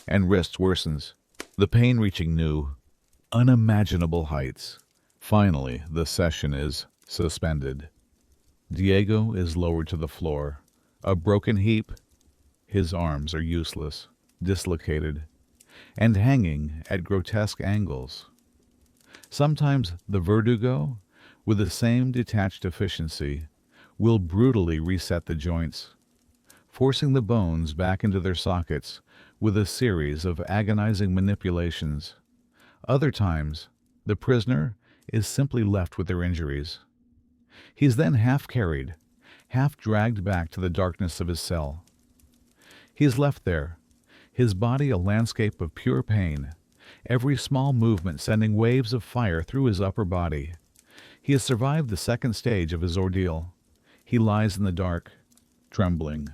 and wrists worsens, the pain reaching new, unimaginable heights. Finally, the session is suspended. Diego is lowered to the floor, a broken heap. His arms are useless, dislocated, and hanging at grotesque angles. Sometimes the verdugo, with the same detached efficiency, will brutally reset the joints, forcing the bones back into their sockets with a series of agonizing manipulations. Other times, the prisoner is simply left with their injuries. He is then half carried, half dragged back to the darkness of his cell. He is left there, his body a landscape of pure pain, every small movement sending waves of fire through his upper body. He has survived the second stage of his ordeal. He lies in the dark, trembling,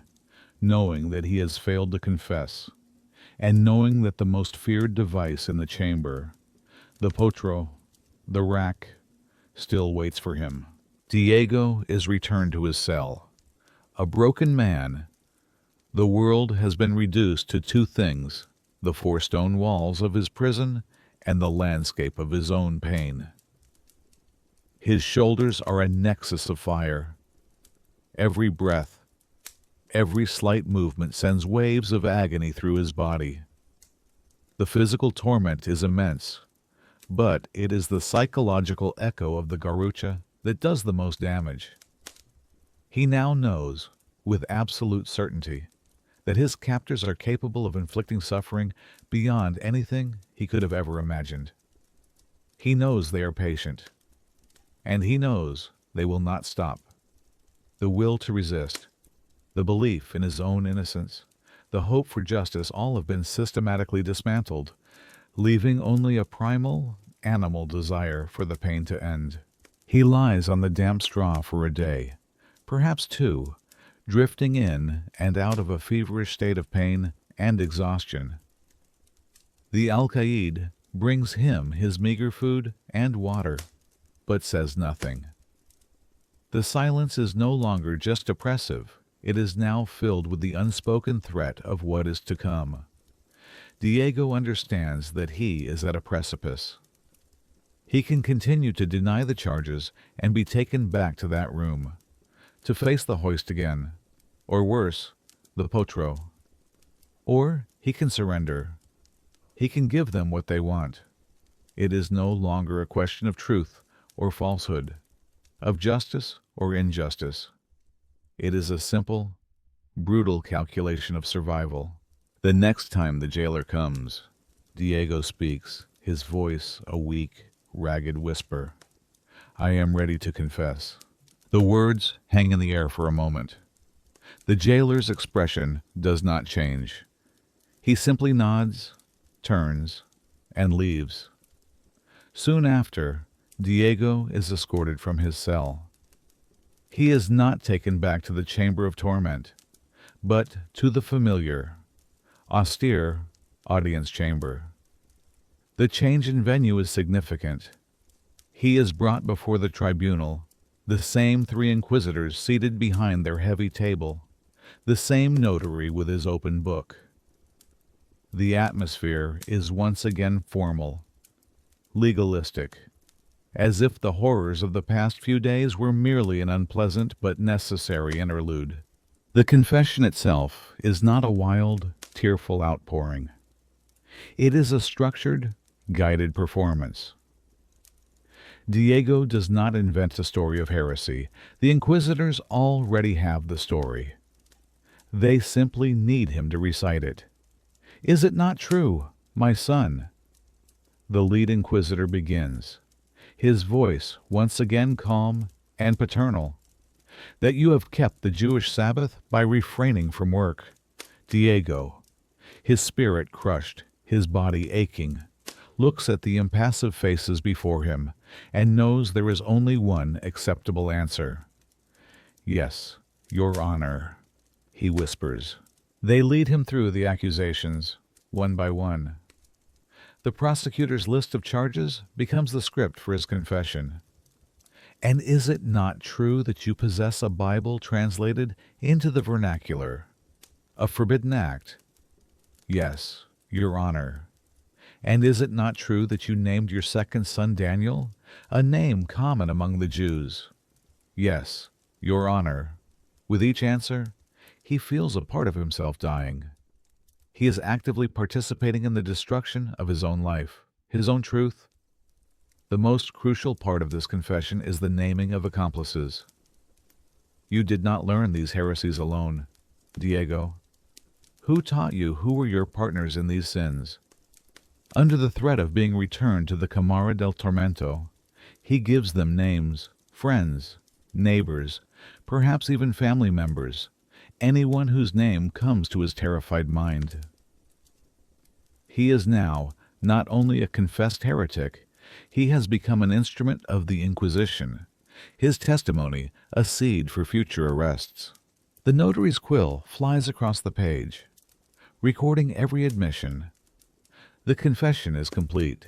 knowing that he has failed to confess, and knowing that the most feared device in the chamber, the potro, the rack, still waits for him. Diego is returned to his cell. A broken man, the world has been reduced to two things: the four stone walls of his prison and the landscape of his own pain. His shoulders are a nexus of fire. Every breath, every slight movement sends waves of agony through his body. The physical torment is immense, but it is the psychological echo of the garrucha that does the most damage. He now knows, with absolute certainty, that his captors are capable of inflicting suffering beyond anything he could have ever imagined. He knows they are patient, and he knows they will not stop. The will to resist, the belief in his own innocence, the hope for justice all have been systematically dismantled, leaving only a primal, animal desire for the pain to end. He lies on the damp straw for a day, perhaps two, drifting in and out of a feverish state of pain and exhaustion. The alcaide brings him his meager food and water, but says nothing. The silence is no longer just oppressive, it is now filled with the unspoken threat of what is to come. Diego understands that he is at a precipice. He can continue to deny the charges and be taken back to that room, to face the hoist again, or worse, the potro. Or he can surrender. He can give them what they want. It is no longer a question of truth or falsehood, of justice or injustice. It is a simple, brutal calculation of survival. The next time the jailer comes, Diego speaks, his voice a weak, ragged whisper. I am ready to confess. The words hang in the air for a moment. The jailer's expression does not change. He simply nods, turns, and leaves. Soon after, Diego is escorted from his cell. He is not taken back to the chamber of torment, but to the familiar, austere audience chamber. The change in venue is significant. He is brought before the tribunal, the same three inquisitors seated behind their heavy table, the same notary with his open book. The atmosphere is once again formal, legalistic, as if the horrors of the past few days were merely an unpleasant but necessary interlude. The confession itself is not a wild, tearful outpouring. It is a structured, guided performance. Diego does not invent a story of heresy. The inquisitors already have the story. They simply need him to recite it. Is it not true, my son? The lead inquisitor begins, his voice once again calm and paternal, that you have kept the Jewish Sabbath by refraining from work. Diego, his spirit crushed, his body aching, looks at the impassive faces before him and knows there is only one acceptable answer. Yes, Your Honor, he whispers. They lead him through the accusations, one by one. The prosecutor's list of charges becomes the script for his confession. And is it not true that you possess a Bible translated into the vernacular? A forbidden act? Yes, Your Honor. And is it not true that you named your second son Daniel, a name common among the Jews? Yes, Your Honor. With each answer, he feels a part of himself dying. He is actively participating in the destruction of his own life, his own truth. The most crucial part of this confession is the naming of accomplices. You did not learn these heresies alone, Diego. Who taught you who were your partners in these sins? Under the threat of being returned to the Camara del Tormento, he gives them names, friends, neighbors, perhaps even family members, anyone whose name comes to his terrified mind. He is now not only a confessed heretic, he has become an instrument of the Inquisition, his testimony a seed for future arrests. The notary's quill flies across the page, recording every admission. The confession is complete,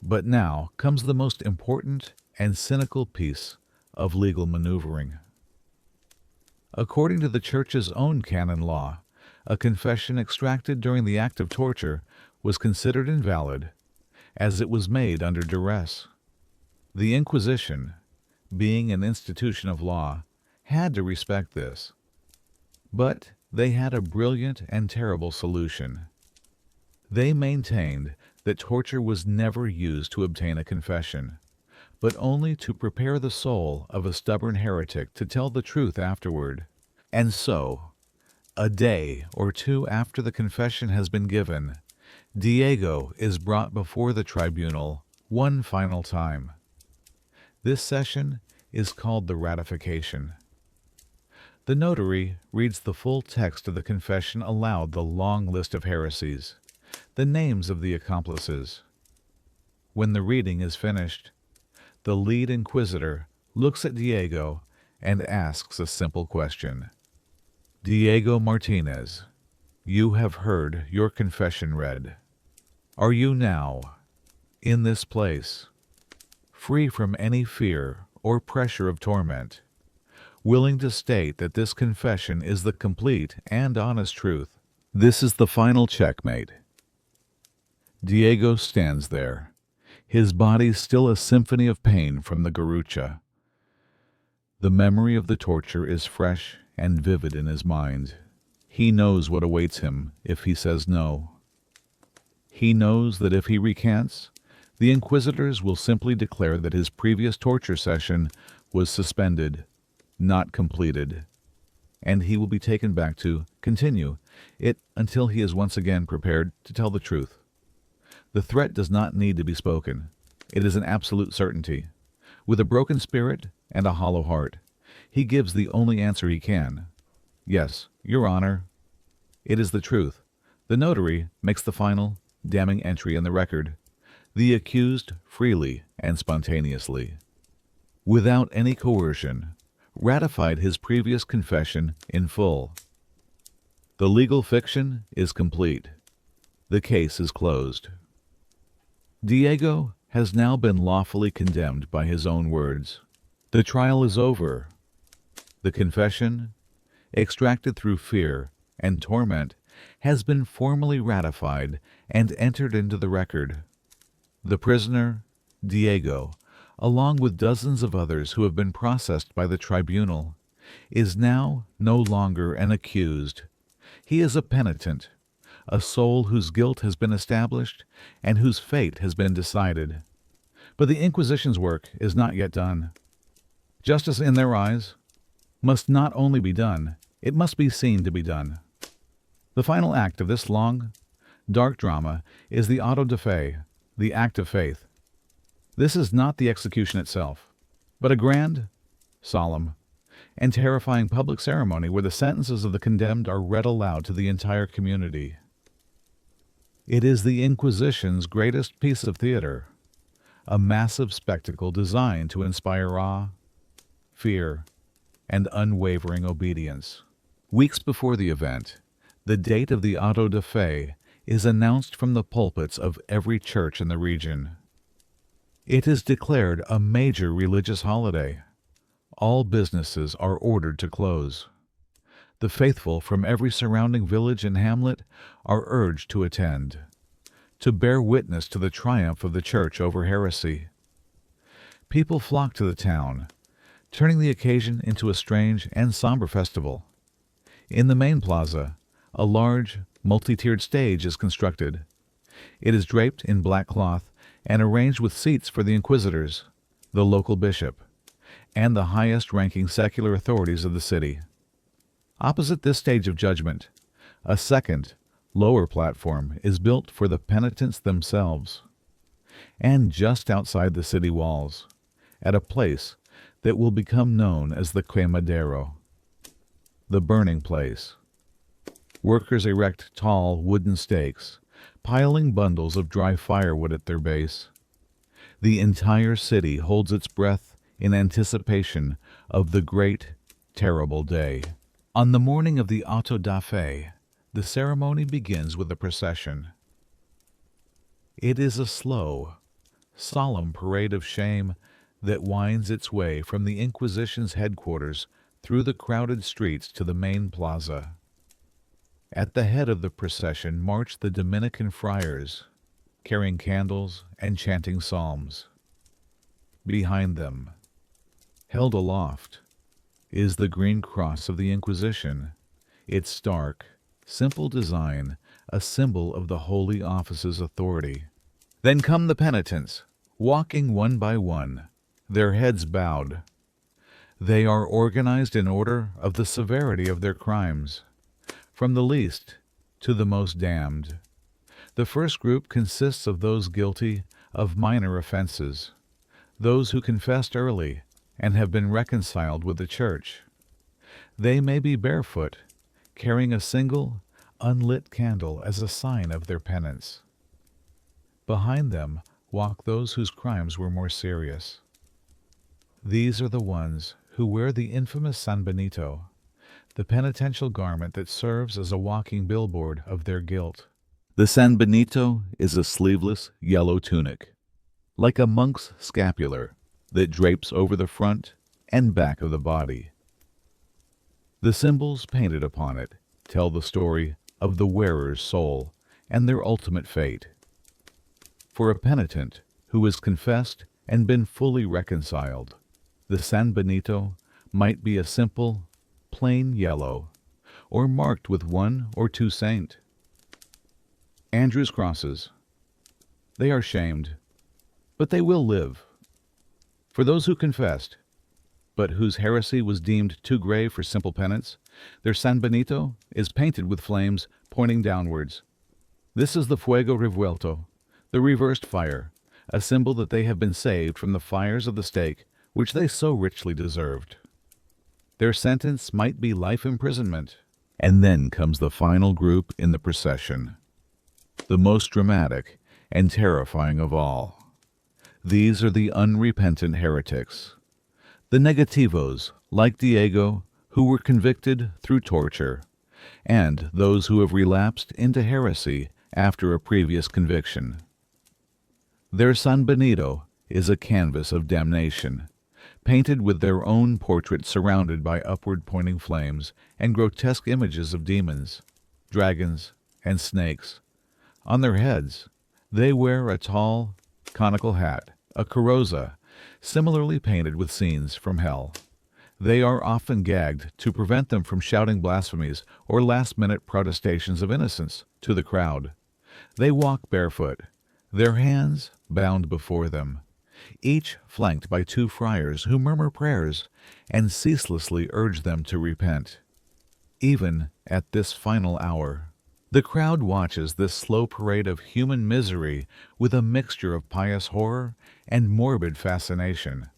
but now comes the most important and cynical piece of legal maneuvering. According to the Church's own canon law, a confession extracted during the act of torture was considered invalid, as it was made under duress. The Inquisition, being an institution of law, had to respect this. But they had a brilliant and terrible solution. They maintained that torture was never used to obtain a confession, but only to prepare the soul of a stubborn heretic to tell the truth afterward. And so, a day or two after the confession has been given, Diego is brought before the tribunal one final time. This session is called the ratification. The notary reads the full text of the confession aloud, the long list of heresies, the names of the accomplices. When the reading is finished, the lead inquisitor looks at Diego and asks a simple question. Diego Martinez, you have heard your confession read. Are you now, in this place, free from any fear or pressure of torment, willing to state that this confession is the complete and honest truth? This is the final checkmate. Diego stands there, his body still a symphony of pain from the garrucha. The memory of the torture is fresh and vivid in his mind. He knows what awaits him if he says no. He knows that if he recants, the inquisitors will simply declare that his previous torture session was suspended, not completed, and he will be taken back to continue it until he is once again prepared to tell the truth. The threat does not need to be spoken. It is an absolute certainty. With a broken spirit and a hollow heart, he gives the only answer he can. Yes, Your Honor. It is the truth. The notary makes the final, damning entry in the record. The accused freely and spontaneously, without any coercion, ratified his previous confession in full. The legal fiction is complete. The case is closed. Diego has now been lawfully condemned by his own words. The trial is over. The confession, extracted through fear and torment, has been formally ratified and entered into the record. The prisoner, Diego, along with dozens of others who have been processed by the tribunal, is now no longer an accused. He is a penitent, a soul whose guilt has been established and whose fate has been decided. But the Inquisition's work is not yet done. Justice in their eyes must not only be done, it must be seen to be done. The final act of this long, dark drama is the auto de fe, the act of faith. This is not the execution itself, but a grand, solemn, and terrifying public ceremony where the sentences of the condemned are read aloud to the entire community. It is the Inquisition's greatest piece of theater, a massive spectacle designed to inspire awe, fear, and unwavering obedience. Weeks before the event, the date of the auto de fe is announced from the pulpits of every church in the region. It is declared a major religious holiday. All businesses are ordered to close. The faithful from every surrounding village and hamlet are urged to attend, to bear witness to the triumph of the church over heresy. People flock to the town, turning the occasion into a strange and somber festival. In the main plaza, a large, multi-tiered stage is constructed. It is draped in black cloth and arranged with seats for the inquisitors, the local bishop, and the highest-ranking secular authorities of the city. Opposite this stage of judgment, a second, lower platform is built for the penitents themselves. And just outside the city walls, at a place that will become known as the quemadero, the burning place, workers erect tall wooden stakes, piling bundles of dry firewood at their base. The entire city holds its breath in anticipation of the great, terrible day. On the morning of the auto da fe, the ceremony begins with a procession. It is a slow, solemn parade of shame that winds its way from the Inquisition's headquarters through the crowded streets to the main plaza. At the head of the procession march the Dominican friars, carrying candles and chanting psalms. Behind them, held aloft, is the green cross of the Inquisition, its stark, simple design, a symbol of the Holy Office's authority. Then come the penitents, walking one by one, their heads bowed. They are organized in order of the severity of their crimes, from the least to the most damned. The first group consists of those guilty of minor offenses, those who confessed early and have been reconciled with the Church. They may be barefoot, carrying a single, unlit candle as a sign of their penance. Behind them walk those whose crimes were more serious. These are the ones who wear the infamous San Benito, the penitential garment that serves as a walking billboard of their guilt. The San Benito is a sleeveless yellow tunic, like a monk's scapular, that drapes over the front and back of the body. The symbols painted upon it tell the story of the wearer's soul and their ultimate fate. For a penitent who has confessed and been fully reconciled, the San Benito might be a simple, plain yellow, or marked with one or two saint. Andrew's crosses. They are shamed, but they will live. For those who confessed, but whose heresy was deemed too grave for simple penance, their San Benito is painted with flames pointing downwards. This is the fuego revuelto, the reversed fire, a symbol that they have been saved from the fires of the stake, which they so richly deserved. Their sentence might be life imprisonment. And then comes the final group in the procession, the most dramatic and terrifying of all. These are the unrepentant heretics, the negativos, like Diego, who were convicted through torture, and those who have relapsed into heresy after a previous conviction. Their San Benito is a canvas of damnation, painted with their own portrait surrounded by upward-pointing flames and grotesque images of demons, dragons, and snakes. On their heads, they wear a tall, conical hat, a carroza, similarly painted with scenes from hell. They are often gagged to prevent them from shouting blasphemies or last-minute protestations of innocence to the crowd. They walk barefoot, their hands bound before them, each flanked by two friars who murmur prayers and ceaselessly urge them to repent. Even at this final hour, the crowd watches this slow parade of human misery with a mixture of pious horror and morbid fascination.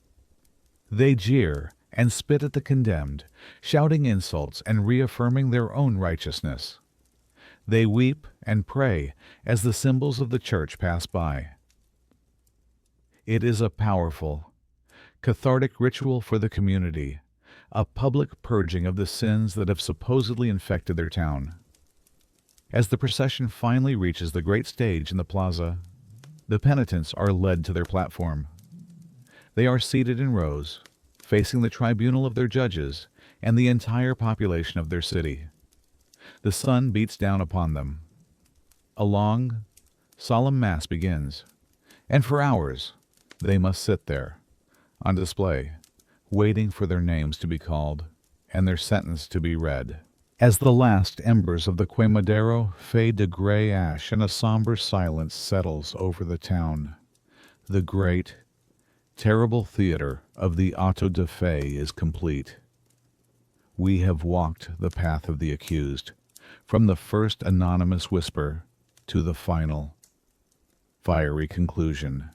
They jeer and spit at the condemned, shouting insults and reaffirming their own righteousness. They weep and pray as the symbols of the church pass by. It is a powerful, cathartic ritual for the community, a public purging of the sins that have supposedly infected their town. As the procession finally reaches the great stage in the plaza, the penitents are led to their platform. They are seated in rows, facing the tribunal of their judges and the entire population of their city. The sun beats down upon them. A long, solemn mass begins, and for hours they must sit there, on display, waiting for their names to be called and their sentence to be read. As the last embers of the quemadero fade to gray ash and a somber silence settles over the town, the great, terrible theater of the auto da fe is complete. We have walked the path of the accused, from the first anonymous whisper to the final, fiery conclusion.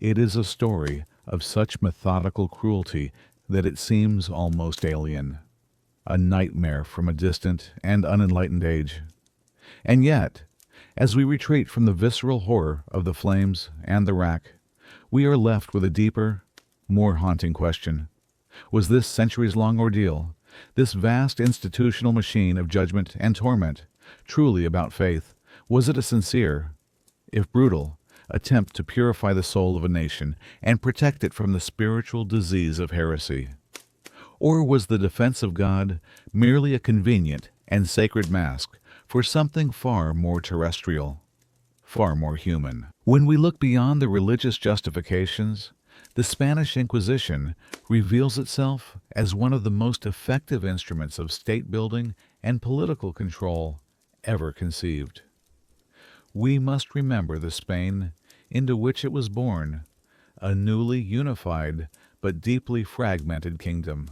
It is a story of such methodical cruelty that it seems almost alien, a nightmare from a distant and unenlightened age. And yet, as we retreat from the visceral horror of the flames and the rack, we are left with a deeper, more haunting question. Was this centuries-long ordeal, this vast institutional machine of judgment and torment, truly about faith? Was it a sincere, if brutal, attempt to purify the soul of a nation and protect it from the spiritual disease of heresy? Or was the defense of God merely a convenient and sacred mask for something far more terrestrial, far more human? When we look beyond the religious justifications, the Spanish Inquisition reveals itself as one of the most effective instruments of state building and political control ever conceived. We must remember the Spain into which it was born, a newly unified but deeply fragmented kingdom.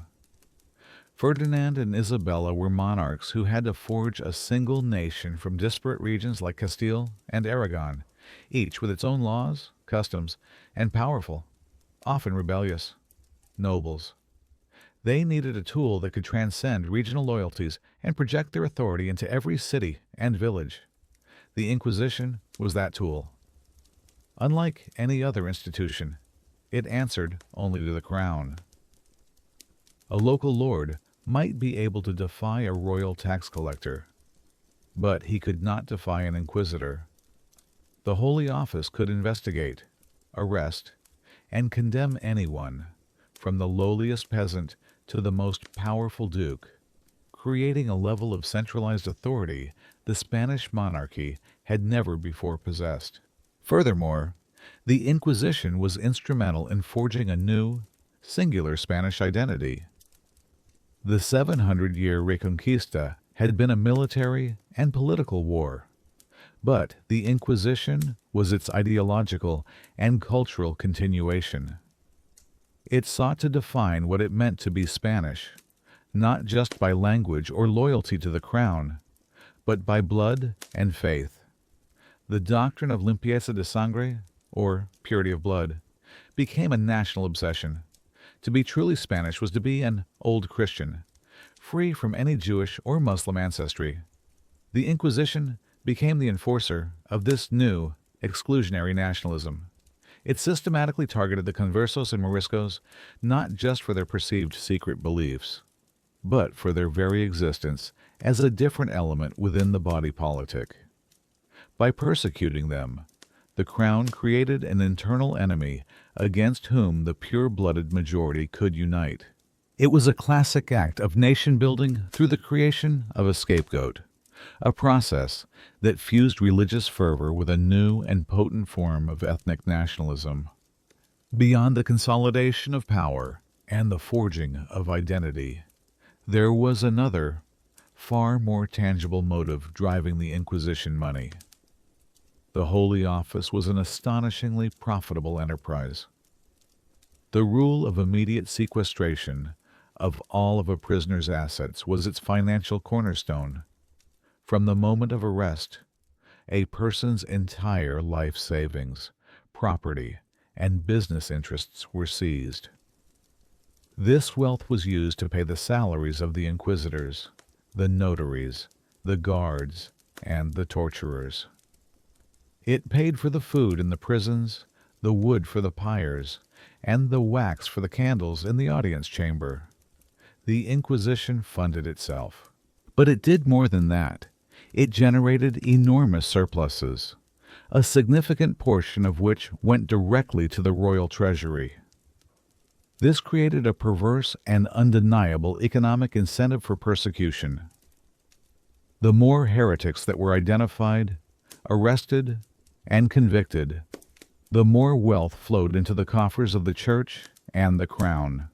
Ferdinand and Isabella were monarchs who had to forge a single nation from disparate regions like Castile and Aragon, each with its own laws, customs, and powerful, often rebellious, nobles. They needed a tool that could transcend regional loyalties and project their authority into every city and village. The Inquisition was that tool. Unlike any other institution, it answered only to the crown. A local lord might be able to defy a royal tax collector, but he could not defy an inquisitor. The Holy Office could investigate, arrest, and condemn anyone, from the lowliest peasant to the most powerful duke, creating a level of centralized authority the Spanish monarchy had never before possessed. Furthermore, the Inquisition was instrumental in forging a new, singular Spanish identity. The 700-year Reconquista had been a military and political war, but the Inquisition was its ideological and cultural continuation. It sought to define what it meant to be Spanish, not just by language or loyalty to the crown, but by blood and faith. The doctrine of limpieza de sangre, or purity of blood, became a national obsession. To be truly Spanish was to be an old Christian, free from any Jewish or Muslim ancestry. The Inquisition became the enforcer of this new, exclusionary nationalism. It systematically targeted the conversos and moriscos not just for their perceived secret beliefs, but for their very existence as a different element within the body politic. By persecuting them, the crown created an internal enemy against whom the pure-blooded majority could unite. It was a classic act of nation-building through the creation of a scapegoat, a process that fused religious fervor with a new and potent form of ethnic nationalism. Beyond the consolidation of power, and the forging of identity. There was another, far more tangible motive driving the Inquisition money. The Holy Office was an astonishingly profitable enterprise. The rule of immediate sequestration of all of a prisoner's assets was its financial cornerstone. From the moment of arrest, a person's entire life savings, property, and business interests were seized. This wealth was used to pay the salaries of the inquisitors, the notaries, the guards, and the torturers. It paid for the food in the prisons, the wood for the pyres, and the wax for the candles in the audience chamber. The Inquisition funded itself. But it did more than that. It generated enormous surpluses, a significant portion of which went directly to the royal treasury. This created a perverse and undeniable economic incentive for persecution. The more heretics that were identified, arrested, and convicted, the more wealth flowed into the coffers of the Church and the Crown.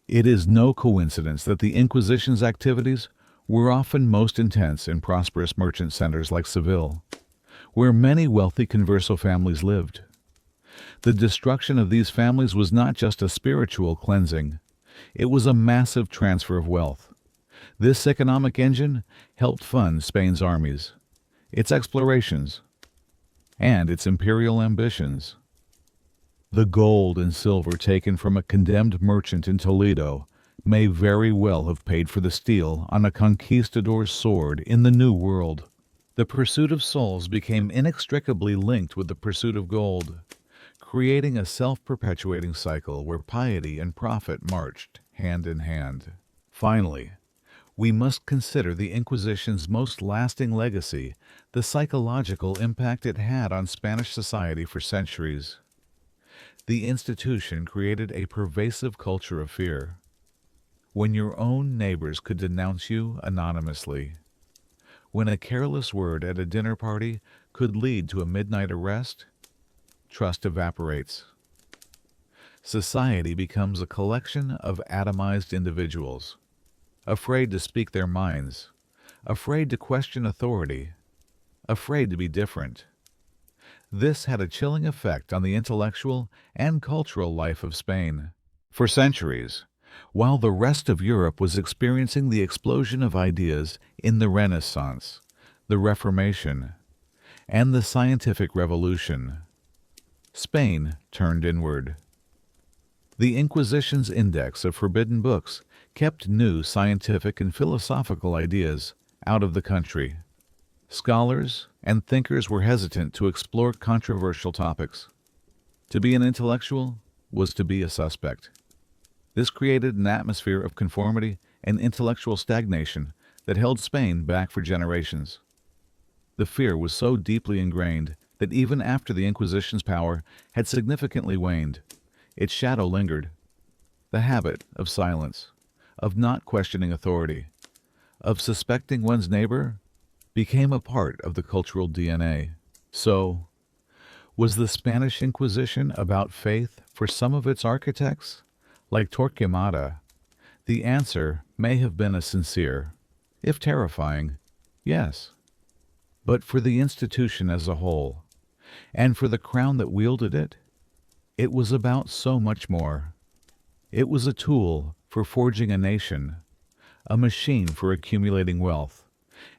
It is no coincidence that the Inquisition's activities were often most intense in prosperous merchant centers like Seville, where many wealthy converso families lived. The destruction of these families was not just a spiritual cleansing, it was a massive transfer of wealth. This economic engine helped fund Spain's armies, its explorations, and its imperial ambitions. The gold and silver taken from a condemned merchant in Toledo may very well have paid for the steel on a conquistador's sword in the New World. The pursuit of souls became inextricably linked with the pursuit of gold, creating a self-perpetuating cycle where piety and profit marched hand in hand. Finally, we must consider the Inquisition's most lasting legacy, the psychological impact it had on Spanish society for centuries. The institution created a pervasive culture of fear. When your own neighbors could denounce you anonymously, when a careless word at a dinner party could lead to a midnight arrest, trust evaporates. Society becomes a collection of atomized individuals, afraid to speak their minds, afraid to question authority, afraid to be different. This had a chilling effect on the intellectual and cultural life of Spain. For centuries, while the rest of Europe was experiencing the explosion of ideas in the Renaissance, the Reformation, and the scientific revolution, Spain turned inward. The Inquisition's index of forbidden books kept new scientific and philosophical ideas out of the country. Scholars and thinkers were hesitant to explore controversial topics. To be an intellectual was to be a suspect. This created an atmosphere of conformity and intellectual stagnation that held Spain back for generations. The fear was so deeply ingrained that even after the Inquisition's power had significantly waned, its shadow lingered. The habit of silence, of not questioning authority, of suspecting one's neighbor, became a part of the cultural DNA. So, was the Spanish Inquisition about faith for some of its architects? Like Torquemada, the answer may have been a sincere, if terrifying, yes. But for the institution as a whole, and for the crown that wielded it, it was about so much more. It was a tool for forging a nation, a machine for accumulating wealth,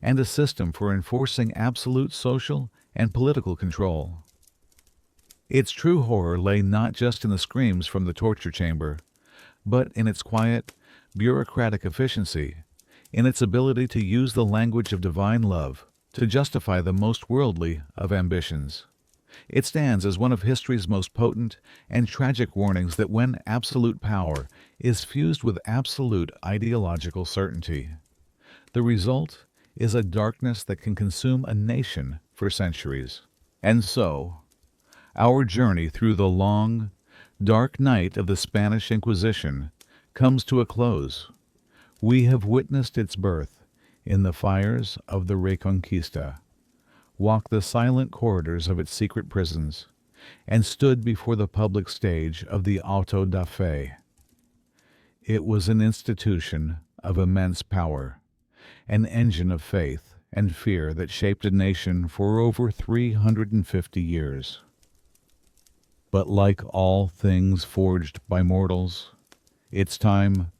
and a system for enforcing absolute social and political control. Its true horror lay not just in the screams from the torture chamber, but in its quiet, bureaucratic efficiency, in its ability to use the language of divine love to justify the most worldly of ambitions. It stands as one of history's most potent and tragic warnings that when absolute power is fused with absolute ideological certainty, the result is a darkness that can consume a nation for centuries. And so, our journey through the long, dark night of the Spanish Inquisition comes to a close. We have witnessed its birth in the fires of the Reconquista, walked the silent corridors of its secret prisons, and stood before the public stage of the auto da fe. It was an institution of immense power, an engine of faith and fear that shaped a nation for over 350 years. But like all things forged by mortals, its time,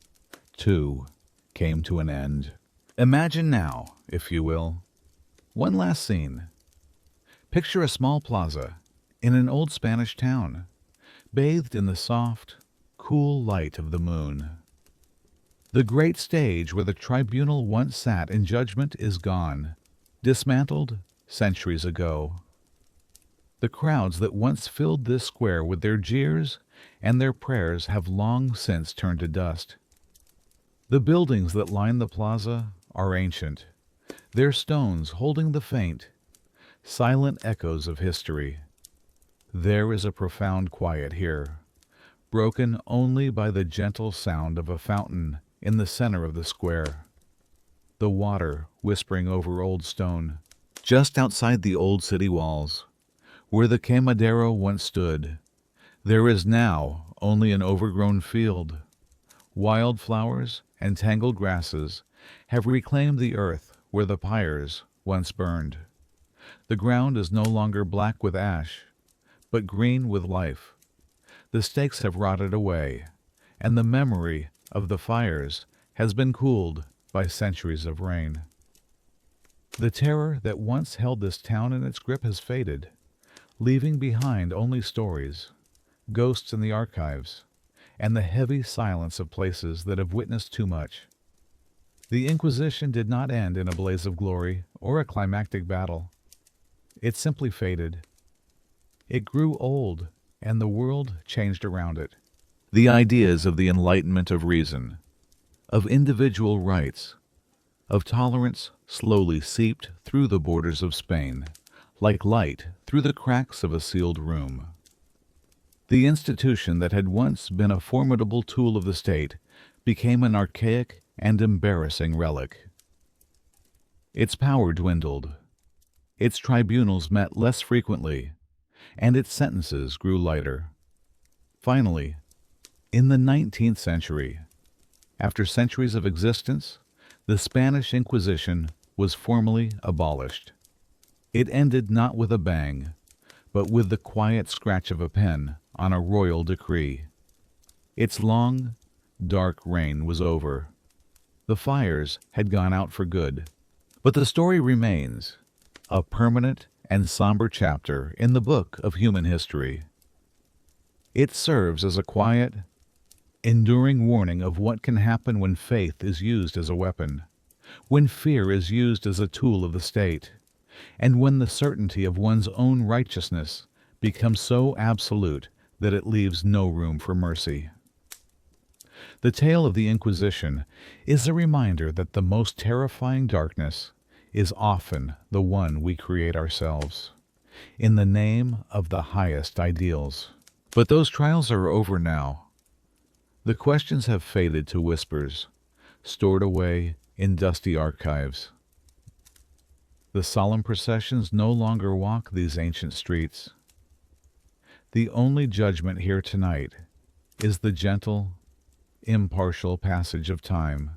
too, came to an end. Imagine now, if you will, one last scene. Picture a small plaza in an old Spanish town, bathed in the soft, cool light of the moon. The great stage where the tribunal once sat in judgment is gone, dismantled centuries ago. The crowds that once filled this square with their jeers and their prayers have long since turned to dust. The buildings that line the plaza are ancient, their stones holding the faint, silent echoes of history. There is a profound quiet here, broken only by the gentle sound of a fountain in the center of the square. The water whispering over old stone, just outside the old city walls. Where the quemadero once stood, there is now only an overgrown field. Wild flowers and tangled grasses have reclaimed the earth where the pyres once burned. The ground is no longer black with ash, but green with life. The stakes have rotted away, and the memory of the fires has been cooled by centuries of rain. The terror that once held this town in its grip has faded, leaving behind only stories, ghosts in the archives, and the heavy silence of places that have witnessed too much. The Inquisition did not end in a blaze of glory or a climactic battle. It simply faded. It grew old, and the world changed around it. The ideas of the enlightenment of reason, of individual rights, of tolerance slowly seeped through the borders of Spain, like light through the cracks of a sealed room. The institution that had once been a formidable tool of the state became an archaic and embarrassing relic. Its power dwindled. Its tribunals met less frequently, and its sentences grew lighter. Finally, in the 19th century, after centuries of existence, the Spanish Inquisition was formally abolished. It ended not with a bang, but with the quiet scratch of a pen on a royal decree. Its long, dark reign was over. The fires had gone out for good. But the story remains, a permanent and somber chapter in the book of human history. It serves as a quiet, enduring warning of what can happen when faith is used as a weapon, when fear is used as a tool of the state, and when the certainty of one's own righteousness becomes so absolute that it leaves no room for mercy. The tale of the Inquisition is a reminder that the most terrifying darkness is often the one we create ourselves, in the name of the highest ideals. But those trials are over now. The questions have faded to whispers, stored away in dusty archives. The solemn processions no longer walk these ancient streets. The only judgment here tonight is the gentle, impartial passage of time,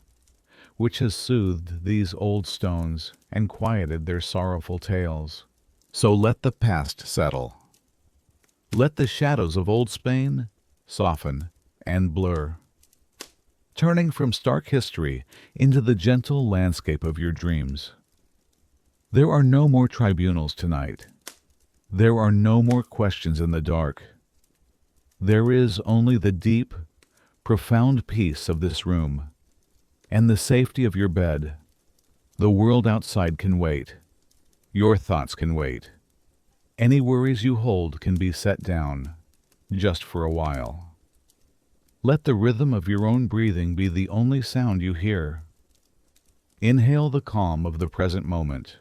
which has soothed these old stones and quieted their sorrowful tales. So let the past settle. Let the shadows of old Spain soften and blur, turning from stark history into the gentle landscape of your dreams. There are no more tribunals tonight. There are no more questions in the dark. There is only the deep, profound peace of this room and the safety of your bed. The world outside can wait. Your thoughts can wait. Any worries you hold can be set down, just for a while. Let the rhythm of your own breathing be the only sound you hear. Inhale the calm of the present moment.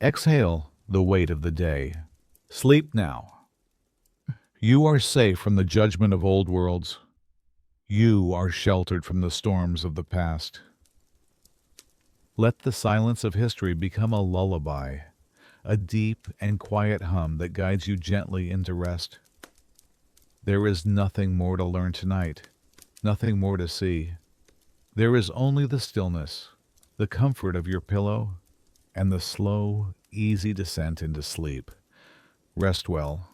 Exhale the weight of the day. Sleep now. You are safe from the judgment of old worlds. You are sheltered from the storms of the past. Let the silence of history become a lullaby, a deep and quiet hum that guides you gently into rest. There is nothing more to learn tonight. nothing more to see. There is only the stillness, the comfort of your pillow, and the slow, easy descent into sleep. Rest well.